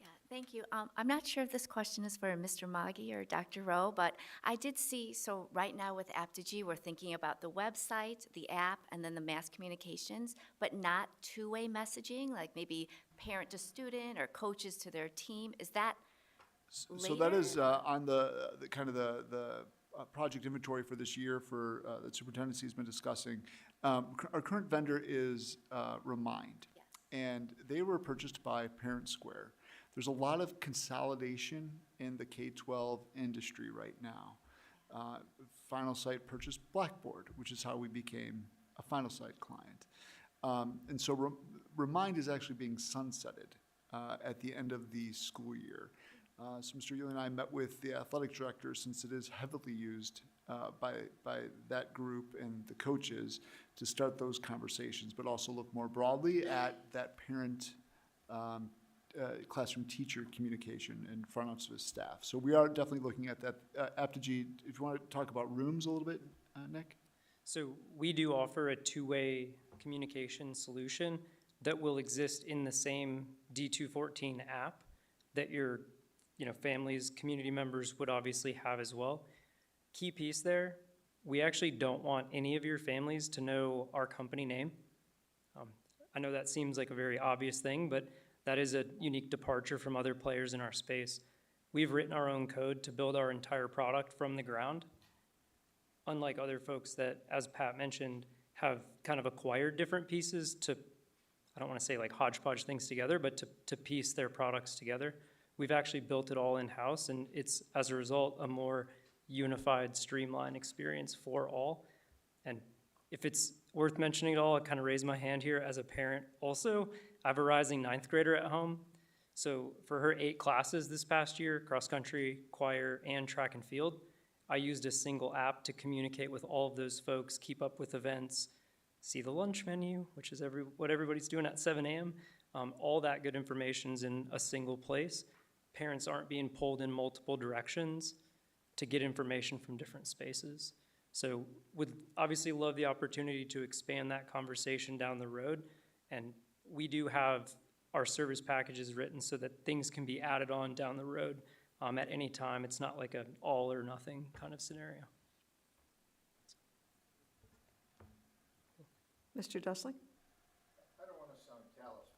Yeah, thank you. I'm not sure if this question is for Mr. Maggi or Dr. Rowe, but I did see, so right now with Aptigee, we're thinking about the website, the app, and then the mass communications, but not two-way messaging, like maybe parent to student or coaches to their team. Is that later? So that is on the kind of the project inventory for this year for that superintendency has been discussing. Our current vendor is Remind. Yes. And they were purchased by Parent Square. There's a lot of consolidation in the K-12 industry right now. Final Site purchased Blackboard, which is how we became a Final Site client. And so Remind is actually being sunsetted at the end of the school year. So Mr. Ewing and I met with the athletic director, since it is heavily used by that group and the coaches, to start those conversations, but also look more broadly at that parent classroom teacher communication in front of the staff. So we are definitely looking at that. Aptigee, if you want to talk about rooms a little bit, Nick? So we do offer a two-way communication solution that will exist in the same D214 app that your families, community members would obviously have as well. Key piece there, we actually don't want any of your families to know our company name. I know that seems like a very obvious thing, but that is a unique departure from other players in our space. We've written our own code to build our entire product from the ground. Unlike other folks that, as Pat mentioned, have kind of acquired different pieces to, I don't want to say like hodgepodge things together, but to piece their products together. We've actually built it all in-house, and it's, as a result, a more unified, streamlined experience for all. And if it's worth mentioning at all, I kind of raise my hand here as a parent also. I have a rising 9th grader at home. So for her 8 classes this past year, cross-country, choir, and track and field, I used a single app to communicate with all of those folks, keep up with events, see the lunch menu, which is what everybody's doing at 7 a.m. All that good information's in a single place. Parents aren't being pulled in multiple directions to get information from different spaces. So would obviously love the opportunity to expand that conversation down the road. And we do have our service packages written so that things can be added on down the road at any time. It's not like an all or nothing kind of scenario. Mr. Dustling? I don't want to sound callous,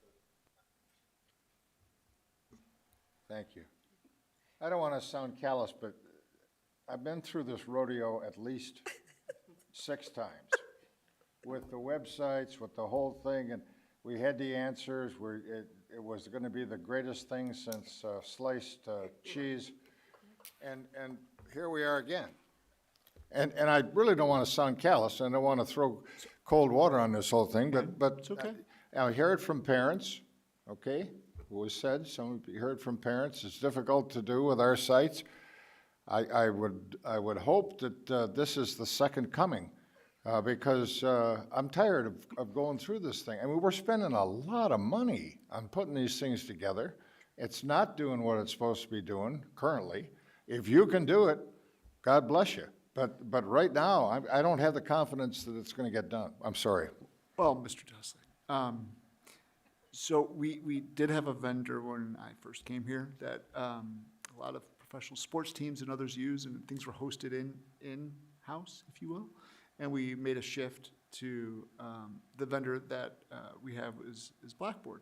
but thank you. I don't want to sound callous, but I've been through this rodeo at least 6 times with the websites, with the whole thing, and we had the answers. It was going to be the greatest thing since sliced cheese, and here we are again. And I really don't want to sound callous, and I don't want to throw cold water on this whole thing, but It's okay. I hear it from parents, okay? It was said, some of you heard from parents, it's difficult to do with our sites. I would hope that this is the second coming, because I'm tired of going through this thing. I mean, we're spending a lot of money on putting these things together. It's not doing what it's supposed to be doing currently. If you can do it, God bless you. But right now, I don't have the confidence that it's going to get done. I'm sorry. Well, Mr. Dustling, so we did have a vendor when I first came here that a lot of professional sports teams and others use, and things were hosted in-house, if you will. And we made a shift to the vendor that we have is Blackboard.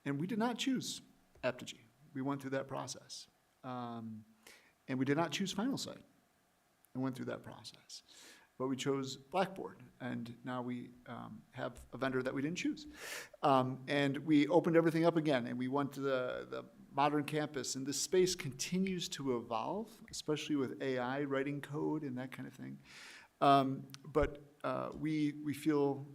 And we did not choose Aptigee. We went through that process. And we did not choose Final Site and went through that process. But we chose Blackboard, and now we have a vendor that we didn't choose. And we opened everything up again, and we went to the modern campus, and this space continues to evolve, especially with AI, writing code, and that kind of thing. But we feel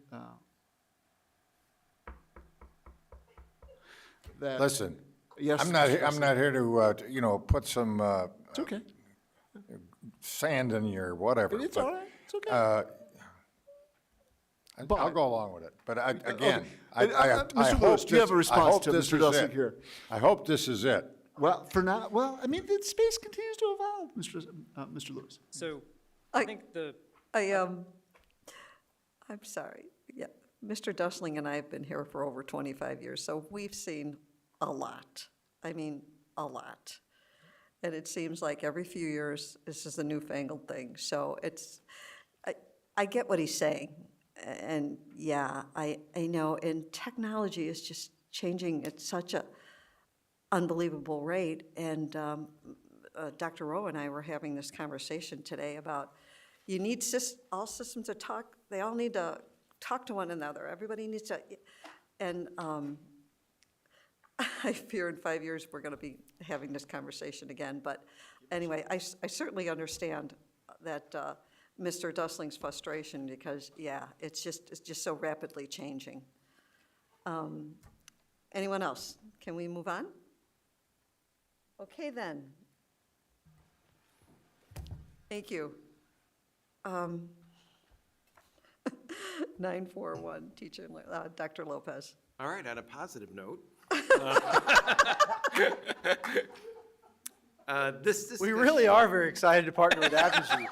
that. Listen, Yes, I'm not, Mr. I'm not here to, put some, It's okay. sand in your whatever. It's but, all right. It's okay. I'll go along with it, but again, okay. I Mr. hope Lewis, do you this- have a I response hope to this Mr. is Dustin it. here? I hope this is it. Well, for now, I mean, the space continues to evolve, Mr. Lewis. So I think the, I'm sorry, yeah, Mr. Dustling and I have been here for over 25 years, so we've seen a lot. I mean, a lot. And it seems like every few years, this is a newfangled thing, so I get what he's saying. And yeah, I know, and technology is just changing at such a unbelievable rate. And Dr. Rowe and I were having this conversation today about you need all systems to talk, they all need to talk to one another. Everybody needs to, and I fear in 5 years we're going to be having this conversation again. But anyway, I certainly understand that Mr. Dusling's frustration because, yeah, it's just so rapidly changing. Anyone else? Can we move on? Okay, then. Thank you. 941, teacher, Dr. Lopez. All right, on a positive note. We really are very excited to partner with Apogee.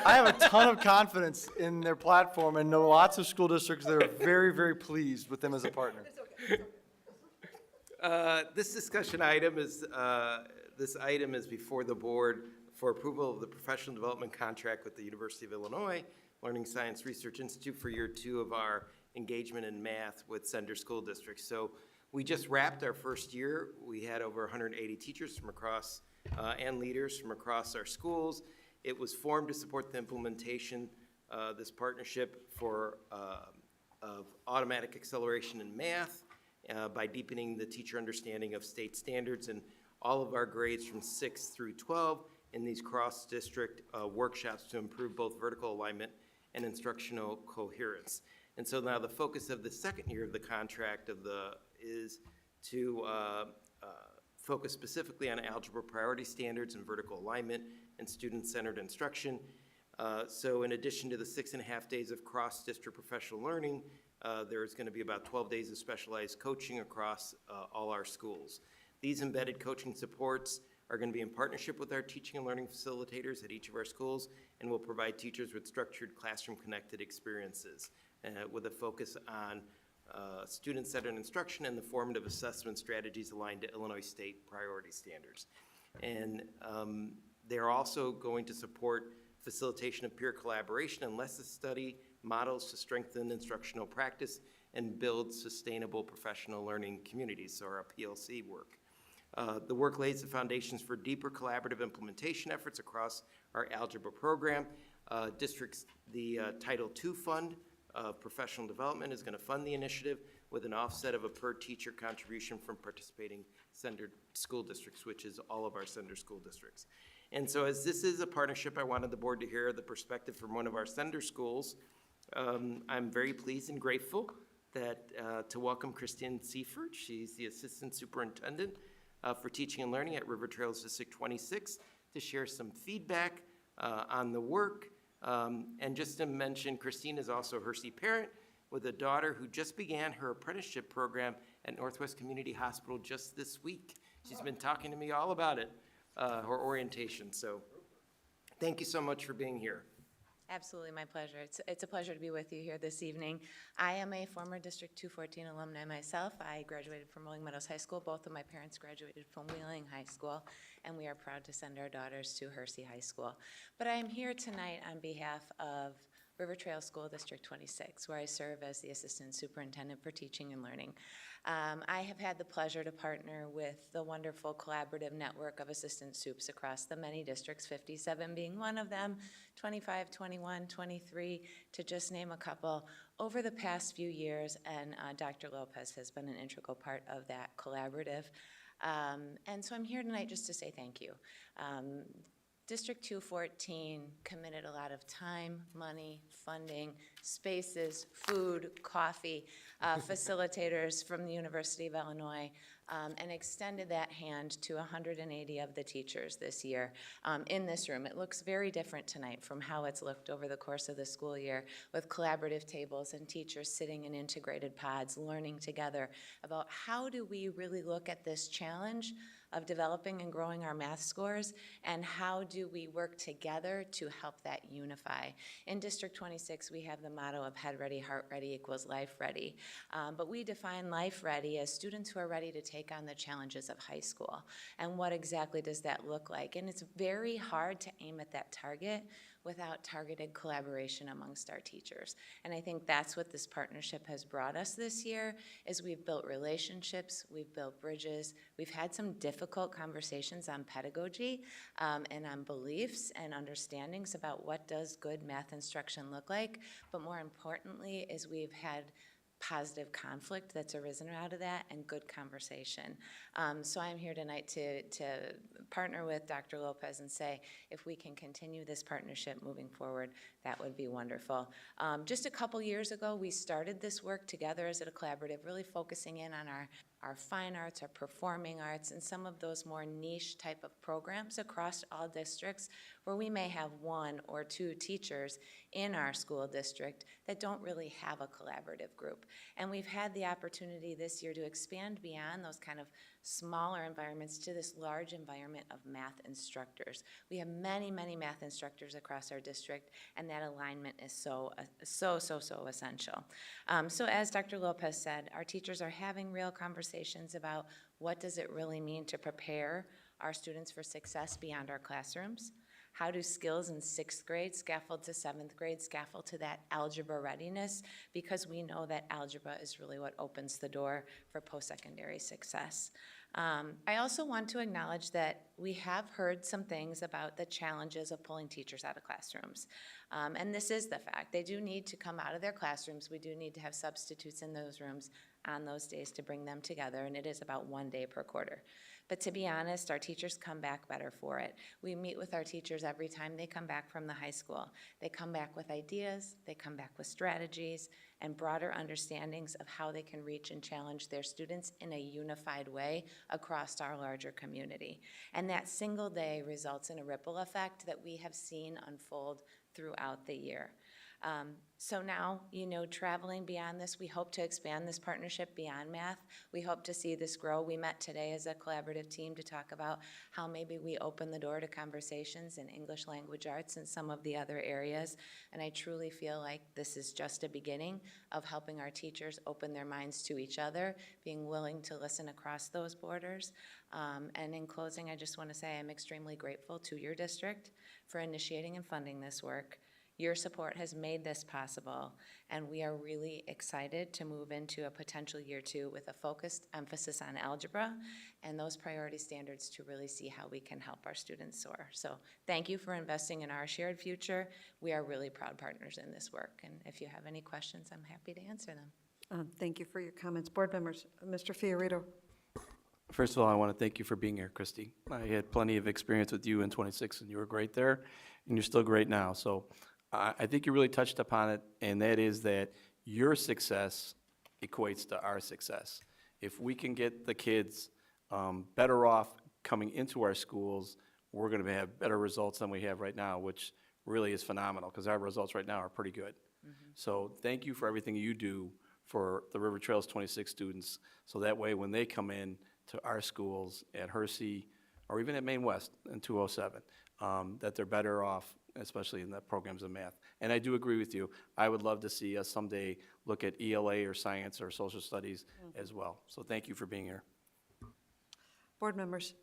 I have a ton of confidence in their platform and know lots of school districts that are very, very pleased with them as a partner. This discussion item is, before the board for approval of the professional development contract with the University of Illinois Learning Science Research Institute for year 2 of our engagement in math with Sender School District. So we just wrapped our first year. We had over 180 teachers from across and leaders from across our schools. It was formed to support the implementation, this partnership of automatic acceleration in math by deepening the teacher understanding of state standards and all of our grades from 6 through 12 in these cross-district workshops to improve both vertical alignment and instructional coherence. And so now the focus of the second year of the contract is to focus specifically on algebra priority standards and vertical alignment and student-centered instruction. So in addition to the 6.5 days of cross-district professional learning, there's going to be about 12 days of specialized coaching across all our schools. These embedded coaching supports are going to be in partnership with our teaching and learning facilitators at each of our schools and will provide teachers with structured classroom-connected experiences with a focus on student-centered instruction and the formative assessment strategies aligned to Illinois state priority standards. And they're also going to support facilitation of peer collaboration and lesson study models to strengthen instructional practice and build sustainable professional learning communities, so our PLC work. The work lays the foundations for deeper collaborative implementation efforts across our algebra program. The Title II Fund of Professional Development is going to fund the initiative with an offset of a per-teacher contribution from participating Sender school districts, which is all of our Sender school districts. And so as this is a partnership, I wanted the board to hear the perspective from one of our Sender schools. I'm very pleased and grateful to welcome Christine Seifert. She's the Assistant Superintendent for Teaching and Learning at River Trails District 26 to share some feedback on the work. And just to mention, Christine is also a Hersey parent with a daughter who just began her apprenticeship program at Northwest Community Hospital just this week. She's been talking to me all about it, her orientation. So thank you so much for being here. Absolutely, my pleasure. It's a pleasure to be with you here this evening. I am a former District 214 alumni myself. I graduated from Rolling Meadows High School. Both of my parents graduated from Wheeling High School, and we are proud to send our daughters to Hersey High School. But I am here tonight on behalf of River Trails School District 26, where I serve as the Assistant Superintendent for Teaching and Learning. I have had the pleasure to partner with the wonderful collaborative network of assistant soups across the many districts, 57 being one of them, 25, 21, 23, to just name a couple, over the past few years, and Dr. Lopez has been an integral part of that collaborative. And so I'm here tonight just to say thank you. District 214 committed a lot of time, money, funding, spaces, food, coffee, facilitators from the University of Illinois, and extended that hand to 180 of the teachers this year in this room. It looks very different tonight from how it's looked over the course of the school year, with collaborative tables and teachers sitting in integrated pods, learning together about how do we really look at this challenge of developing and growing our math scores, and how do we work together to help that unify. In District 26, we have the motto of head ready, heart ready equals life ready. But we define life ready as students who are ready to take on the challenges of high school. And what exactly does that look like? And it's very hard to aim at that target without targeted collaboration amongst our teachers. And I think that's what this partnership has brought us this year, is we've built relationships, we've built bridges, we've had some difficult conversations on pedagogy and on beliefs and understandings about what does good math instruction look like, but more importantly is we've had positive conflict that's arisen out of that and good conversation. So I'm here tonight to partner with Dr. Lopez and say, if we can continue this partnership moving forward, that would be wonderful. Just a couple years ago, we started this work together as a collaborative, really focusing in on our fine arts, our performing arts, and some of those more niche type of programs across all districts where we may have one or two teachers in our school district that don't really have a collaborative group. And we've had the opportunity this year to expand beyond those kind of smaller environments to this large environment of math instructors. We have many, many math instructors across our district, and that alignment is so essential. So as Dr. Lopez said, our teachers are having real conversations about what does it really mean to prepare our students for success beyond our classrooms. How do skills in 6th grade scaffold to 7th grade, scaffold to that algebra readiness? Because we know that algebra is really what opens the door for post-secondary success. I also want to acknowledge that we have heard some things about the challenges of pulling teachers out of classrooms. And this is the fact. They do need to come out of their classrooms. We do need to have substitutes in those rooms on those days to bring them together, and it is about 1 day per quarter. But to be honest, our teachers come back better for it. We meet with our teachers every time they come back from the high school. They come back with ideas, they come back with strategies, and broader understandings of how they can reach and challenge their students in a unified way across our larger community. And that single day results in a ripple effect that we have seen unfold throughout the year. So now, traveling beyond this, we hope to expand this partnership beyond math. We hope to see this grow. We met today as a collaborative team to talk about how maybe we open the door to conversations in English language arts and some of the other areas. And I truly feel like this is just a beginning of helping our teachers open their minds to each other, being willing to listen across those borders. And in closing, I just want to say I'm extremely grateful to your district for initiating and funding this work. Your support has made this possible, and we are really excited to move into a potential year 2 with a focused emphasis on algebra and those priority standards to really see how we can help our students soar. So thank you for investing in our shared future. We are really proud partners in this work, and if you have any questions, I'm happy to answer them. Thank you for your comments. Board members, Mr. Fiorito. First of all, I want to thank you for being here, Christy. I had plenty of experience with you in 26, and you were great there, and you're still great now. So I think you really touched upon it, and that is that your success equates to our success. If we can get the kids better off coming into our schools, we're going to have better results than we have right now, which really is phenomenal because our results right now are pretty good. So thank you for everything you do for the River Trails 26 students, so that way when they come in to our schools at Hersey or even at Maine West in 207, that they're better off, especially in the programs of math. And I do agree with you. I would love to see us someday look at ELA or science or social studies as well. So thank you for being here. Board members.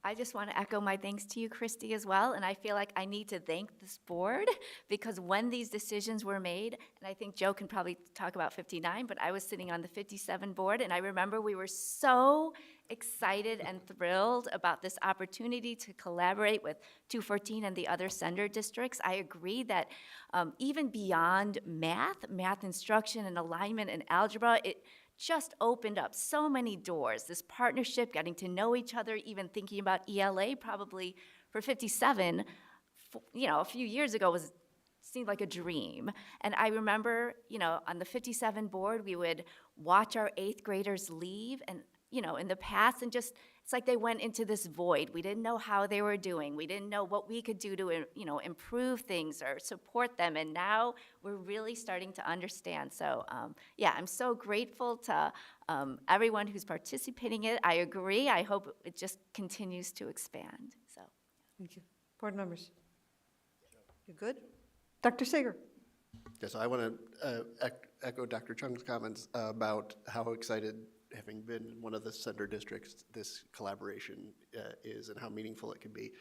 I just want to echo my thanks to you, Christy, as well. And I feel like I need to thank this board because when these decisions were made, and I think Joe can probably talk about 59, but I was sitting on the 57 board, and I remember we were so excited and thrilled about this opportunity to collaborate with 214 and the other sender districts. I agree that even beyond math instruction and alignment and algebra, just opened up so many doors. This partnership, getting to know each other, even thinking about ELA probably for 57, a few years ago seemed like a dream. And I remember, on the 57 board, we would watch our 8th graders leave and, in the past, and just, it's like they went into this void. We didn't know how they were doing. We didn't know what we could do to, improve things or support them. And now we're really starting to understand. So, I'm so grateful to everyone who's participating in it. I agree. I hope it just continues to expand. So, Thank you. Board members? You good? Dr. Sager? Yes, I want to echo Dr. Chung's comments about how excited, having been one of the center districts, this collaboration is and how meaningful it can be.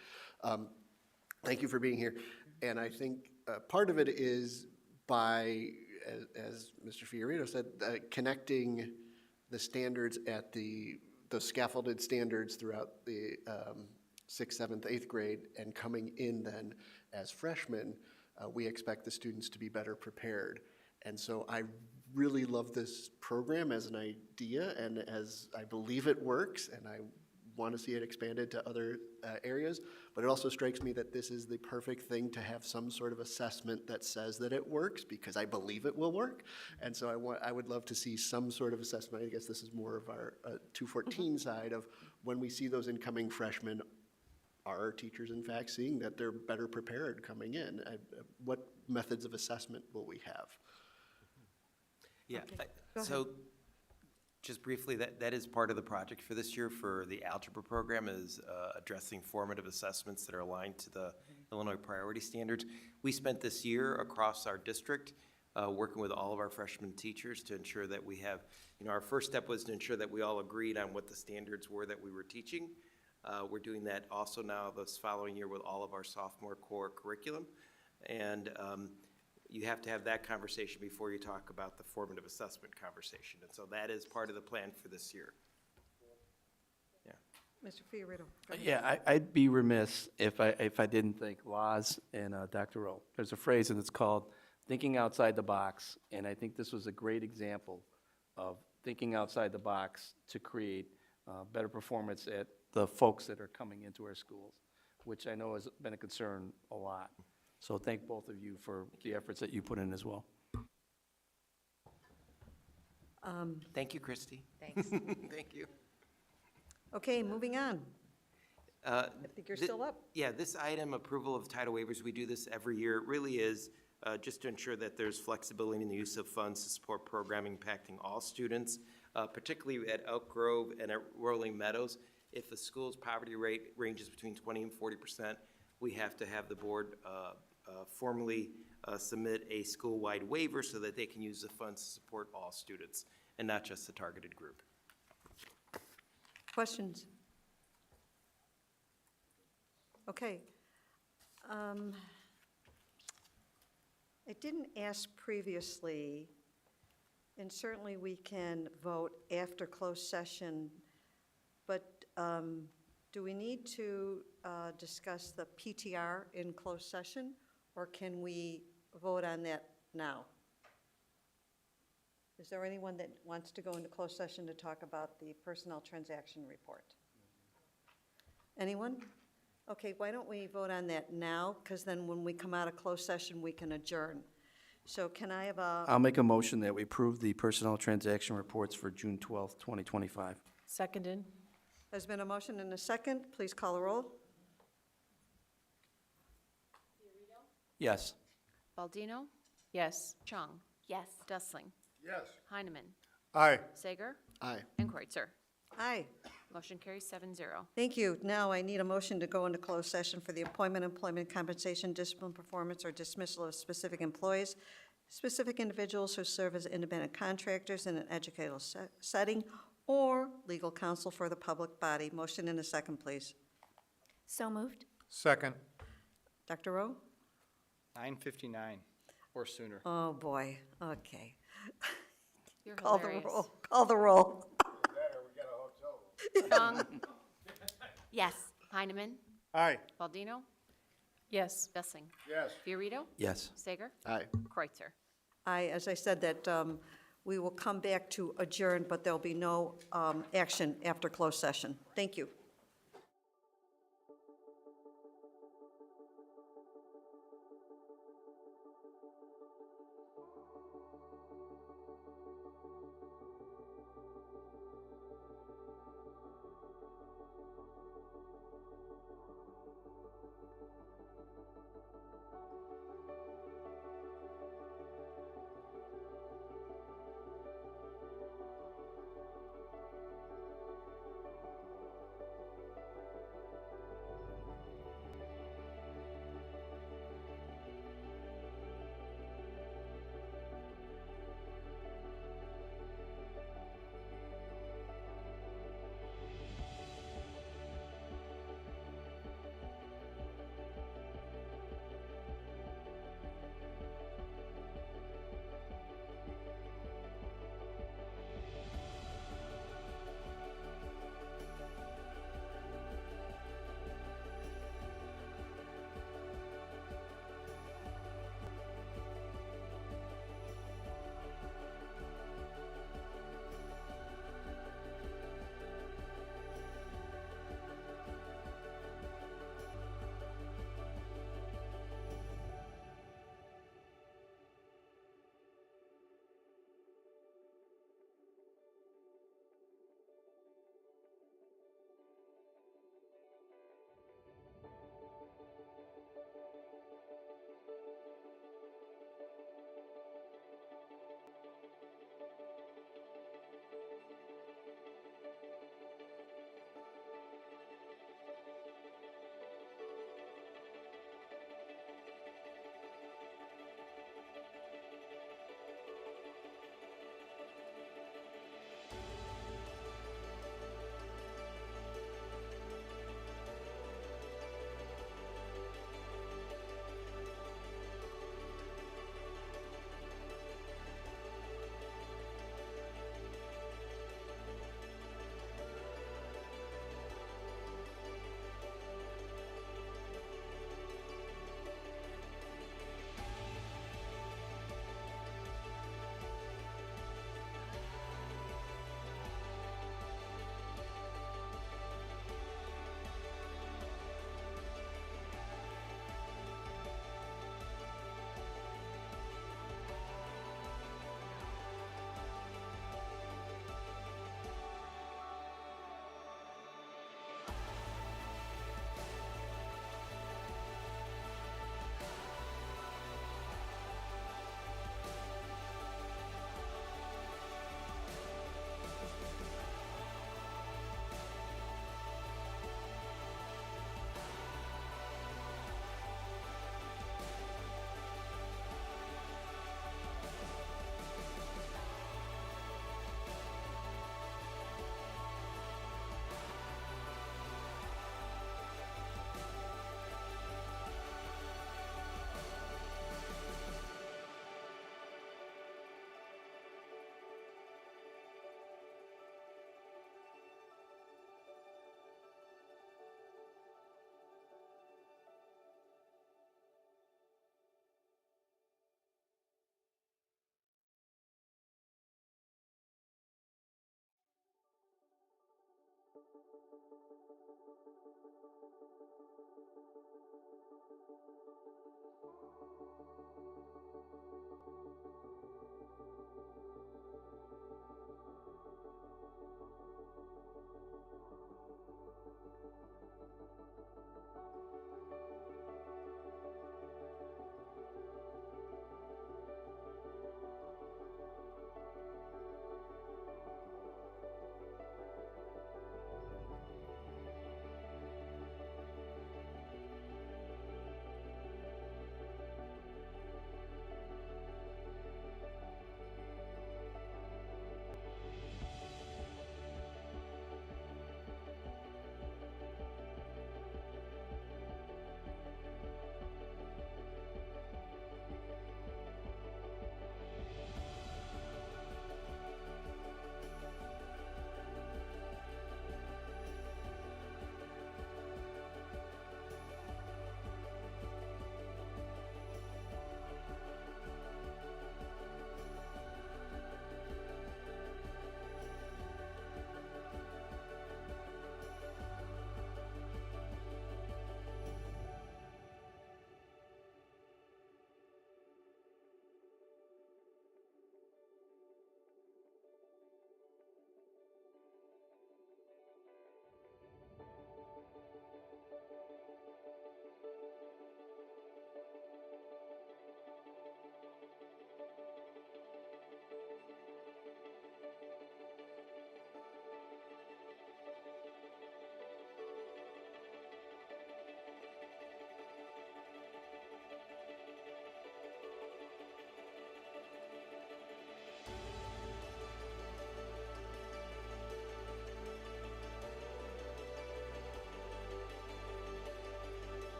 Thank you for being here. And I think part of it is by, as Mr. Fiorito said, connecting the standards at the scaffolded standards throughout the 6th, 7th, 8th grade, and coming in then as freshmen, we expect the students to be better prepared. And so I really love this program as an idea, and as I believe it works, and I want to see it expanded to other areas, but it also strikes me that this is the perfect thing to have some sort of assessment that says that it works, because I believe it will work. And so I would love to see some sort of assessment. I guess this is more of our 214 side of when we see those incoming freshmen, are our teachers in fact seeing that they're better prepared coming in? What methods of assessment will we have? Yeah, Go so just briefly, that is part of the project for this year for the algebra program, is addressing formative assessments that are aligned to the Illinois priority standards. We spent this year across our district working with all of our freshman teachers to ensure that we have, our first step was to ensure that we all agreed on what the standards were that we were teaching. We're doing that also now this following year with all of our sophomore core curriculum. And you have to have that conversation before you talk about the formative assessment conversation. And so that is part of the plan for this year. Yeah. Mr. Fiorito? Yeah, I'd be remiss if I didn't thank Laz and Dr. Rowe. There's a phrase, and it's called thinking outside the box, and I think this was a great example of thinking outside the box to create better performance at the folks that are coming into our schools, which I know has been a concern a lot. So thank both of you for the efforts that you put in as well. Thank you, Christy. Thanks. Thank you. Okay, moving on. I think you're still up. Yeah, this item, approval of title waivers, we do this every year. It really is just to ensure that there's flexibility in the use of funds to support programming impacting all students, particularly at Elk Grove and at Rolling Meadows. If the school's poverty rate ranges between 20% and 40%, we have to have the board formally submit a school-wide waiver so that they can use the funds to support all students and not just the targeted group. Questions? Okay. I didn't ask previously, and certainly we can vote after closed session, but do we need to discuss the PTR in closed session, or can we vote on that now? Is there anyone that wants to go into closed session to talk about the personnel transaction report? Anyone? Okay, why don't we vote on that now, because then when we come out of closed session, we can adjourn. So can I have a? I'll make a motion that we approve the personnel transaction reports for June 12th, 2025. Seconded. There's been a motion and a second. Please call the roll. Yes. Baldino, Yes. Chung, yes. Dessling, Yes. Heineman, Aye. Sager, Aye. and Kreutzer. Aye. Motion carries 7-0. Thank you. Now I need a motion to go into closed session for the appointment, employment, compensation, discipline, performance, or dismissal of specific employees, specific individuals who serve as independent contractors in an educational setting, or legal counsel for the public body. Motion in a second, please. So moved. Second. Dr. Rowe? 9:59 or sooner. Oh, boy. Okay. You're Call hilarious. the roll. Call the roll. Chung, Yes. Heineman, Aye. Baldino, Yes. Dessling, Yes. Fiorito, Yes. Sager, Aye. Kreutzer. As I said, that We will come back to adjourn, but there'll be no action after closed session. Thank you.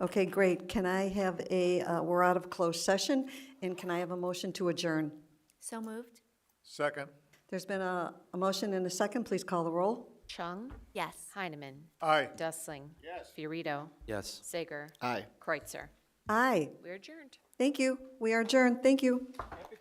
Okay, great. Can I have we're out of closed session, and can I have a motion to adjourn? So moved? Second. There's been a motion and a second. Please call the roll. Chung? Yes. Heineman? Aye. Dessling? Yes. Fiorito? Yes. Sager? Aye. Kreutzer? Aye. We're adjourned. Thank you. We are adjourned. Thank you. Happy